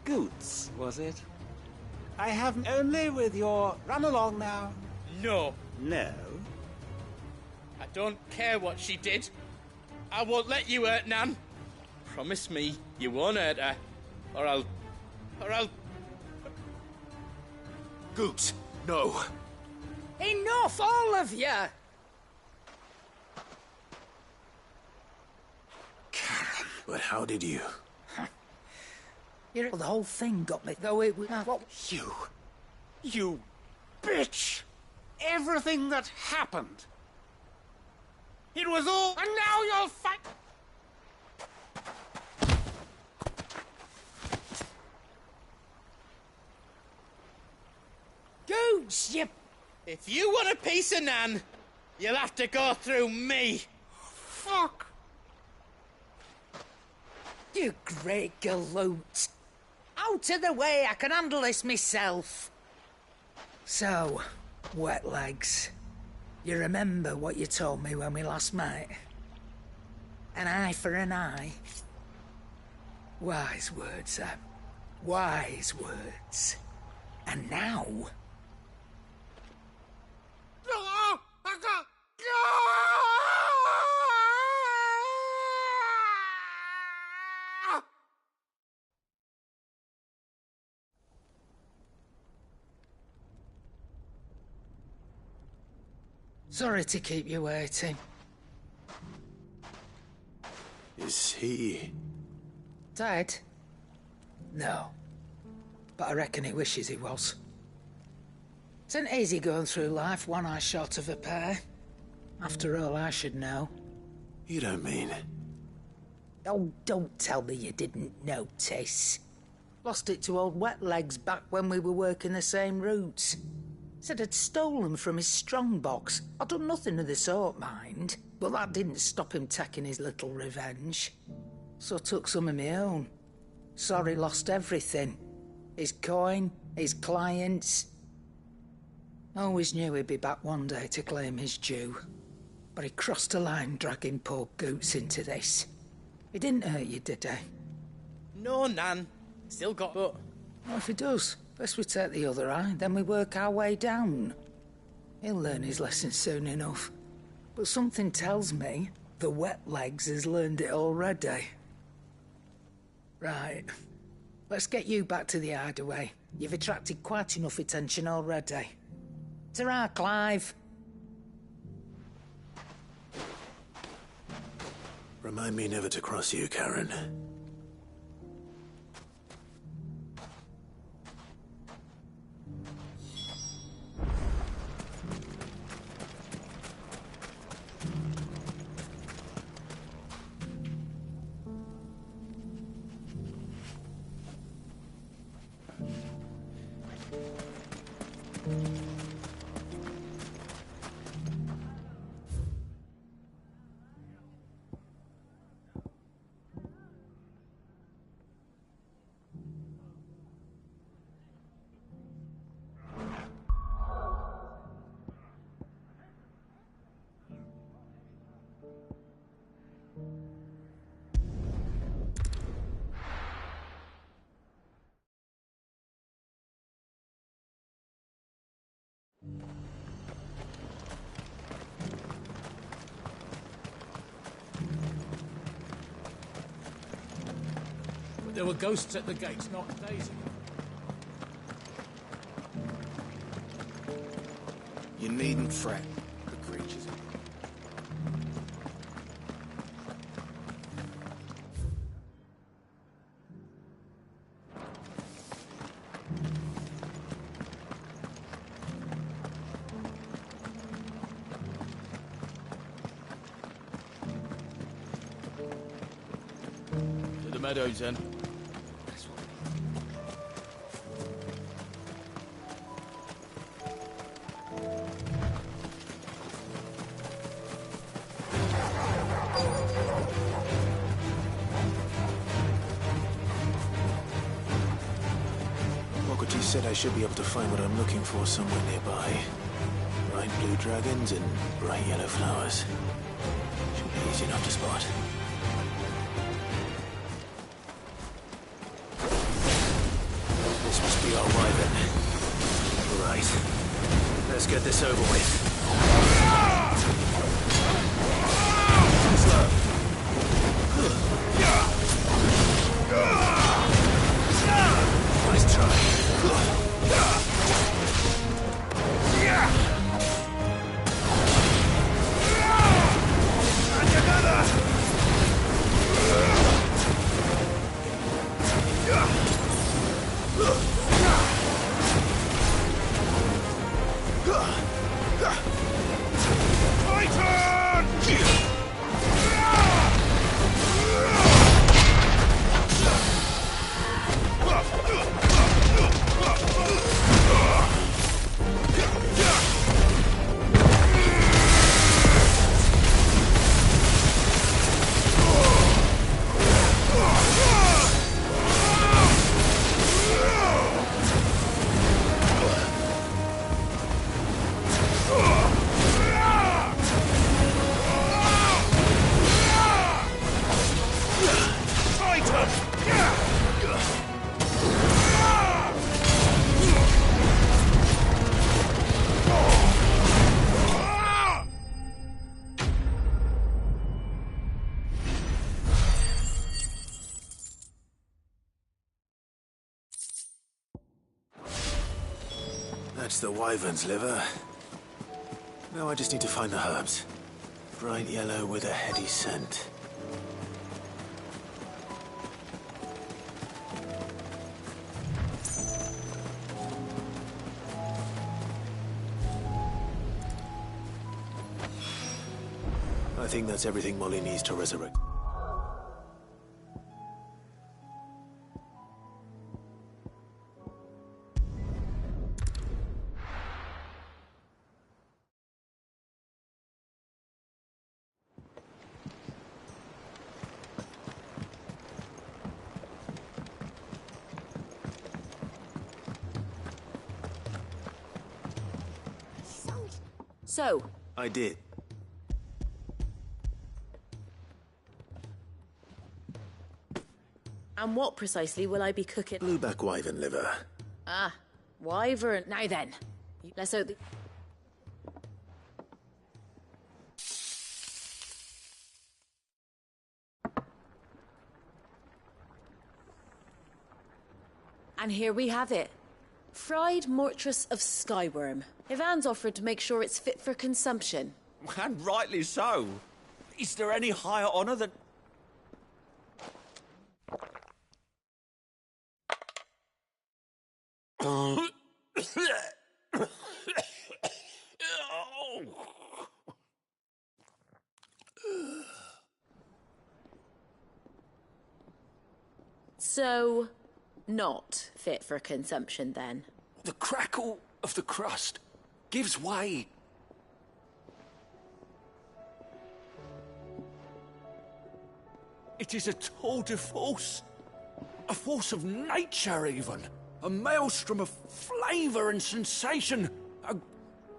Goots, was it? I have only with your... Run along now. No. No? I don't care what she did. I won't let you hurt Nan. Promise me you won't hurt her. Or I'll... Goose, no. Enough, all of you! Karen. But how did you? The whole thing got me, though it was... What? You bitch! Everything that happened. It was all... And now you'll fight... Goose, you... If you want a piece of Nan, you'll have to go through me. Fuck. You great galoot. Out of the way, I can handle this myself. So, wet legs. You remember what you told me when we last met? An eye for an eye. Wise words, sir. Wise words. And now... Sorry to keep you waiting. Is he... Dead? No. But I reckon he wishes he was. It's an easy going through life, one eye short of a pair. After all, I should know. You don't mean... Oh, don't tell me you didn't notice. Lost it to old Wet Legs back when we were working the same routes. Said I'd stolen from his strongbox. I'd done nothing of the sort, mind. But that didn't stop him taking his little revenge. So I took some of my own. Sorry, lost everything. His coin, his clients. Always knew he'd be back one day to claim his due. But he crossed a line dragging poor Goots into this. He didn't hurt you, did he? No, Nan. Still got... But... What if he does? Best we take the other eye, then we work our way down. He'll learn his lesson soon enough. But something tells me the Wet Legs has learned it already. Right. Let's get you back to the hideaway. You've attracted quite enough attention already. Ta-ra, Clive. Remind me never to cross you, Karen. There were ghosts at the gates not days ago. You needn't fret. The creatures... To the meadows, then. Archie said I should be able to find what I'm looking for somewhere nearby. Bright blue dragons and bright yellow flowers. Should be easy enough to spot. This must be our wyvern. Right. Let's get this over with. Slow. Nice try. And another! That's the wyvern's liver. Now I just need to find the herbs. Bright yellow with a heady scent. I think that's everything Molly needs to resurrect. So? I did. And what precisely will I be cooking? Blueback wyvern liver. Ah, wyvern. Now then, let's hope. And here we have it. Fried mortress of skyworm. Ivan's offered to make sure it's fit for consumption. And rightly so. Is there any higher honor than... So, not fit for consumption then? The crackle of the crust gives way. It is a tour de force. A force of nature, even. A maelstrom of flavour and sensation.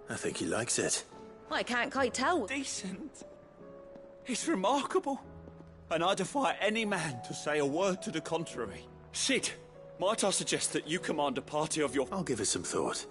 I think he likes it. I can't quite tell. Decent. It's remarkable. And I defy any man to say a word to the contrary. Sid, might I suggest that you command a party of your... I'll give it some thought.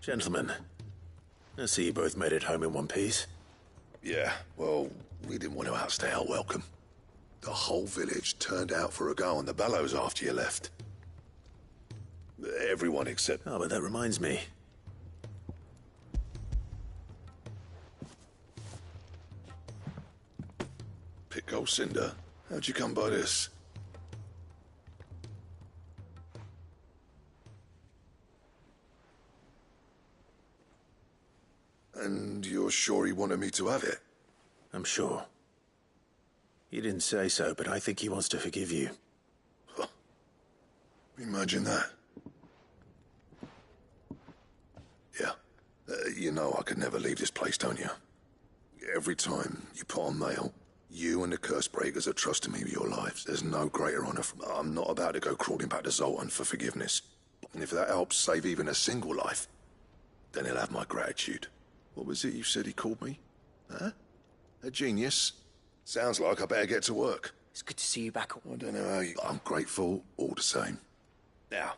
Gentlemen, I see you both made it home in one piece. Yeah, well, we didn't want to outstay our welcome. The whole village turned out for a go on the bellows after you left. Everyone except... Oh, but that reminds me. Pitgold Cinder? How'd you come by this? And you're sure he wanted me to have it? I'm sure. You didn't say so, but I think he wants to forgive you. Huh. Imagine that. Yeah. You know I could never leave this place, don't you? Every time you put on mail, you and the curse breakers are trusting me with your lives. There's no greater honor. I'm not about to go crawling back to Zoltan for forgiveness. And if that helps save even a single life, then he'll have my gratitude. What was it you said he called me? Huh? A genius? Sounds like I better get to work. It's good to see you back. I don't know how you... I'm grateful all the same. Now.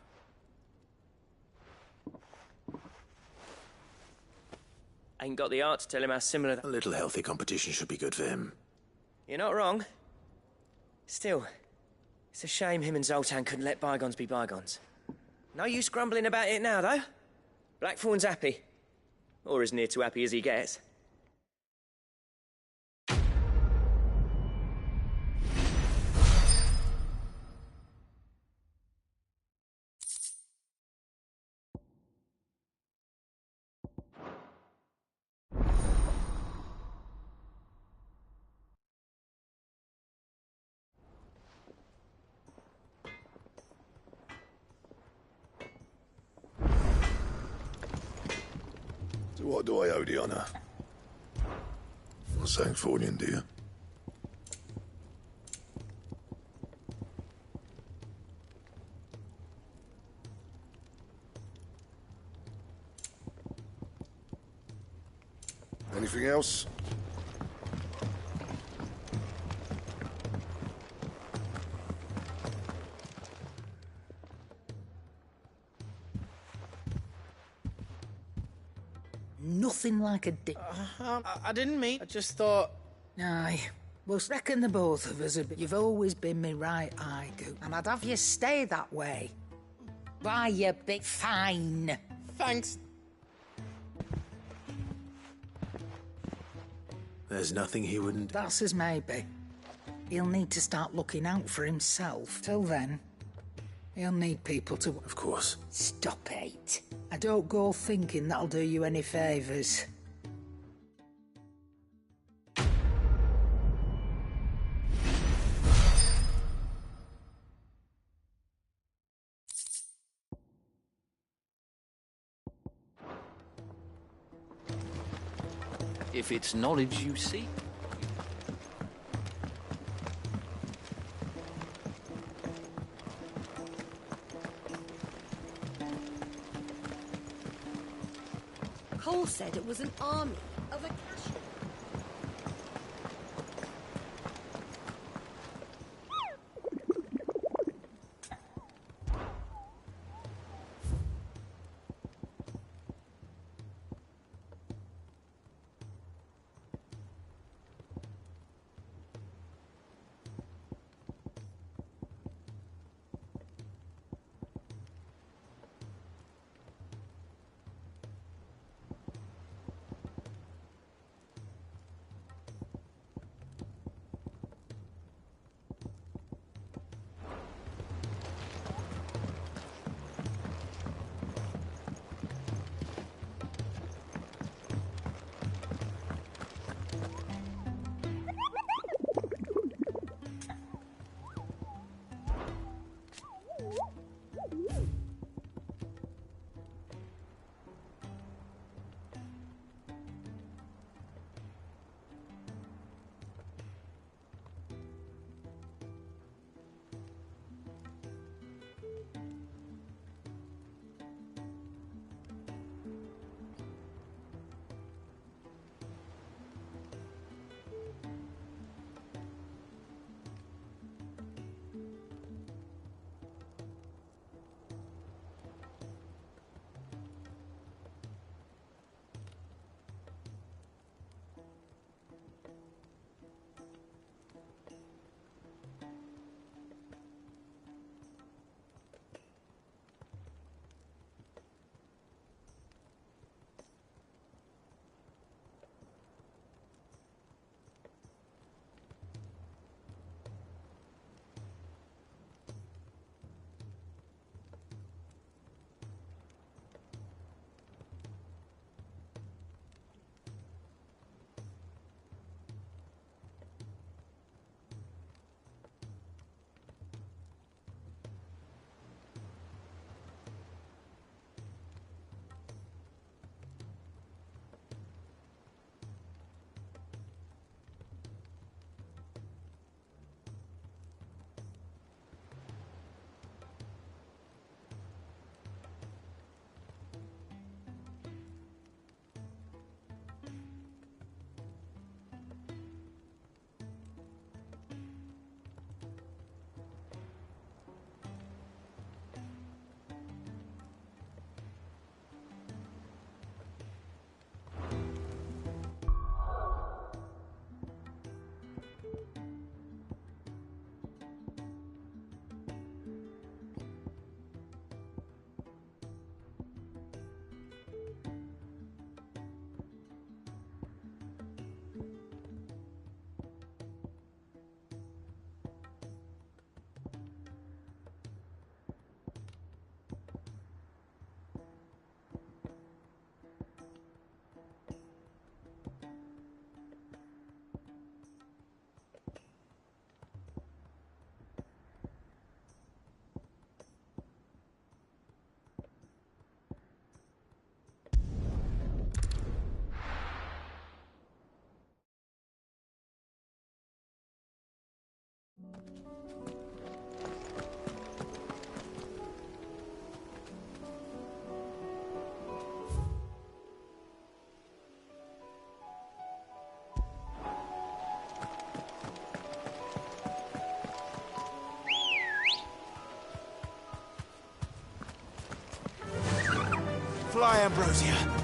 Ain't got the art to tell him how similar... A little healthy competition should be good for him. You're not wrong. Still, it's a shame him and Zoltan couldn't let bygones be bygones. No use grumbling about it now, though. Blackthorn's happy. Or as near to happy as he gets. So what do I owe the honor? Not saying Fornian, do you? Anything else? Nothing like a dick. I didn't mean. I just thought. Aye. Well, reckon the both of us, but you've always been me right eye, Goop. And I'd have you stay that way. Why, you big fine. Thanks. There's nothing he wouldn't... That's as maybe. He'll need to start looking out for himself. Till then, he'll need people to... Of course. Stop it. I don't go thinking that'll do you any favours. If it's knowledge you seek. Cole said it was an army of Akasha. lie, Ambrosia.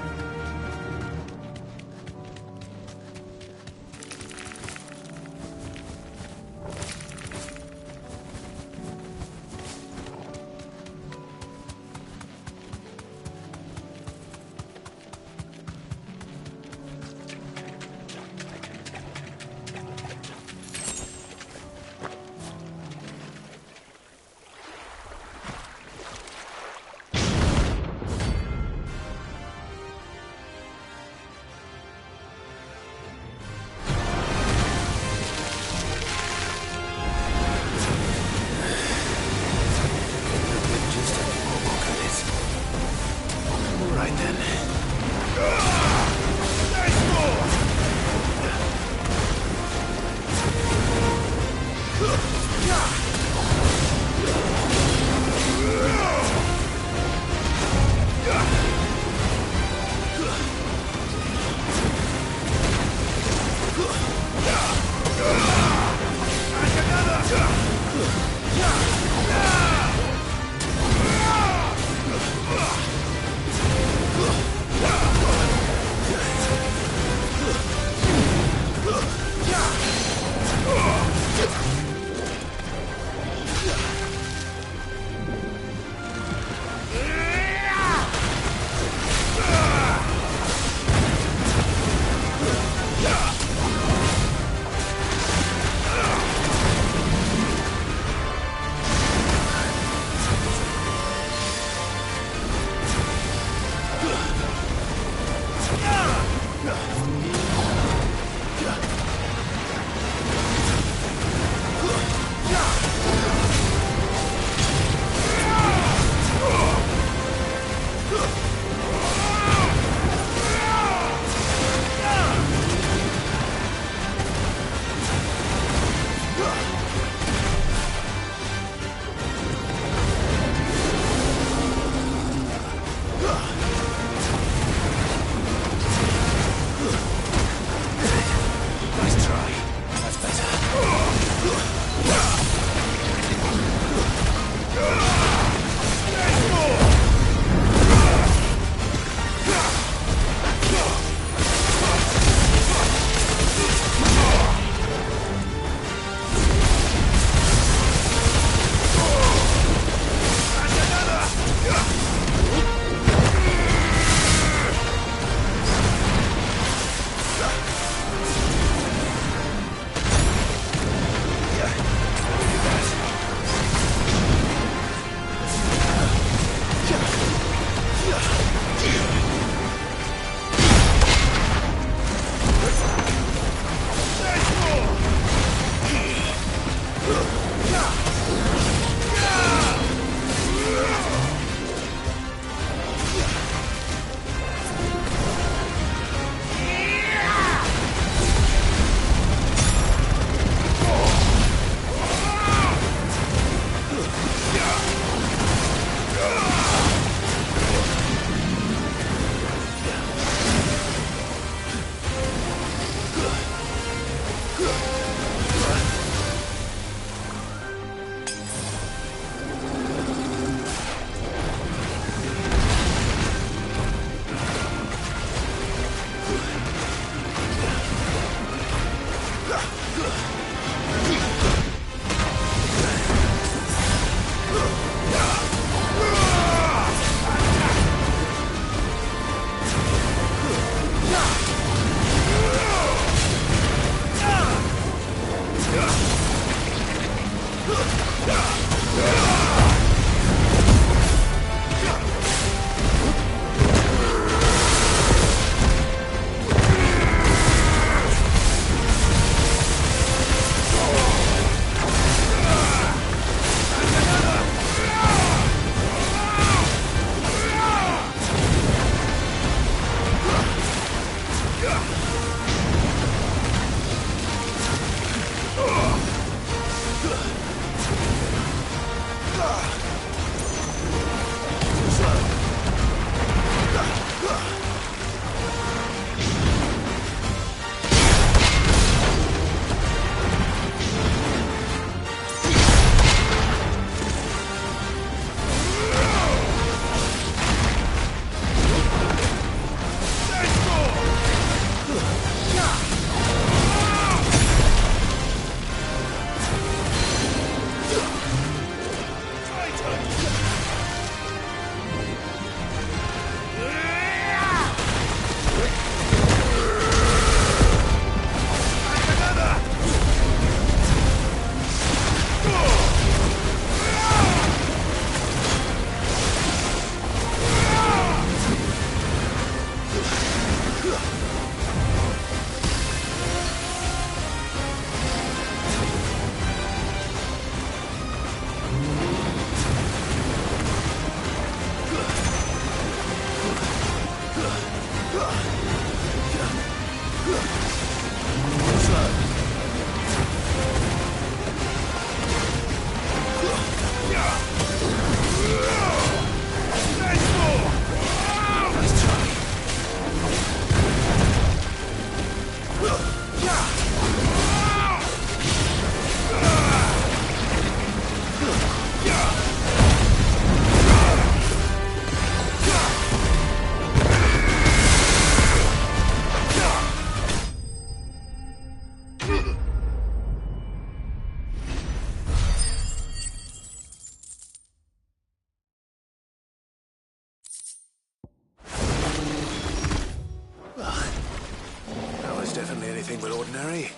definitely anything but ordinary.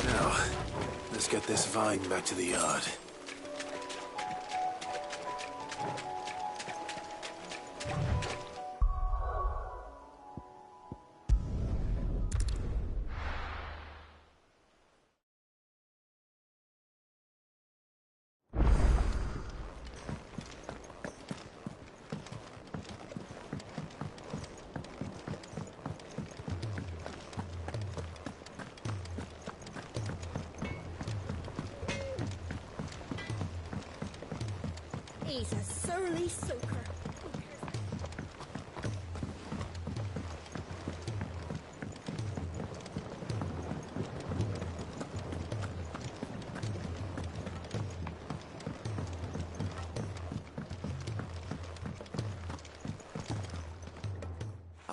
Now, let's get this vine back to the yard. He's a surly soaker.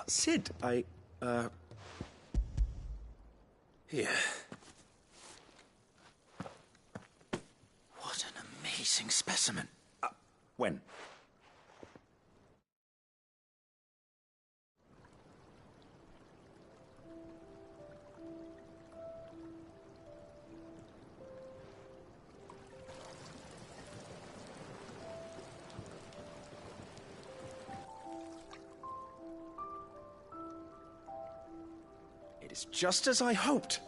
Sid, Here. What an amazing specimen. When? It is just as I hoped.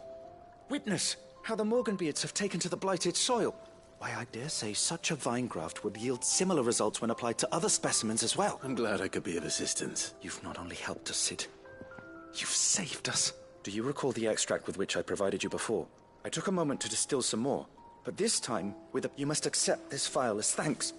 Witness how the Morganbeards have taken to the blighted soil. Why, I dare say such a vine graft would yield similar results when applied to other specimens as well. I'm glad I could be of assistance. You've not only helped us, Sid, you've saved us. Do you recall the extract with which I provided you before? I took a moment to distill some more, but this time, you must accept this vial as thanks.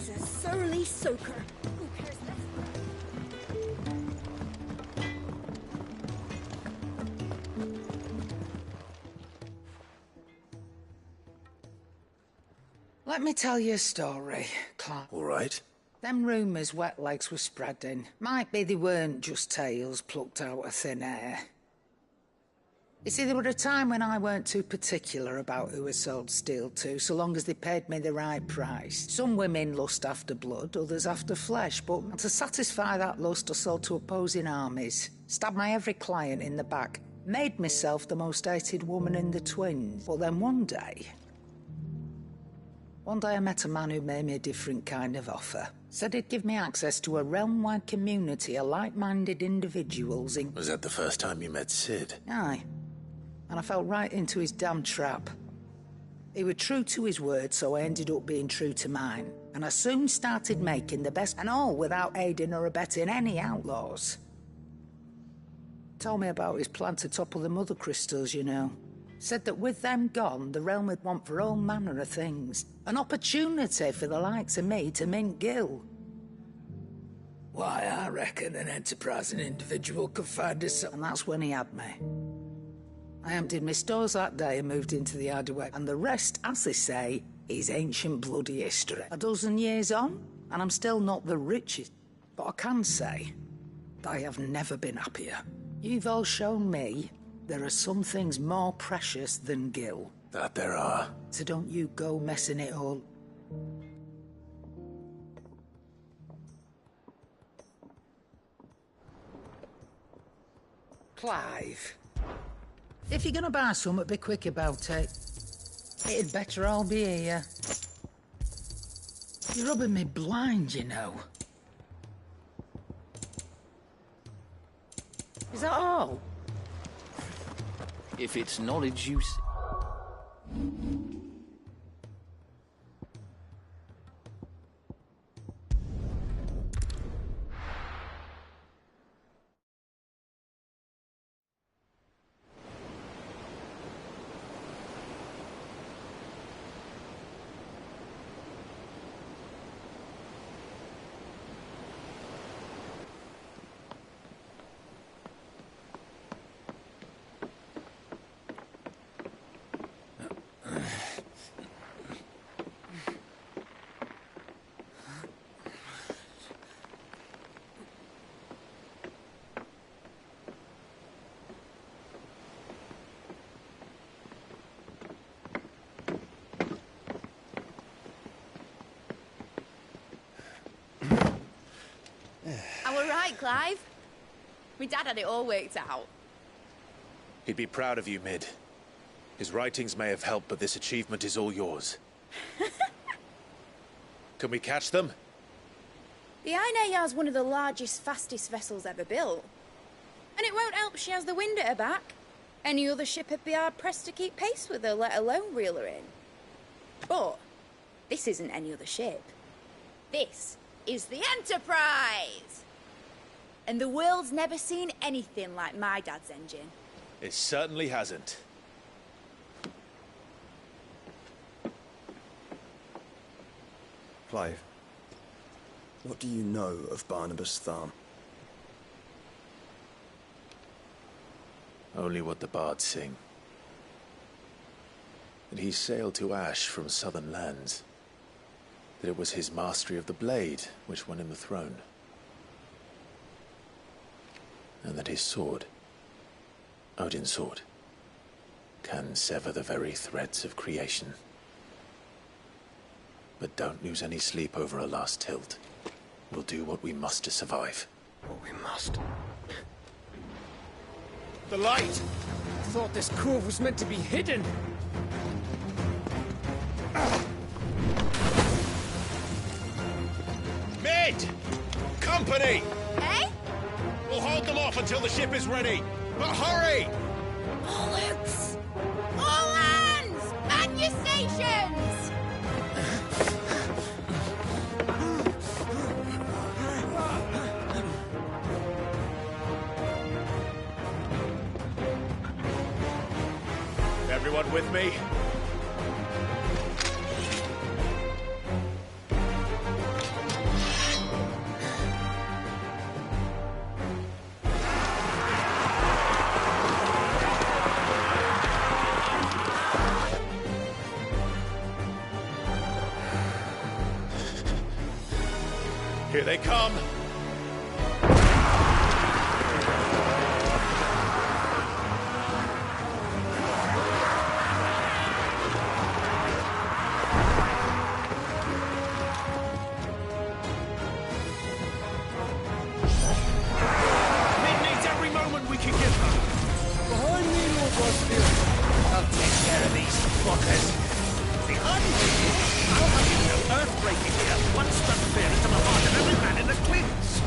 is a surly soaker. Who cares Let me tell you a story, Clark. All right. Them rumours Wet Legs were spreading, might be they weren't just tales plucked out of thin air. You see, there were a time when I weren't too particular about who I sold steel to, so long as they paid me the right price. Some women lust after blood, others after flesh, but to satisfy that lust I sold to opposing armies, stabbed my every client in the back, made myself the most hated woman in the twins. But then one day I met a man who made me a different kind of offer. Said he'd give me access to a realm-wide community of like-minded individuals in... Was that the first time you met Sid? Aye. And I fell right into his damn trap. He was true to his word, so I ended up being true to mine. And I soon started making the best, and all without aiding or abetting any outlaws. Told me about his plan to topple the mother crystals, you know. Said that with them gone, the realm would want for all manner of things. An opportunity for the likes of me to mint Gil. Why, I reckon an enterprising individual could find us... And that's when he had me. I emptied my stores that day and moved into the Ardweg, and the rest, as they say, is ancient bloody history. A dozen years on, and I'm still not the richest, but I can say that I have never been happier. You've all shown me there are some things more precious than Gil. That there are. So don't you go messing it all. Clive. If you're gonna buy something, be quick about it. It'd better all be here. You're rubbing me blind, you know. Is that all? If it's knowledge you... I were right, Clive. My dad had it all worked out. He'd be proud of you, Mid. His writings may have helped, but this achievement is all yours. Can we catch them? The Aine Yar's one of the largest, fastest vessels ever built. And it won't help she has the wind at her back. Any other ship would be hard-pressed to keep pace with her, let alone reel her in. But this isn't any other ship. This is the Enterprise! And the world's never seen anything like my dad's engine. It certainly hasn't. Clive, what do you know of Barnabas Tharm? Only what the bards sing. That he sailed to Ash from southern lands. That it was his mastery of the blade which won him the throne. And that his sword, Odin's sword, can sever the very threads of creation. But don't lose any sleep over a last tilt. We'll do what we must to survive. What we must. The light! I thought this cove was meant to be hidden. Mid! Company! Hey? We'll hold them off until the ship is ready. But hurry! Bollocks! All hands! Man your stations! Everyone with me? they come! Mid needs every moment we can give her. Behind me, Lord Rossfield. I'll take care of these fuckers. Behind me? I'll have you know earth-breaking here. One struck fear into the heart of every man in the clints.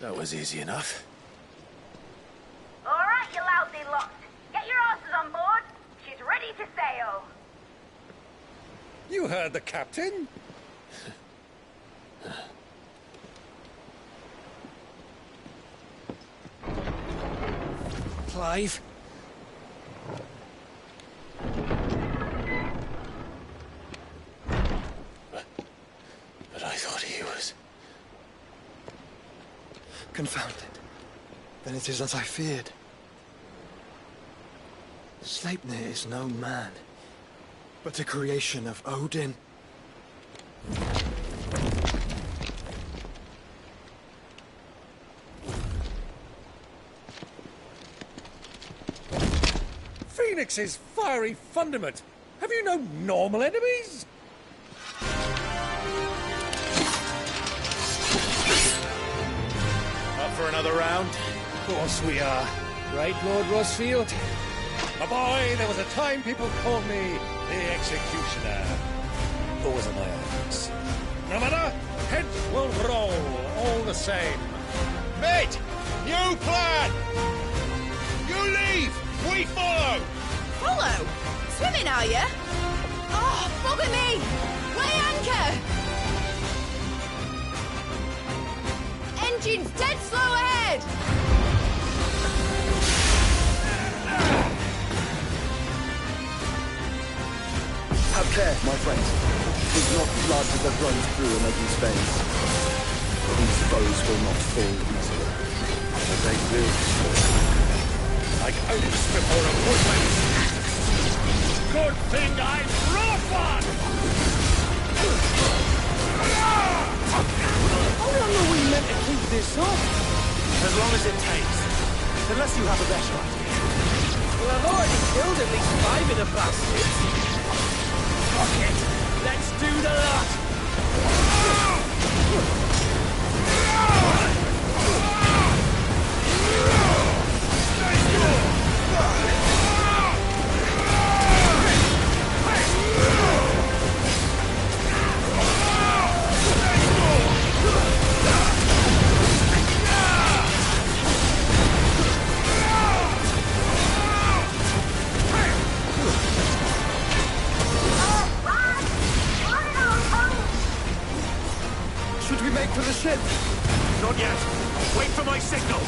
That was easy enough. All right, you lousy lot. Get your asses on board. She's ready to sail. You heard the captain. Clive? But I thought he was... Confound it. Then it is as I feared. Sleipnir is no man, but a creation of Odin. Phoenix's fiery fundament. Have you no normal enemies? Up for another round? Of course we are. Right, Lord Rosfield? My boy, there was a time people called me the Executioner. Always on my hands. No matter, heads will roll all the same. Mate! New plan! You leave! We follow! Follow? Swimming, are you? Oh, bugger me! Weigh anchor! Engine's dead slow ahead! Have care, my friends. Tis not blood that runs through an ugly's veins. These foes will not fall easily. But they will fall. Like oats before a woodman. Good thing I brought one! How long are we meant to keep this up? As long as it takes. Unless you have a better idea. Well, I've already killed at least 5 of the bastards. Fuck it! Let's do the lot! Should we make for the ship? Not yet. Wait for my signal.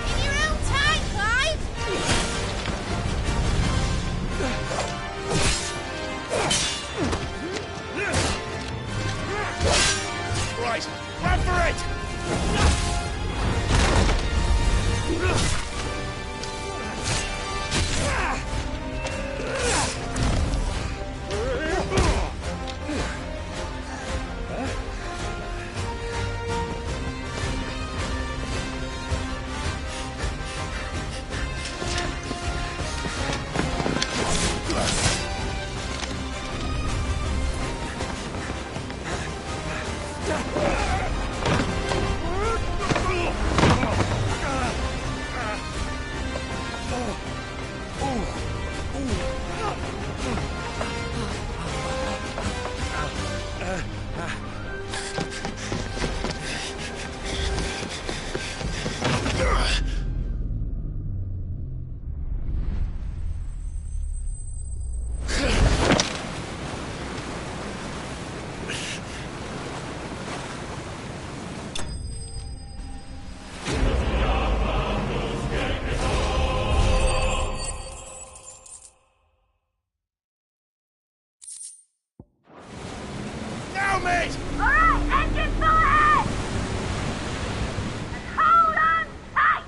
In your own time, Clive! Right, run for it! Now, mate! Alright, engine full ahead! And hold on tight!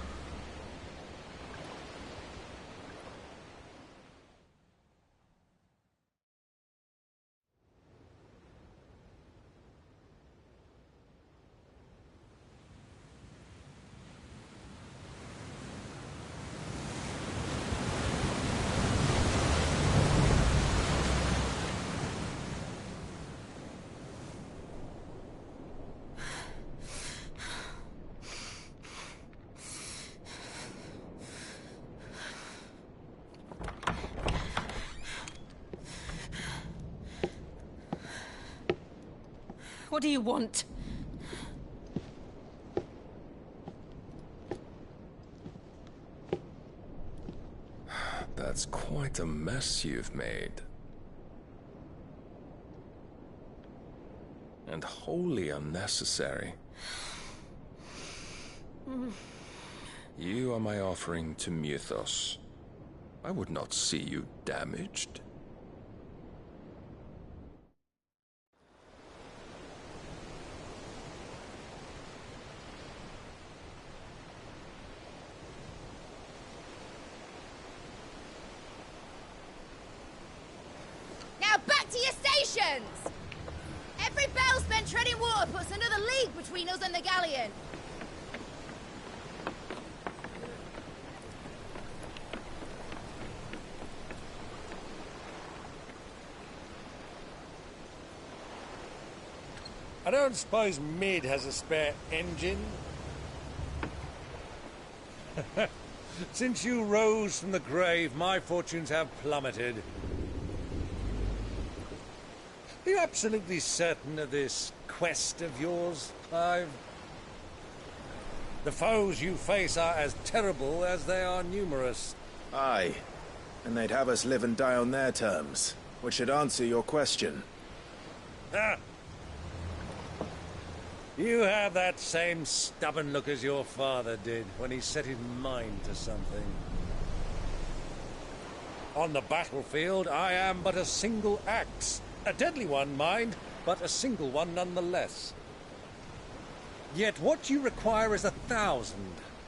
What do you want? That's quite a mess you've made. and wholly unnecessary. You are my offering to Mythos. I would not see you damaged. Now back to your stations! Every bell spent treading water puts another league between us and the galleon. I don't suppose Mid has a spare engine? Since you rose from the grave, my fortunes have plummeted. Are you absolutely certain of this quest of yours, Clive? The foes you face are as terrible as they are numerous. Aye, and they'd have us live and die on their terms, which should answer your question. Ah! You have that same stubborn look as your father did when he set his mind to something. On the battlefield, I am but a single axe. A deadly one, mind, but a single one nonetheless. Yet what you require is 1,000,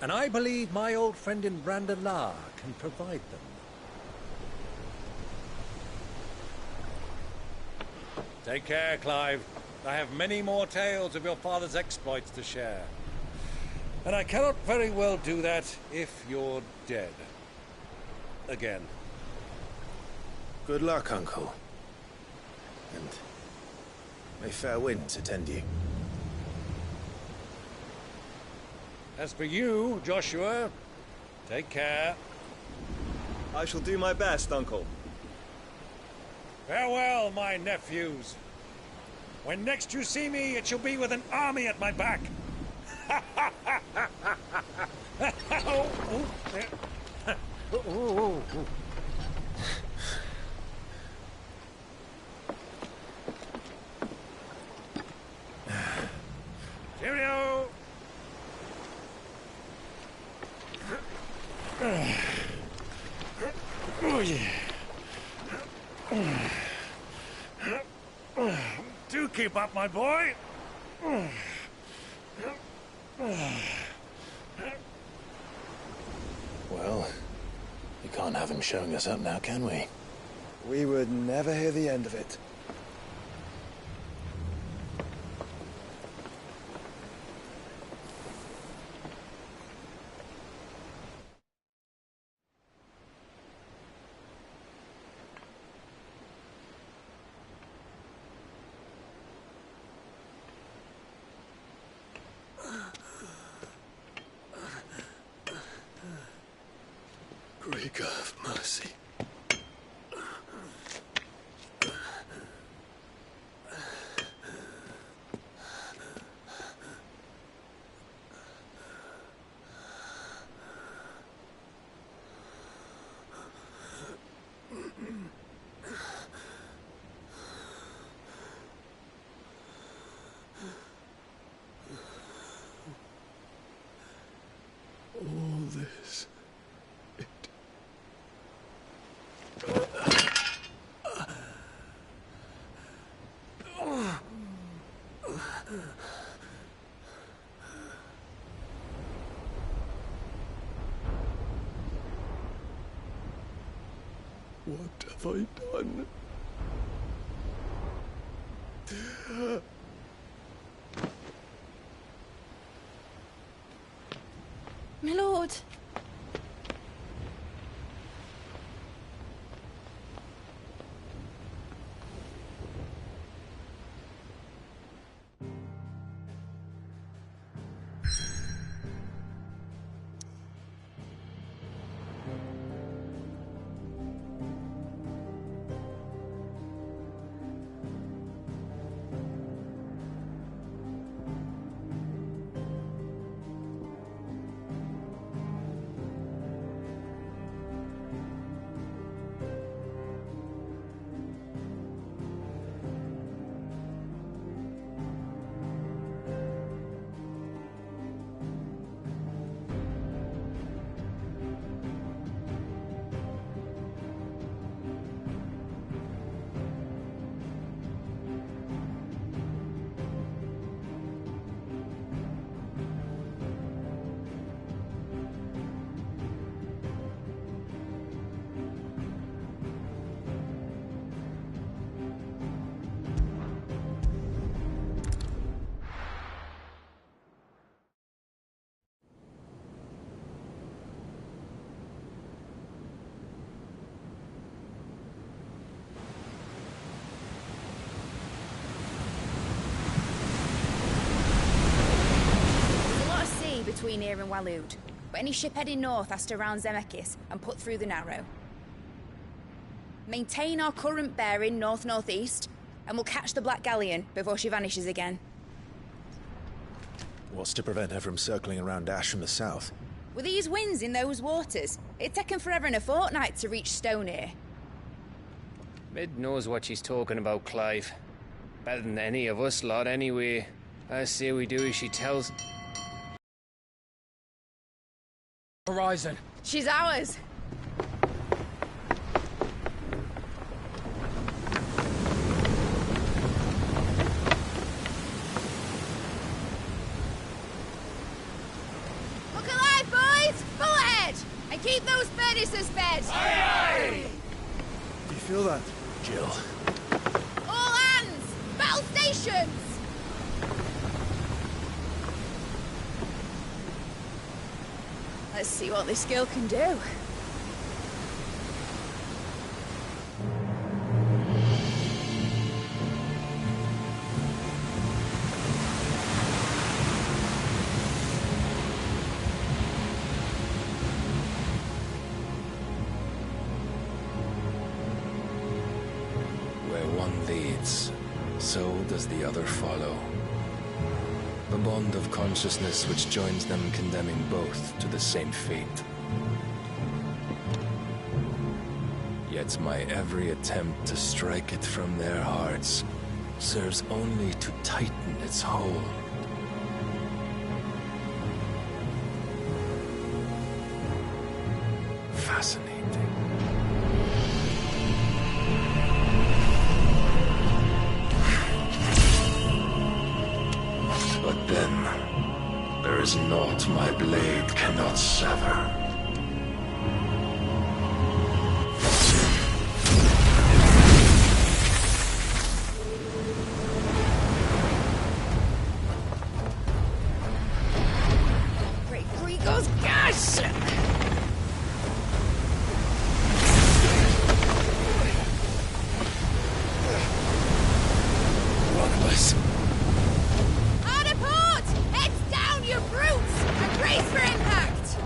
and I believe my old friend in Randalar can provide them. Take care, Clive. I have many more tales of your father's exploits to share. And I cannot very well do that if you're dead. Again. Good luck, Uncle. And may fair winds attend you. As for you, Joshua, take care. I shall do my best, Uncle. Farewell, my nephews. When next you see me, it shall be with an army at my back. Cheerio! Oh, yeah. Do keep up, my boy. Well, we can't have him showing us up now, can we? We would never hear the end of it. Greek of mercy. All this. What have I done? My lord. being here in Waloed, but any ship heading north has to round Zemeckis and put through the Narrow. Maintain our current bearing north-northeast, and we'll catch the Black Galleon before she vanishes again. What's to prevent her from circling around Ash from the south? With these winds in those waters, it'd take 'em forever and a fortnight to reach Stonehere. Mid knows what she's talking about, Clive. Better than any of us lot, anyway. I say we do as she tells. Horizon. She's ours. Look alive, boys! Full ahead! And keep those furnaces fed! Aye, aye! Do you feel that? Jill. All hands! Battle stations! Let's see what this girl can do. Where one leads, so does the other follow. A bond of consciousness which joins them, condemning both to the same fate. Yet my every attempt to strike it from their hearts serves only to tighten its hold. Fascinating. But then, there is naught my blade cannot sever. Great Gregor's gas! One of us. Hard apart! Heads down, you brutes! And brace for impact!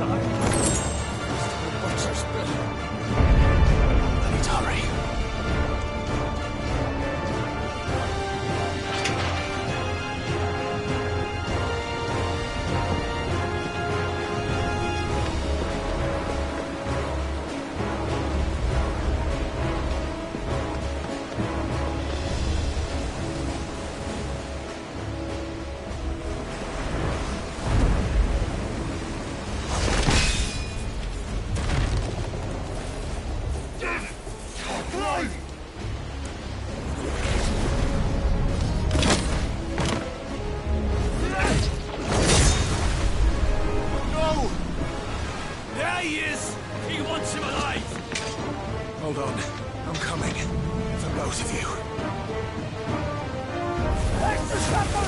time. Watch us, Bill. I need to hurry. Hold on. I'm coming. For both of you. Extra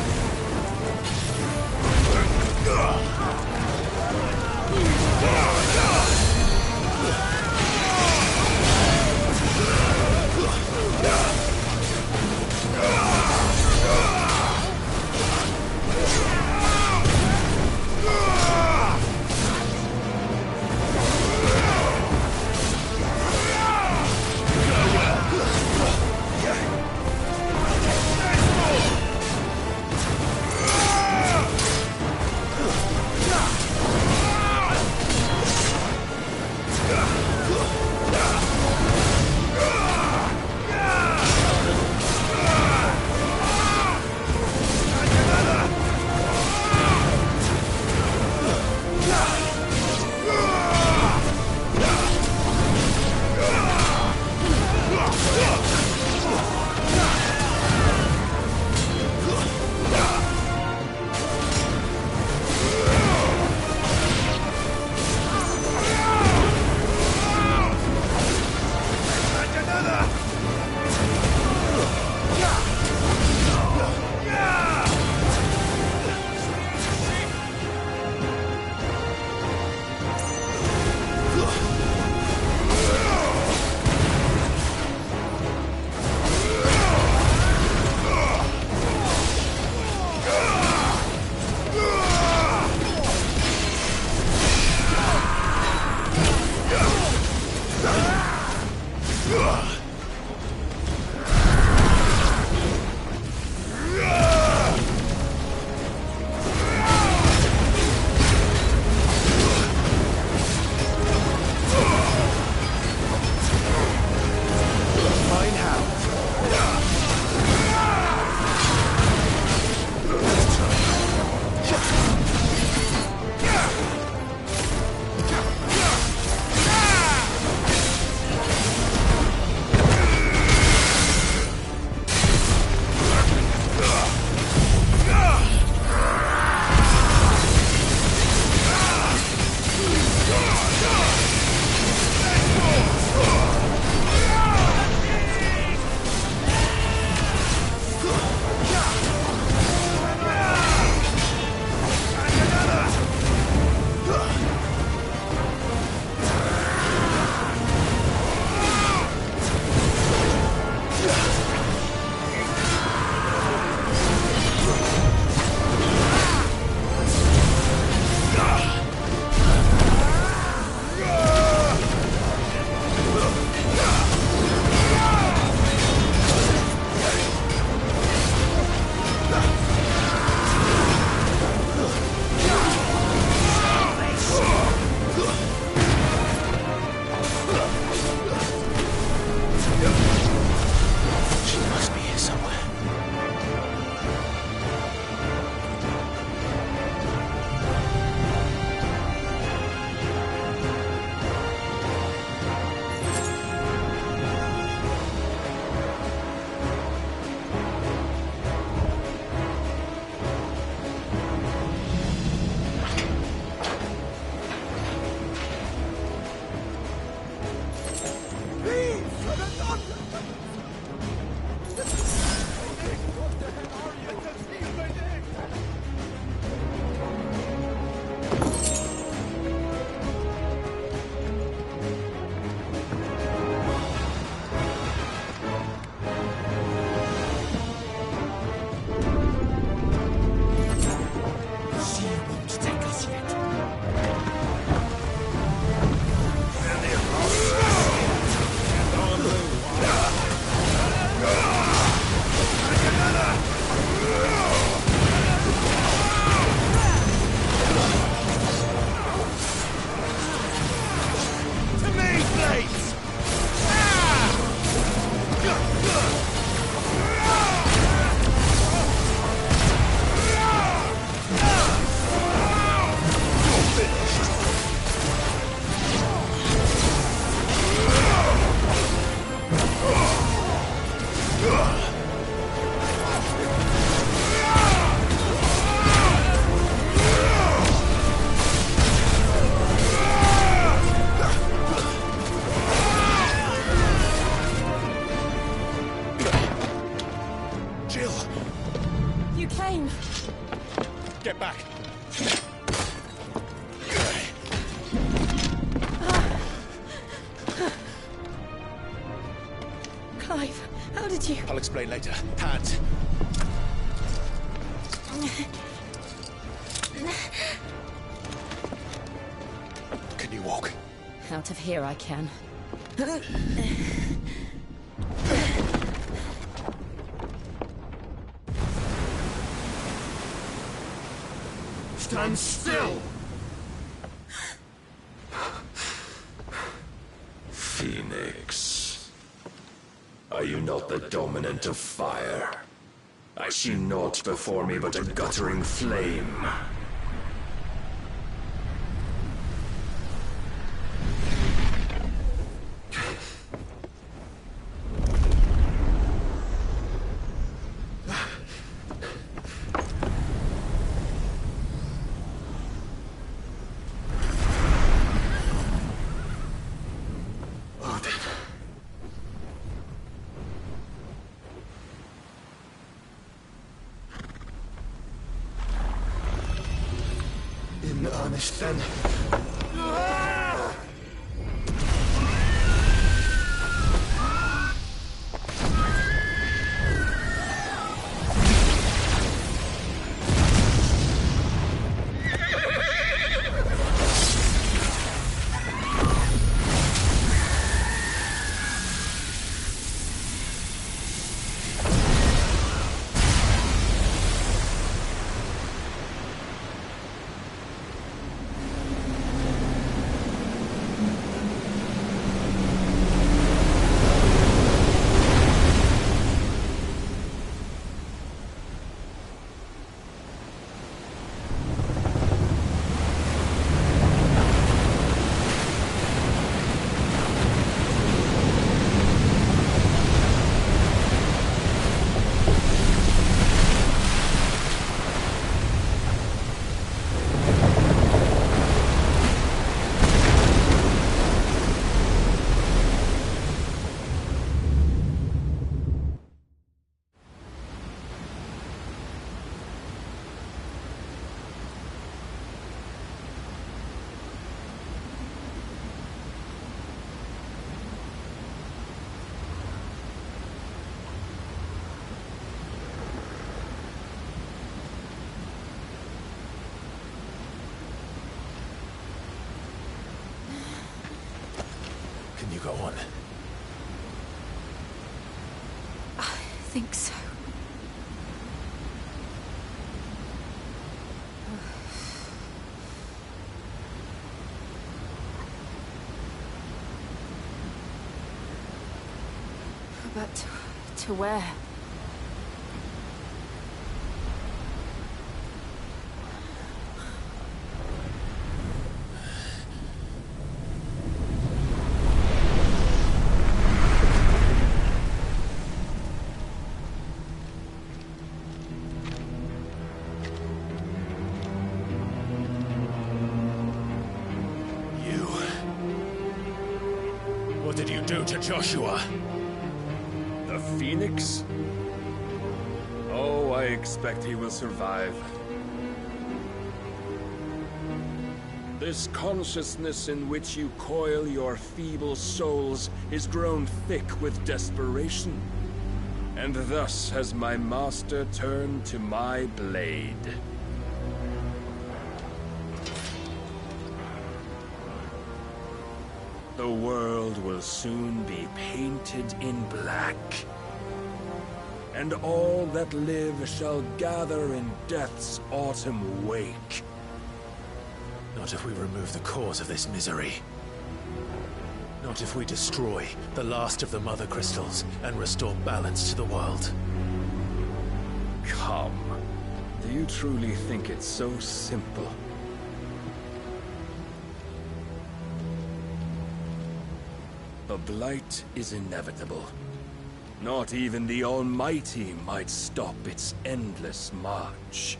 hurt you. I'll explain later. Hands. Can you walk? Out of here I can. Stand still! Phoenix. Are you not the dominant of fire? I see naught before me but a guttering flame. In earnest, then. Can you go on? I think so. But to where? What did you do to Joshua? The Phoenix? Oh, I expect he will survive. This consciousness in which you coil your feeble souls is grown thick with desperation. And thus has my master turned to my blade. The world will soon be painted in black. And all that live shall gather in death's autumn wake. Not if we remove the cause of this misery. Not if we destroy the last of the Mother Crystals and restore balance to the world. Come. Do you truly think it's so simple? The Blight is inevitable. Not even the Almighty might stop its endless march.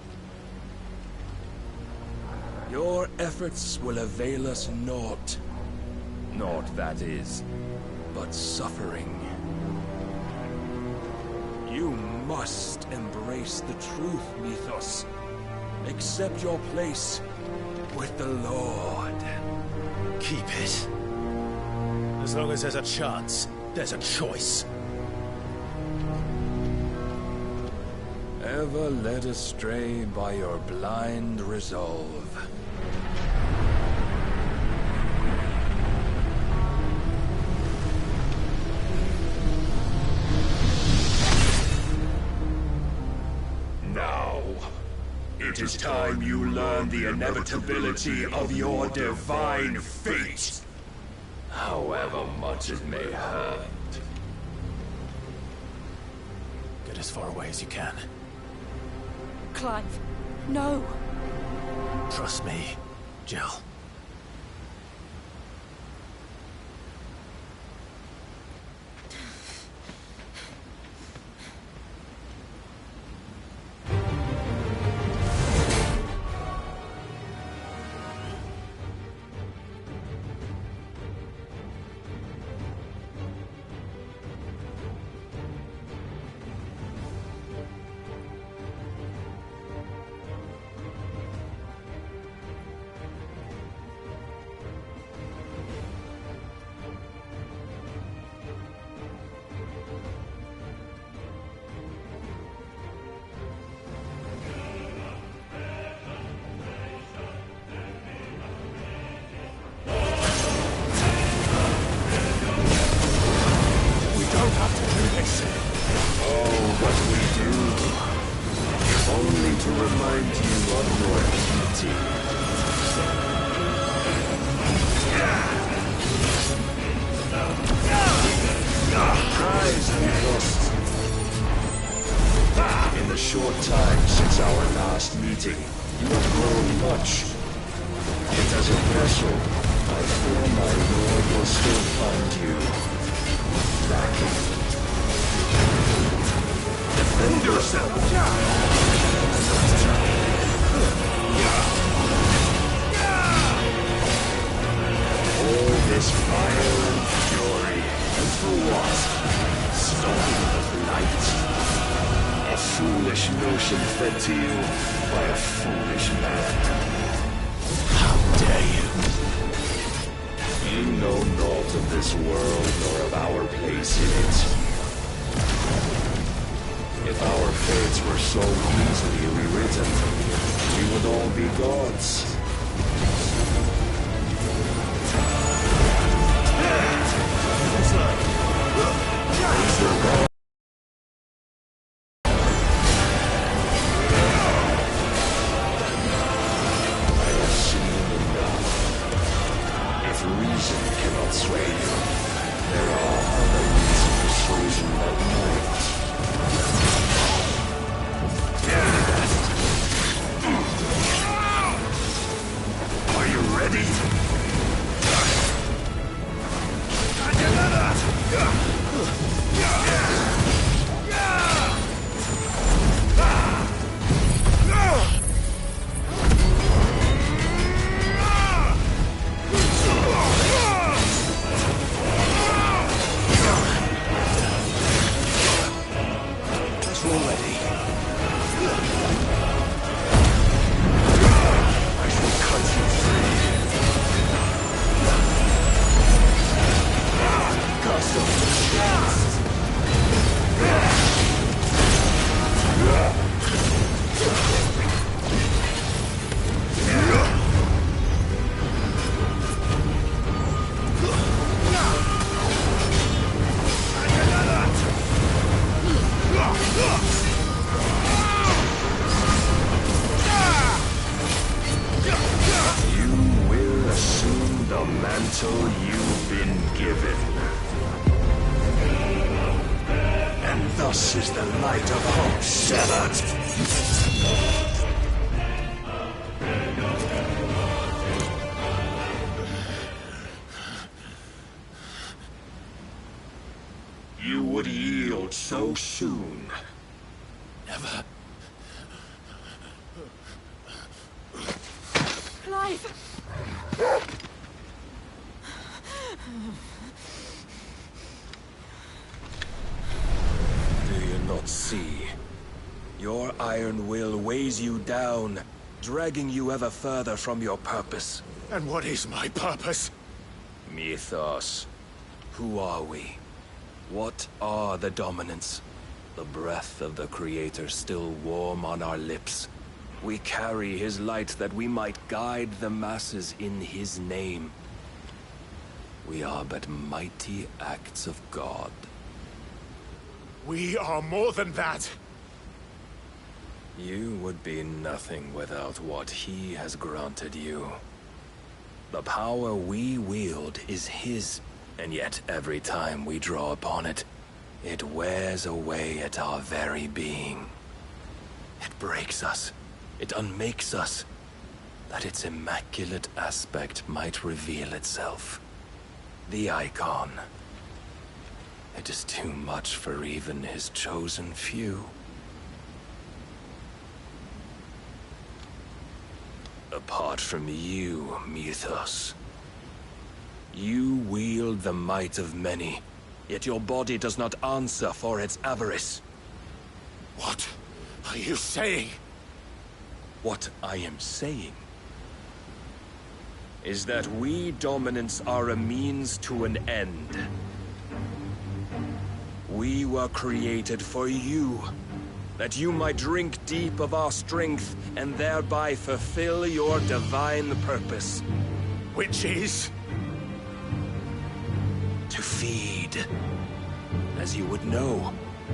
Your efforts will avail us naught. Naught, that is, but suffering. You must embrace the truth, Mythos. Accept your place with the Lord. Keep it. As long as there's a chance, there's a choice. ever led astray by your blind resolve. Now, it is time you learn the inevitability of your divine fate, however much it may hurt. Get as far away as you can. Clive, no. Trust me, Jill. In the short time since our last meeting, you have grown much. Yet as a vessel, I fear my lord will still find you lacking. Defend yourself! All this fire and fury, and for what? Stopping the light. A foolish notion fed to you by a foolish man. How dare you? You know naught of this world nor of our place in it. If our fates were so easily rewritten, we would all be gods. You would yield so soon. Never. Clive! Do you not see? Your iron will weighs you down, dragging you ever further from your purpose. And what is my purpose? Mythos. Who are we? What are the Dominants? the breath of the Creator still warm on our lips, we carry his light that we might guide the masses in his name. We are but mighty acts of God. We are more than that! You would be nothing without what he has granted you. The power we wield is his, and yet every time we draw upon it, it wears away at our very being. It breaks us. It unmakes us, that its immaculate aspect might reveal itself. The icon. It is too much for even his chosen few. Apart from you, Mythos, you wield the might of many, yet your body does not answer for its avarice. What are you saying? What I am saying is that we dominants are a means to an end. We were created for you, that you might drink deep of our strength and thereby fulfill your divine purpose. Which is? To feed. As you would know,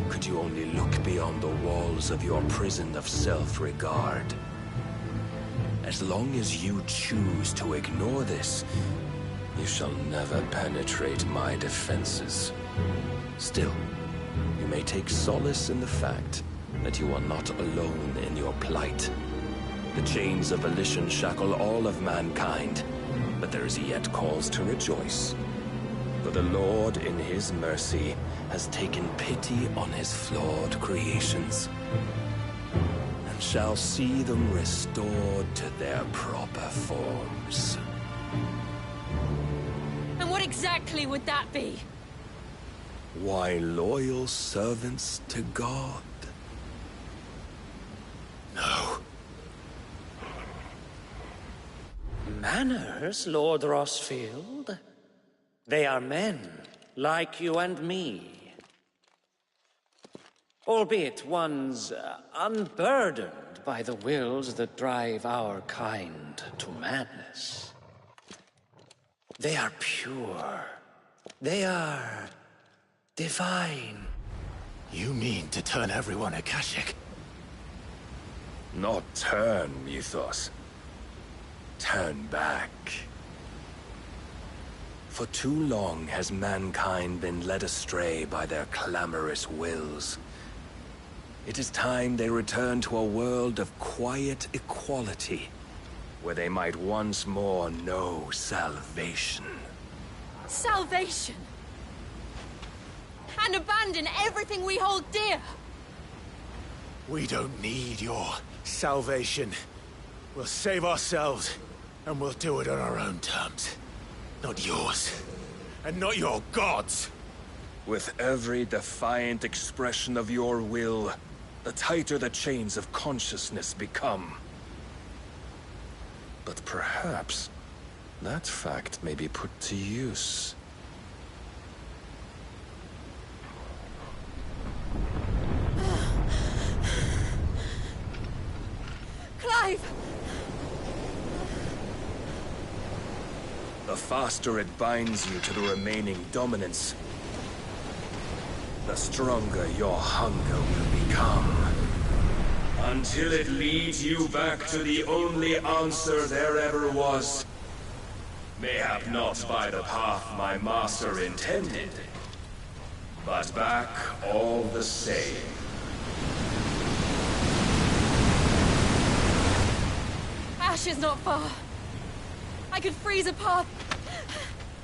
could you only look beyond the walls of your prison of self-regard. As long as you choose to ignore this, you shall never penetrate my defenses. Still, you may take solace in the fact that you are not alone in your plight. The chains of volition shackle all of mankind, but there is yet cause to rejoice. For the Lord, in his mercy, has taken pity on his flawed creations, and shall see them restored to their proper forms. And what exactly would that be? Why, loyal servants to God. No. Manners, Lord Rossfield? They are men, like you and me. Albeit ones unburdened by the wills that drive our kind to madness. They are pure. They are divine. You mean to turn everyone Akashic? Not turn, Mythos. Turn back. For too long has mankind been led astray by their clamorous wills. It is time they return to a world of quiet equality, where they might once more know salvation. Salvation? And abandon everything we hold dear? We don't need your salvation. We'll save ourselves, and we'll do it on our own terms. Not yours, and not your gods. With every defiant expression of your will, the tighter the chains of consciousness become. But perhaps that fact may be put to use. Clive! The faster it binds you to the remaining dominance, the stronger your hunger will become. Until it leads you back to the only answer there ever was. Mayhap not by the path my master intended, but back all the same. Ash is not far. I could freeze a path.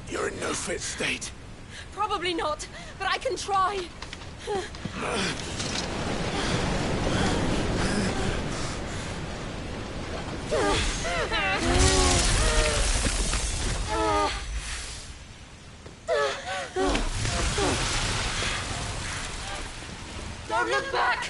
You're in no fit state. Probably not, but I can try. Don't look back!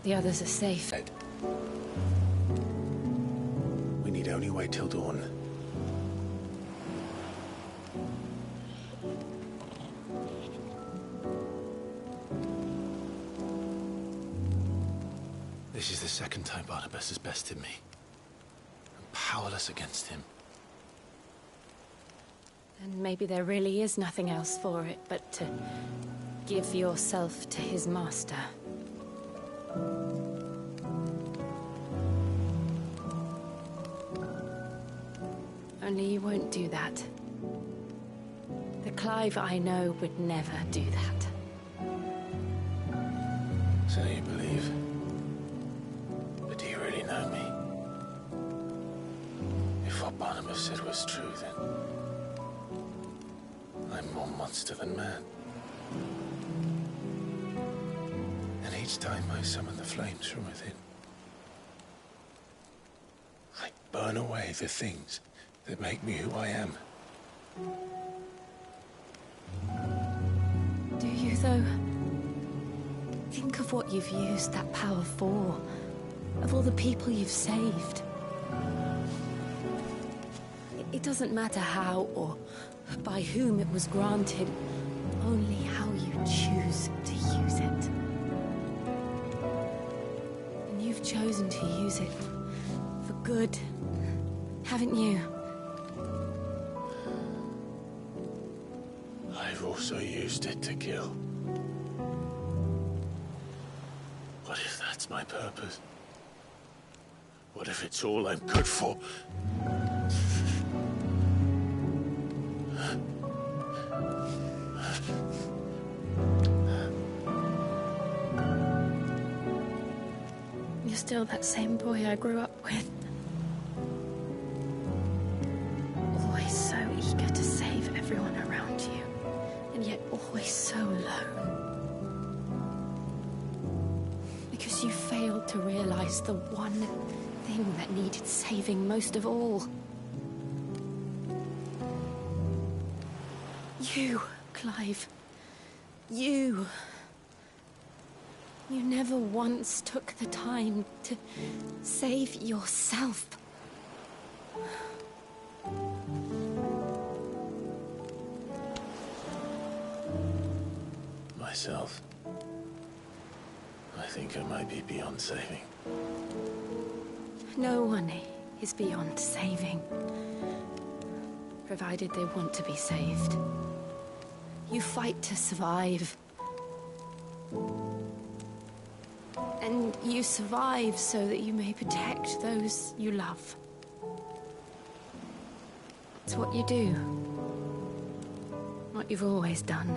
The others are safe. We need only wait till dawn. This is the second time Barnabas has bested me. I'm powerless against him. And maybe there really is nothing else for it but to give yourself to his master. Only you won't do that. The Clive I know would never do that. So you believe? But do you really know me? If what Barnabas said was true, then I'm more monster than man. And each time I summon the flames from within, I burn away the things that make me who I am. Do you, though? Think of what you've used that power for. Of all the people you've saved. It doesn't matter how or by whom it was granted, only how you choose to use it. And you've chosen to use it for good, haven't you? I've also used it to kill. What if that's my purpose? What if it's all I'm good for? You're still that same boy I grew up with. Always so eager to save everyone around you, and yet always so alone. Because you failed to realize the one thing that needed saving most of all. You, Clive. You. You never once took the time to save yourself. Myself? I think I might be beyond saving. No one is beyond saving. Provided they want to be saved. You fight to survive. And you survive so that you may protect those you love. It's what you do. What you've always done.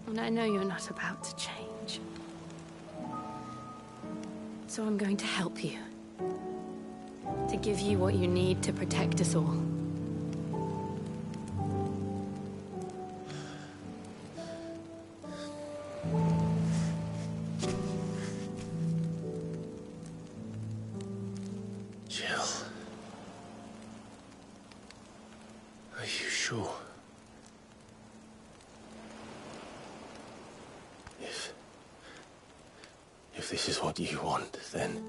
And I know you're not about to change. So I'm going to help you. To give you what you need to protect us all. Jill. Are you sure? If this is what you want, then...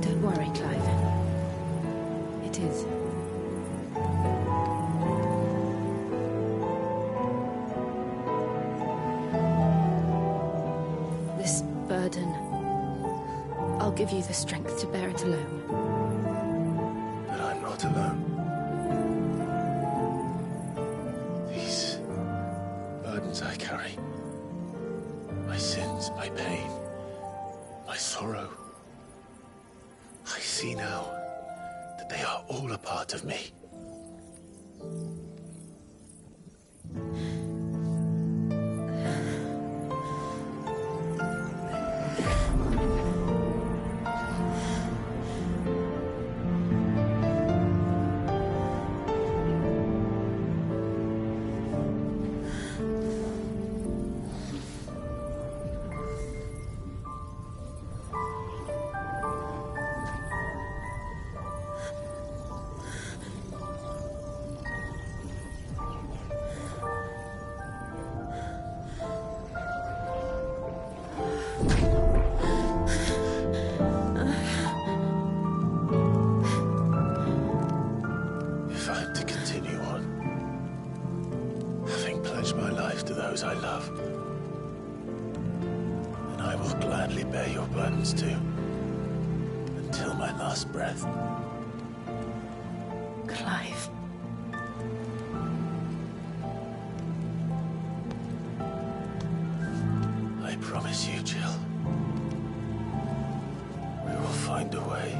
Don't worry, Clive. It is. This burden, I'll give you the strength to bear it alone. But I'm not alone. These burdens I carry, my sins, my pain, my sorrow, I see now that they are all a part of me. pledge my life to those I love. And I will gladly bear your burdens too, until my last breath. Clive. I promise you, Jill. We will find a way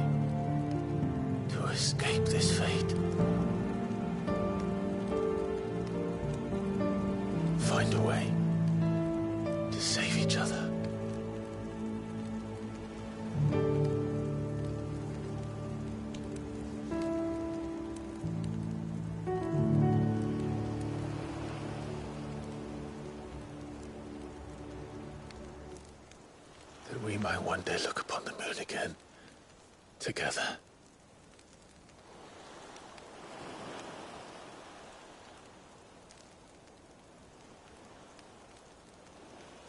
to escape this fate. Find a way to save each other. That we might one day look upon the moon again, together.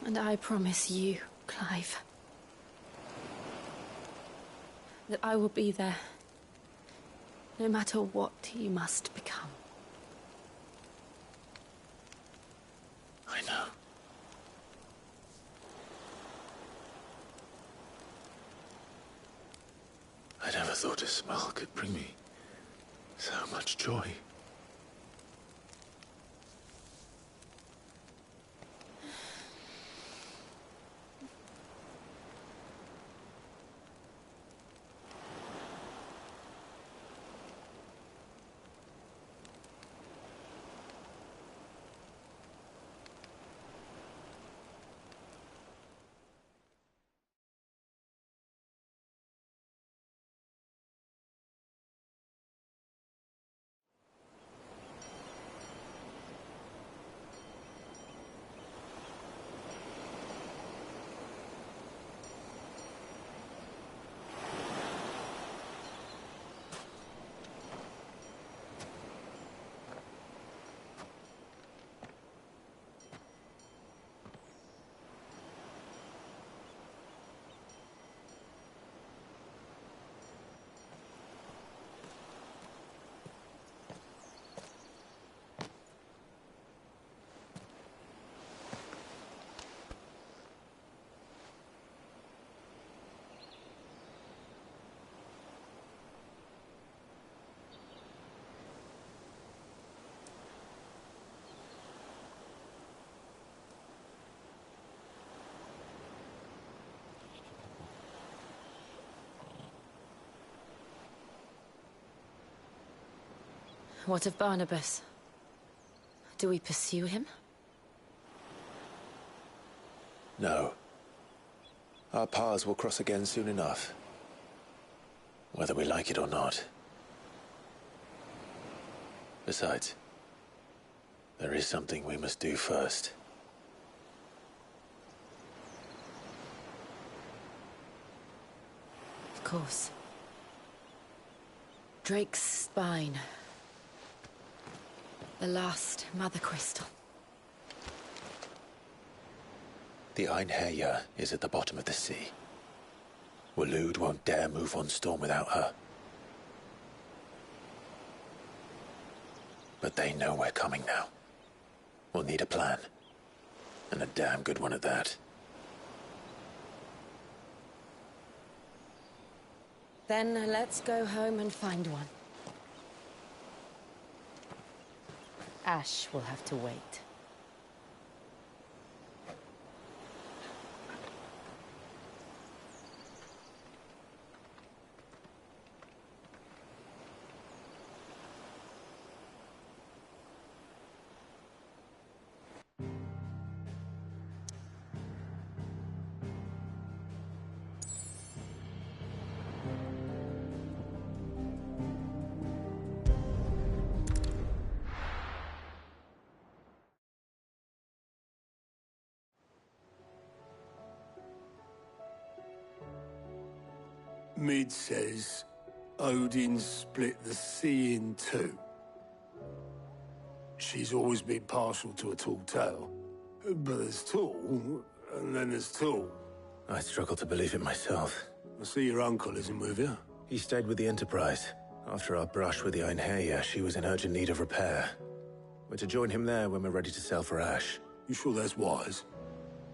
And I promise you, Clive, that I will be there, no matter what you must become. I know. I never thought a smile could bring me so much joy. What of Barnabas? Do we pursue him? No. Our paths will cross again soon enough. Whether we like it or not. Besides, there is something we must do first. Of course. Drake's spine. The last Mother Crystal. The Einherjar is at the bottom of the sea. Waloed won't dare move on Storm without her. But they know we're coming now. We'll need a plan. And a damn good one at that. Then let's go home and find one. Ash will have to wait. Mid says Odin split the sea in two. She's always been partial to a tall tale. But there's tall, and then there's tall. I struggle to believe it myself. I see your uncle isn't with you. He stayed with the Enterprise. After our brush with the Einherjar, she was in urgent need of repair. We're to join him there when we're ready to sail for Ash. You sure that's wise?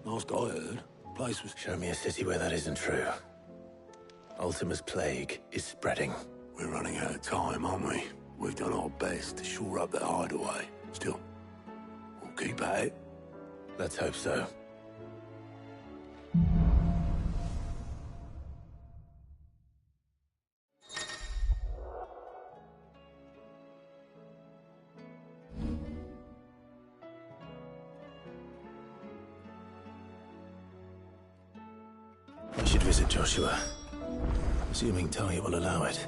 Last I heard, the place was... Show me a city where that isn't true. Ultima's plague is spreading. We're running out of time, aren't we? We've done our best to shore up that hideaway. Still, we'll keep at it. Let's hope so. We should visit Joshua. Assuming Talia will allow it.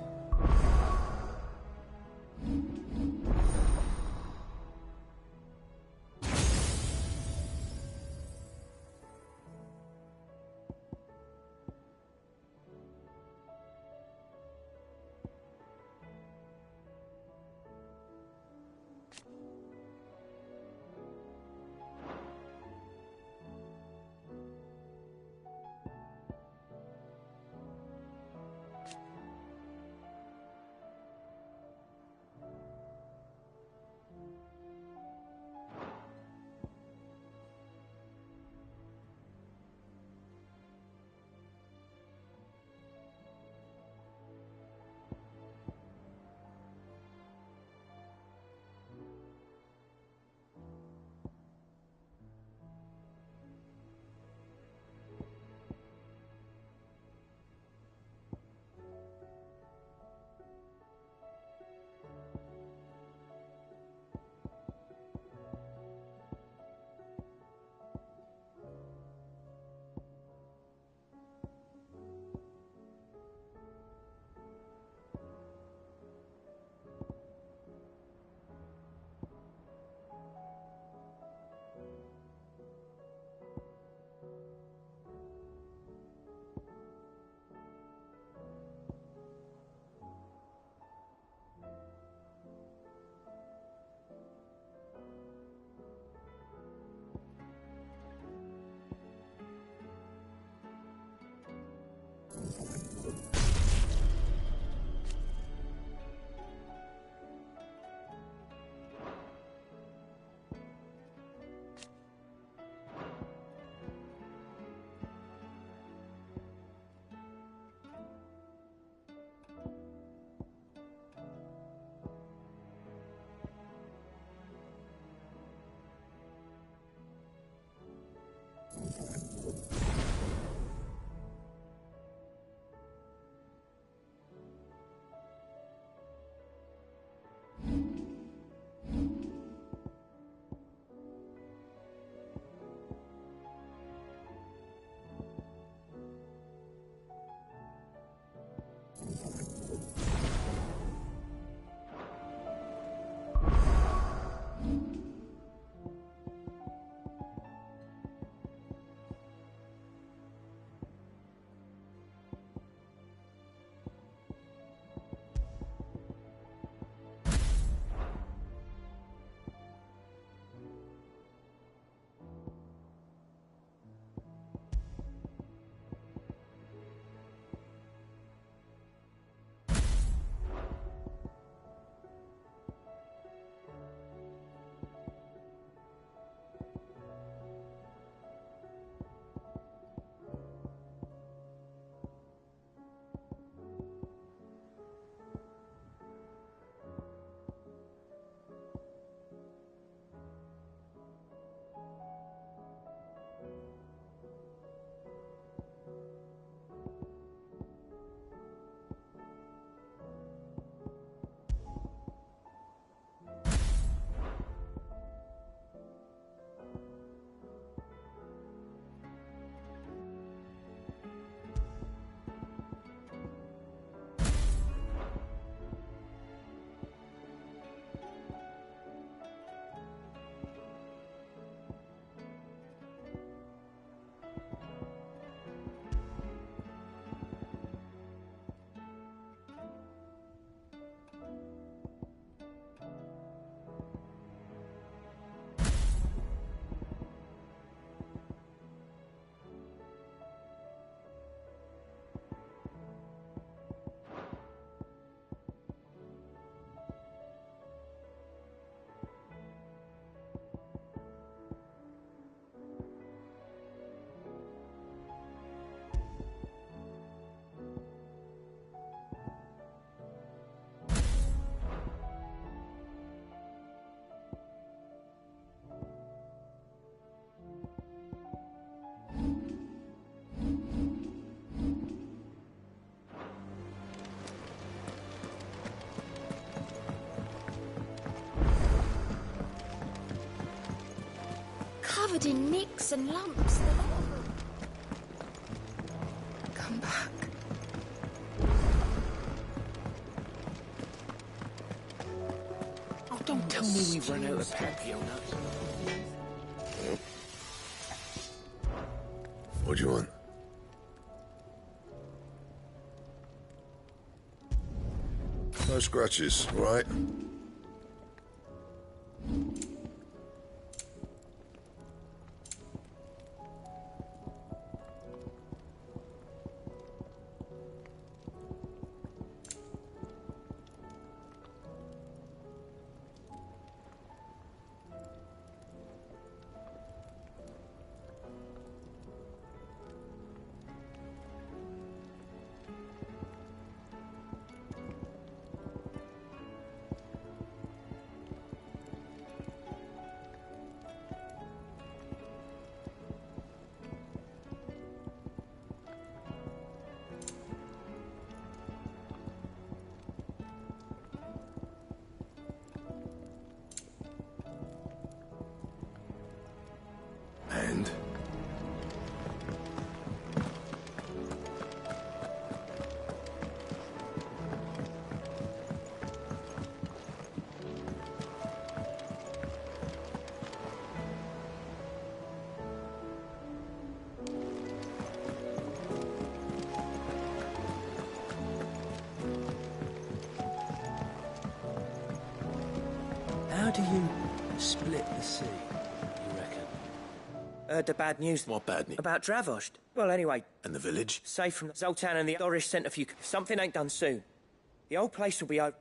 covered in nicks and lumps. Come back. Oh, don't tell me we've run out of pep, Fiona. What do you want? No scratches, all right? And? How do you split the sea, you reckon? Heard the bad news. What bad news? About Dravost. Well, anyway. And the village? Safe from Zoltan and the Dorish centrifuge. If something ain't done soon, the old place will be open.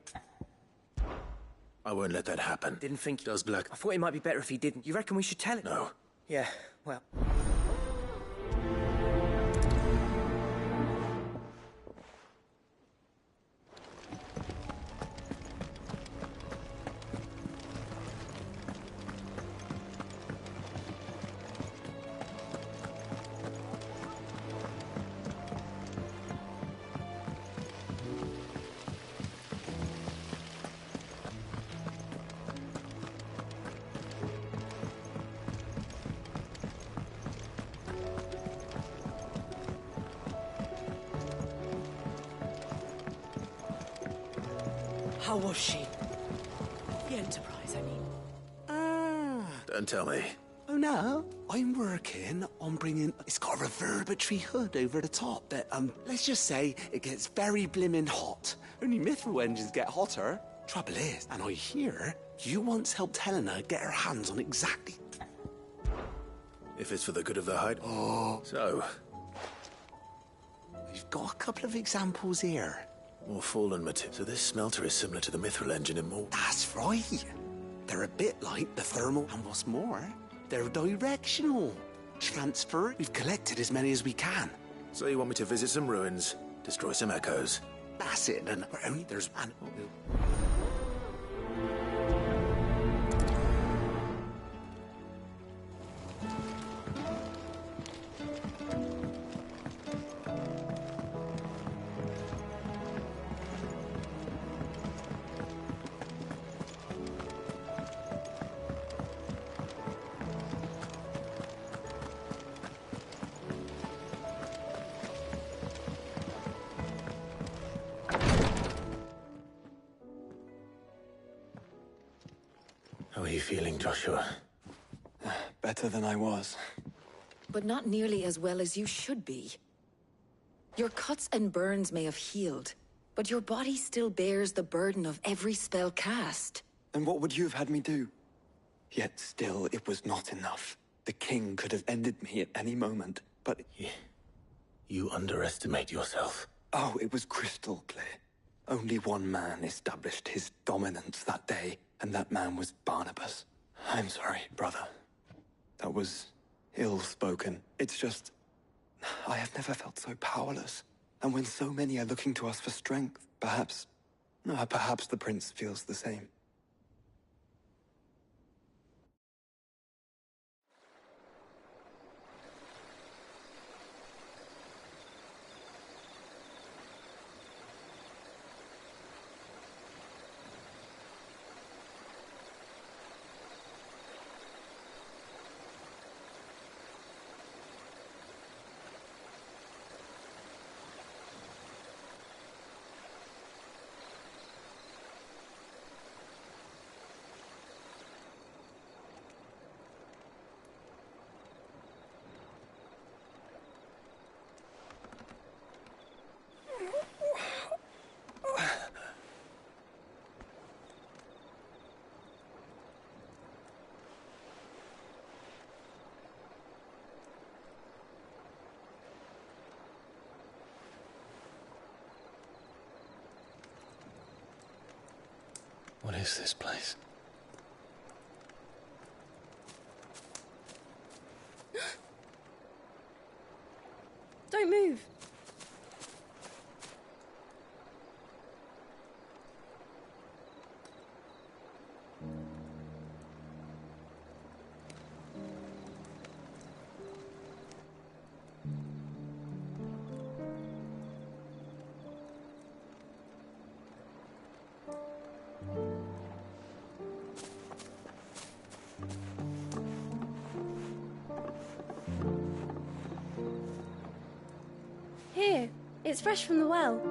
I won't let that happen. Didn't think... Does Black... I thought it might be better if he didn't. You reckon we should tell it? No. Yeah, well... How was she? The Enterprise, I mean. Don't tell me. Oh no, I'm working on bringing... It's got a reverberatory hood over the top that, let's just say it gets very blimmin' hot. Only Mithril engines get hotter. Trouble is, and I hear, you once helped Helena get her hands on exactly... If it's for the good of the Hyde. Oh. So? We've got a couple of examples here. More fallen material. So this smelter is similar to the Mithril engine in more... That's right. They're a bit like the thermal, and what's more, they're directional. Transfer. We've collected as many as we can. So you want me to visit some ruins, destroy some echoes? That's it, and only there's one. How are you feeling, Joshua? Better than I was. But not nearly as well as you should be. Your cuts and burns may have healed, but your body still bears the burden of every spell cast. And what would you have had me do? Yet still, it was not enough. The king could have ended me at any moment, but... You underestimate yourself. Oh, it was crystal clear. Only one man established his dominance that day, and that man was Barnabas. I'm sorry, brother. That was ill-spoken. It's just... I have never felt so powerless. And when so many are looking to us for strength, perhaps the prince feels the same. is this place? Don't move. Here, it's fresh from the well.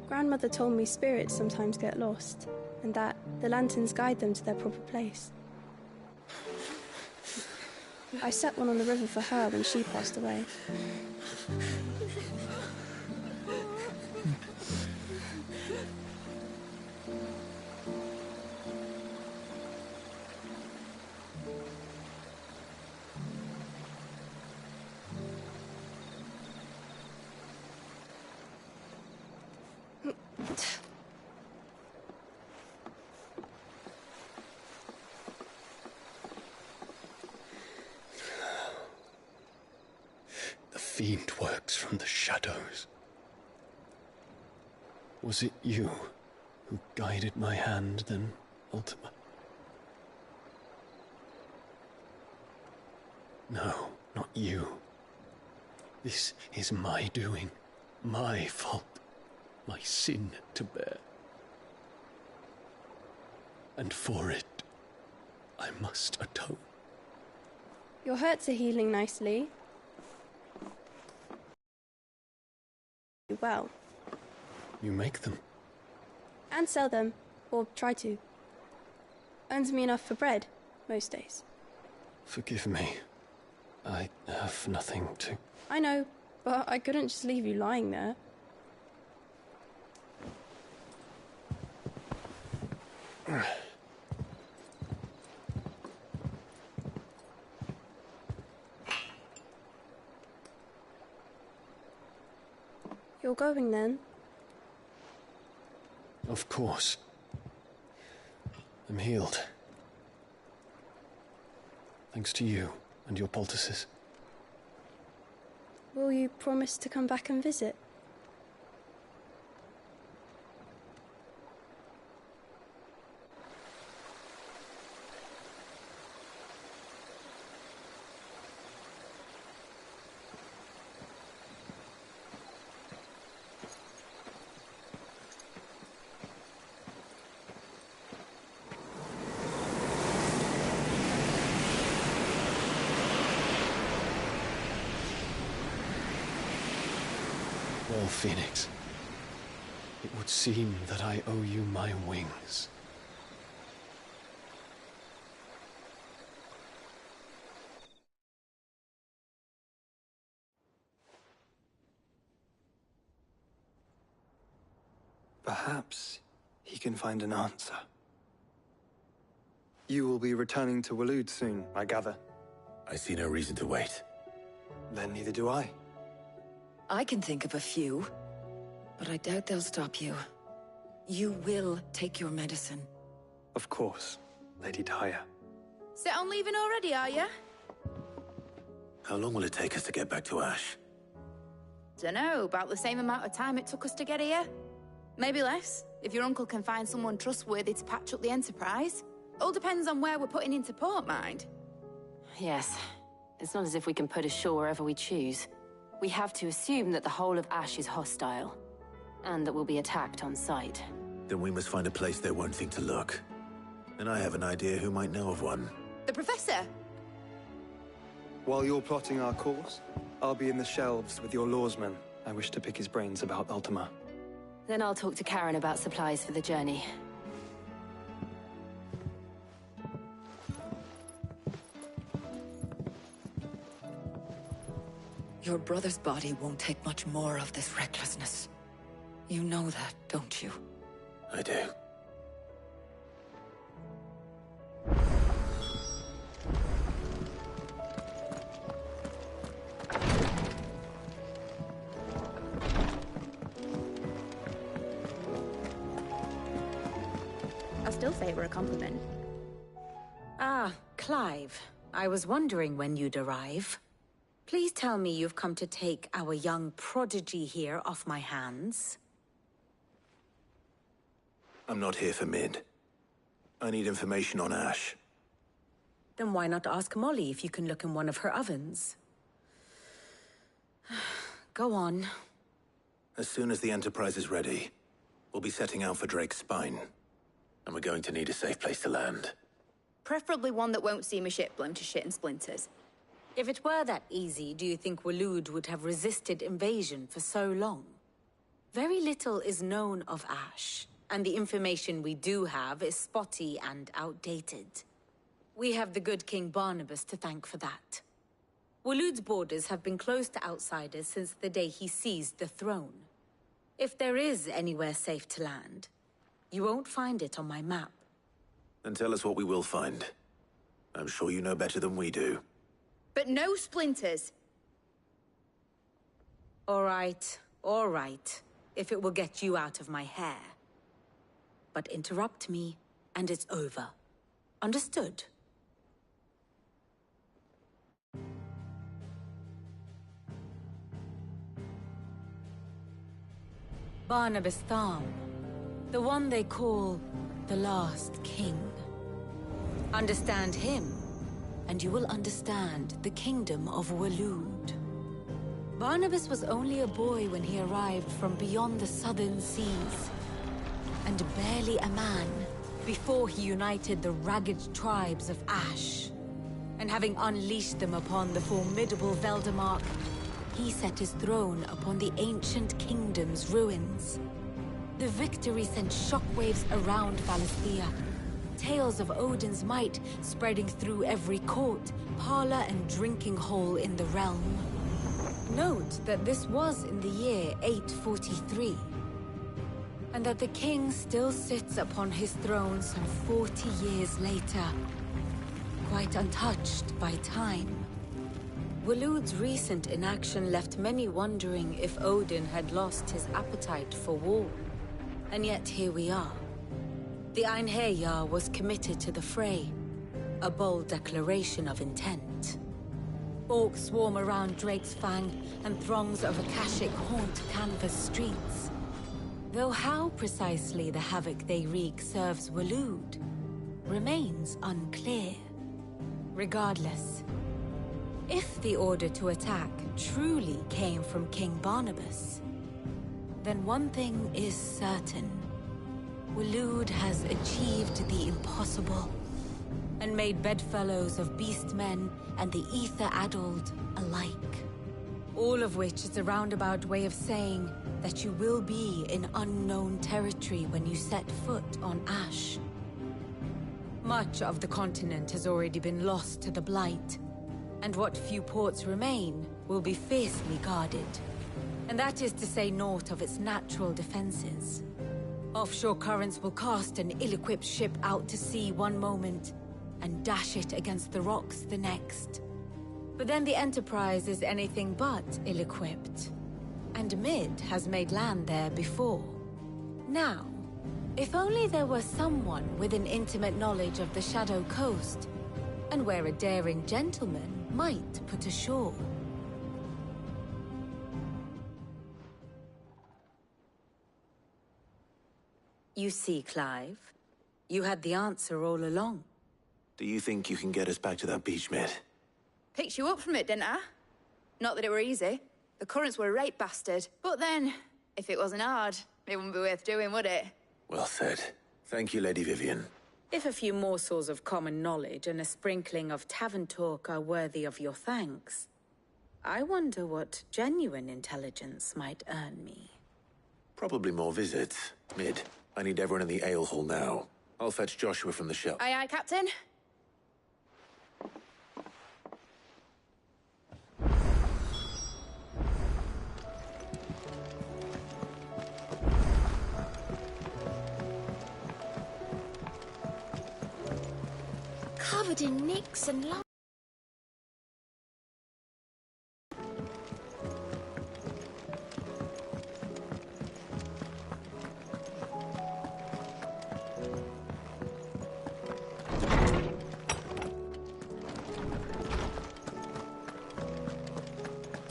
Grandmother told me spirits sometimes get lost, and that the lanterns guide them to their proper place. I set one on the river for her when she passed away. The fiend works from the shadows. Was it you who guided my hand then, Ultima? No, not you. This is my doing, my fault, my sin to bear. And for it, I must atone. Your hurts are healing nicely. Well. You make them? And sell them, or try to. Earns me enough for bread, most days. Forgive me. I have nothing to... I know, but I couldn't just leave you lying there. You're going then? Of course. I'm healed. Thanks to you and your poultices. Will you promise to come back and visit? Well, Phoenix, it would seem that I owe you my wings. Perhaps he can find an answer. You will be returning to Waloed soon, I gather. I see no reason to wait. Then neither do I. I can think of a few, but I doubt they'll stop you. You will take your medicine. Of course, Lady Daya. Set on leaving already, are you? How long will it take us to get back to Ash? Dunno, about the same amount of time it took us to get here. Maybe less, if your uncle can find someone trustworthy to patch up the Enterprise. All depends on where we're putting into port, mind. Yes. It's not as if we can put ashore wherever we choose. We have to assume that the whole of Ash is hostile, and that we'll be attacked on sight. Then we must find a place they won't think to look. And I have an idea who might know of one. The Professor? While you're plotting our course, I'll be in the shelves with your lawsman. I wish to pick his brains about Ultima. Then I'll talk to Karen about supplies for the journey. Your brother's body won't take much more of this recklessness. You know that, don't you? I do. I still favor a compliment. Ah, Clive. I was wondering when you'd arrive. Please tell me you've come to take our young prodigy here off my hands. I'm not here for Mid. I need information on Ash. Then why not ask Molly if you can look in one of her ovens? Go on. As soon as the Enterprise is ready, we'll be setting out for Drake's Spine. And we're going to need a safe place to land. Preferably one that won't see my ship blown to shit and splinters. If it were that easy, do you think Waloed would have resisted invasion for so long? Very little is known of Ash, and the information we do have is spotty and outdated. We have the good King Barnabas to thank for that. Waloed's borders have been closed to outsiders since the day he seized the throne. If there is anywhere safe to land, you won't find it on my map. Then tell us what we will find. I'm sure you know better than we do. But no splinters! All right. If it will get you out of my hair. But interrupt me, and it's over. Understood? Barnabas Tharm. The one they call the Last King. Understand him, and you will understand the kingdom of Waloed. Barnabas was only a boy when he arrived from beyond the southern seas, and barely a man before he united the ragged tribes of Ash. And having unleashed them upon the formidable Veldamark, he set his throne upon the ancient kingdom's ruins. The victory sent shockwaves around Valisthea. Tales of Odin's might spreading through every court, parlor, and drinking hole in the realm. Note that this was in the year 843, and that the king still sits upon his throne some 40 years later, quite untouched by time. Waloed's recent inaction left many wondering if Odin had lost his appetite for war. And yet here we are. The Einherjar was committed to the fray, a bold declaration of intent. Orcs swarm around Drake's Fang, and throngs of Akashic haunt Canvas streets. Though how precisely the havoc they wreak serves Waloed remains unclear. Regardless, if the order to attack truly came from King Barnabas, then one thing is certain. Waloed has achieved the impossible, and made bedfellows of beastmen and the ether-addled alike. All of which is a roundabout way of saying that you will be in unknown territory when you set foot on Ash. Much of the continent has already been lost to the Blight, and what few ports remain will be fiercely guarded. And that is to say naught of its natural defenses. Offshore currents will cast an ill-equipped ship out to sea one moment, and dash it against the rocks the next. But then the Enterprise is anything but ill-equipped. And Mid has made land there before. Now, if only there were someone with an intimate knowledge of the Shadow Coast, and where a daring gentleman might put ashore. You see, Clive, you had the answer all along. Do you think you can get us back to that beach, Mid? Picked you up from it, didn't I? Not that it were easy. The currents were a right bastard. But then, if it wasn't hard, it wouldn't be worth doing, would it? Well said. Thank you, Lady Vivian. If a few morsels of common knowledge and a sprinkling of tavern talk are worthy of your thanks, I wonder what genuine intelligence might earn me. Probably more visits. Mid, I need everyone in the ale hall now. I'll fetch Joshua from the shop. Aye, aye, Captain. Covered in nicks and lumps.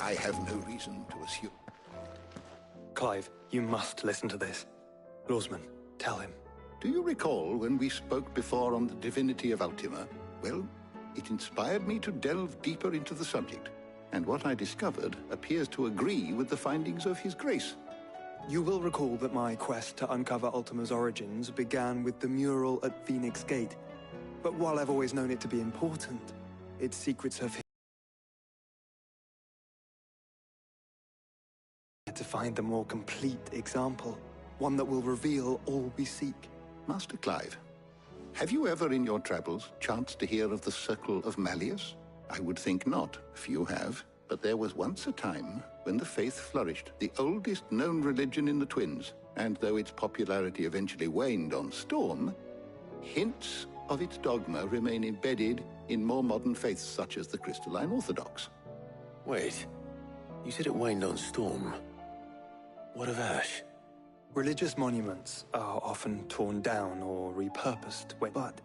I have no reason to assume. Clive, you must listen to this. Lawsman, tell him. Do you recall when we spoke before on the divinity of Ultima? Well, it inspired me to delve deeper into the subject, and what I discovered appears to agree with the findings of His Grace. You will recall that my quest to uncover Ultima's origins began with the mural at Phoenix Gate. But while I've always known it to be important, its secrets have to find the more complete example, one that will reveal all we seek. Master Clive, have you ever in your travels chanced to hear of the Circle of Malleus? I would think not. Few have. But there was once a time when the faith flourished, the oldest known religion in the Twins, and though its popularity eventually waned on Storm, hints of its dogma remain embedded in more modern faiths such as the Crystalline Orthodox. Wait, you said it waned on Storm. What of Ash? Religious monuments are often torn down or repurposed, but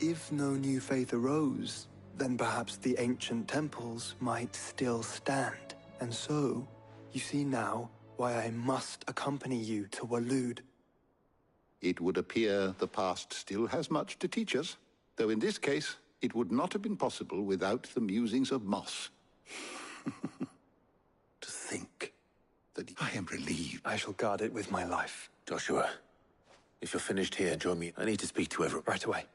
if no new faith arose, then perhaps the ancient temples might still stand. And so, you see now why I must accompany you to Waloed. It would appear the past still has much to teach us, though in this case, it would not have been possible without the musings of Moss. To think that I am relieved. I shall guard it with my life. Joshua, if you're finished here, join me. I need to speak to everyone. Right away.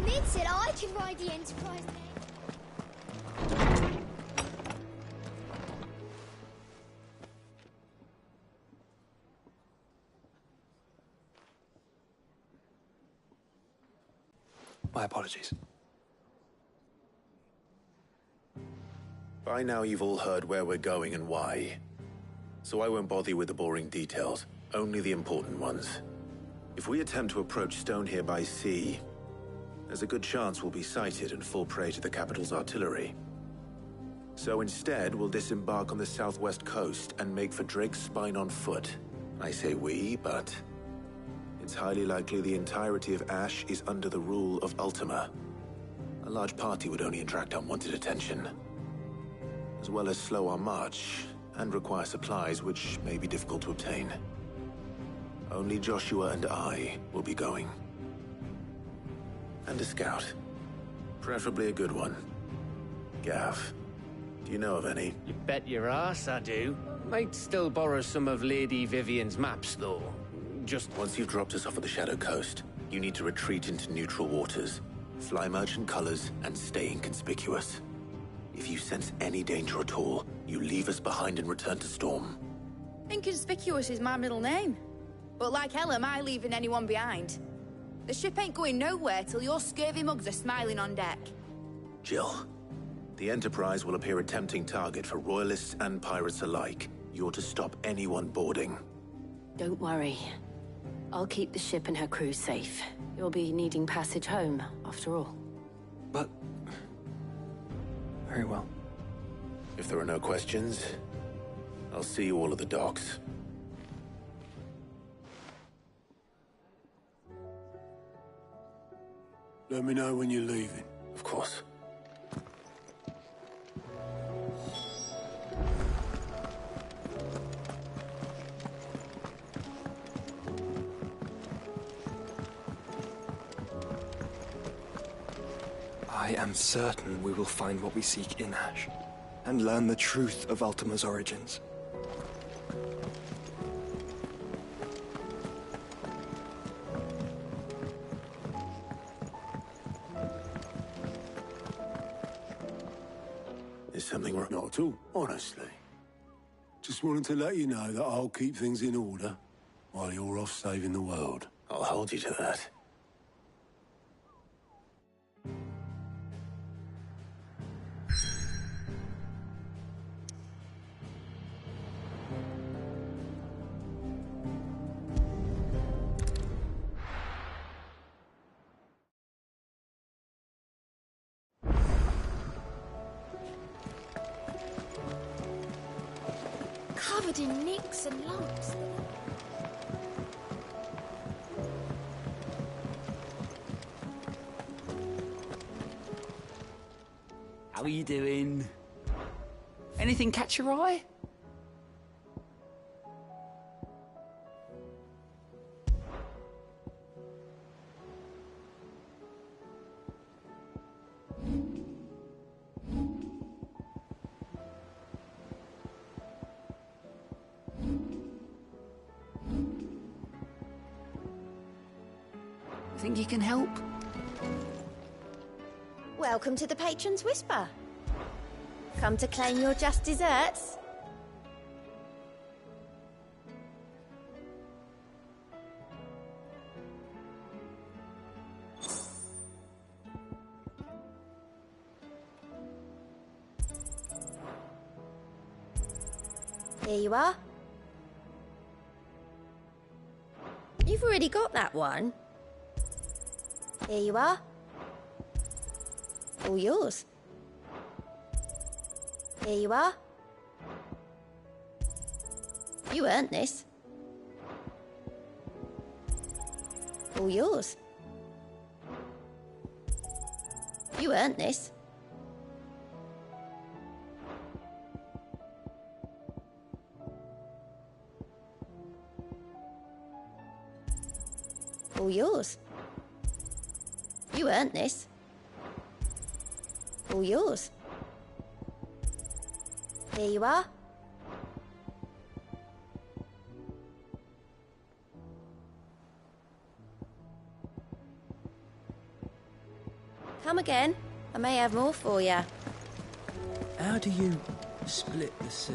Mid said I could ride the Enterprise now. My apologies. By now you've all heard where we're going and why. So I won't bother you with the boring details, only the important ones. If we attempt to approach Stone here by sea, there's a good chance we'll be sighted and fall prey to the capital's artillery. So instead, we'll disembark on the southwest coast and make for Drake's Spine on foot. I say we, but it's highly likely the entirety of Ash is under the rule of Ultima. A large party would only attract unwanted attention, as well as slow our march and require supplies which may be difficult to obtain. Only Joshua and I will be going. And a scout. Preferably a good one. Gav, do you know of any? You bet your ass I do. Might still borrow some of Lady Vivian's maps, though. Just once you've dropped us off at the Shadow Coast, you need to retreat into neutral waters, fly merchant colors, and stay inconspicuous. If you sense any danger at all, you leave us behind and return to Storm. Inconspicuous is my middle name. But like hell am I leaving anyone behind. The ship ain't going nowhere till your scurvy mugs are smiling on deck. Jill, the Enterprise will appear a tempting target for royalists and pirates alike. You're to stop anyone boarding. Don't worry. I'll keep the ship and her crew safe. You'll be needing passage home, after all. But... very well. If there are no questions, I'll see you all at the docks. Let me know when you're leaving. Of course. I am certain we will find what we seek in Ash, and learn the truth of Ultima's origins. This something wrong? Not at all, honestly. Just wanted to let you know that I'll keep things in order while you're off saving the world. I'll hold you to that. Covered in nicks and lumps. How are you doing? Anything catch your eye? Think you can help? Welcome to the Patron's Whisper. Come to claim your just desserts? Here you are. You've already got that one. Here you are. All yours. Here you are. You earned this. All yours. You earned this. All yours. You earned this. All yours. Here you are. Come again. I may have more for you. How do you split the sea?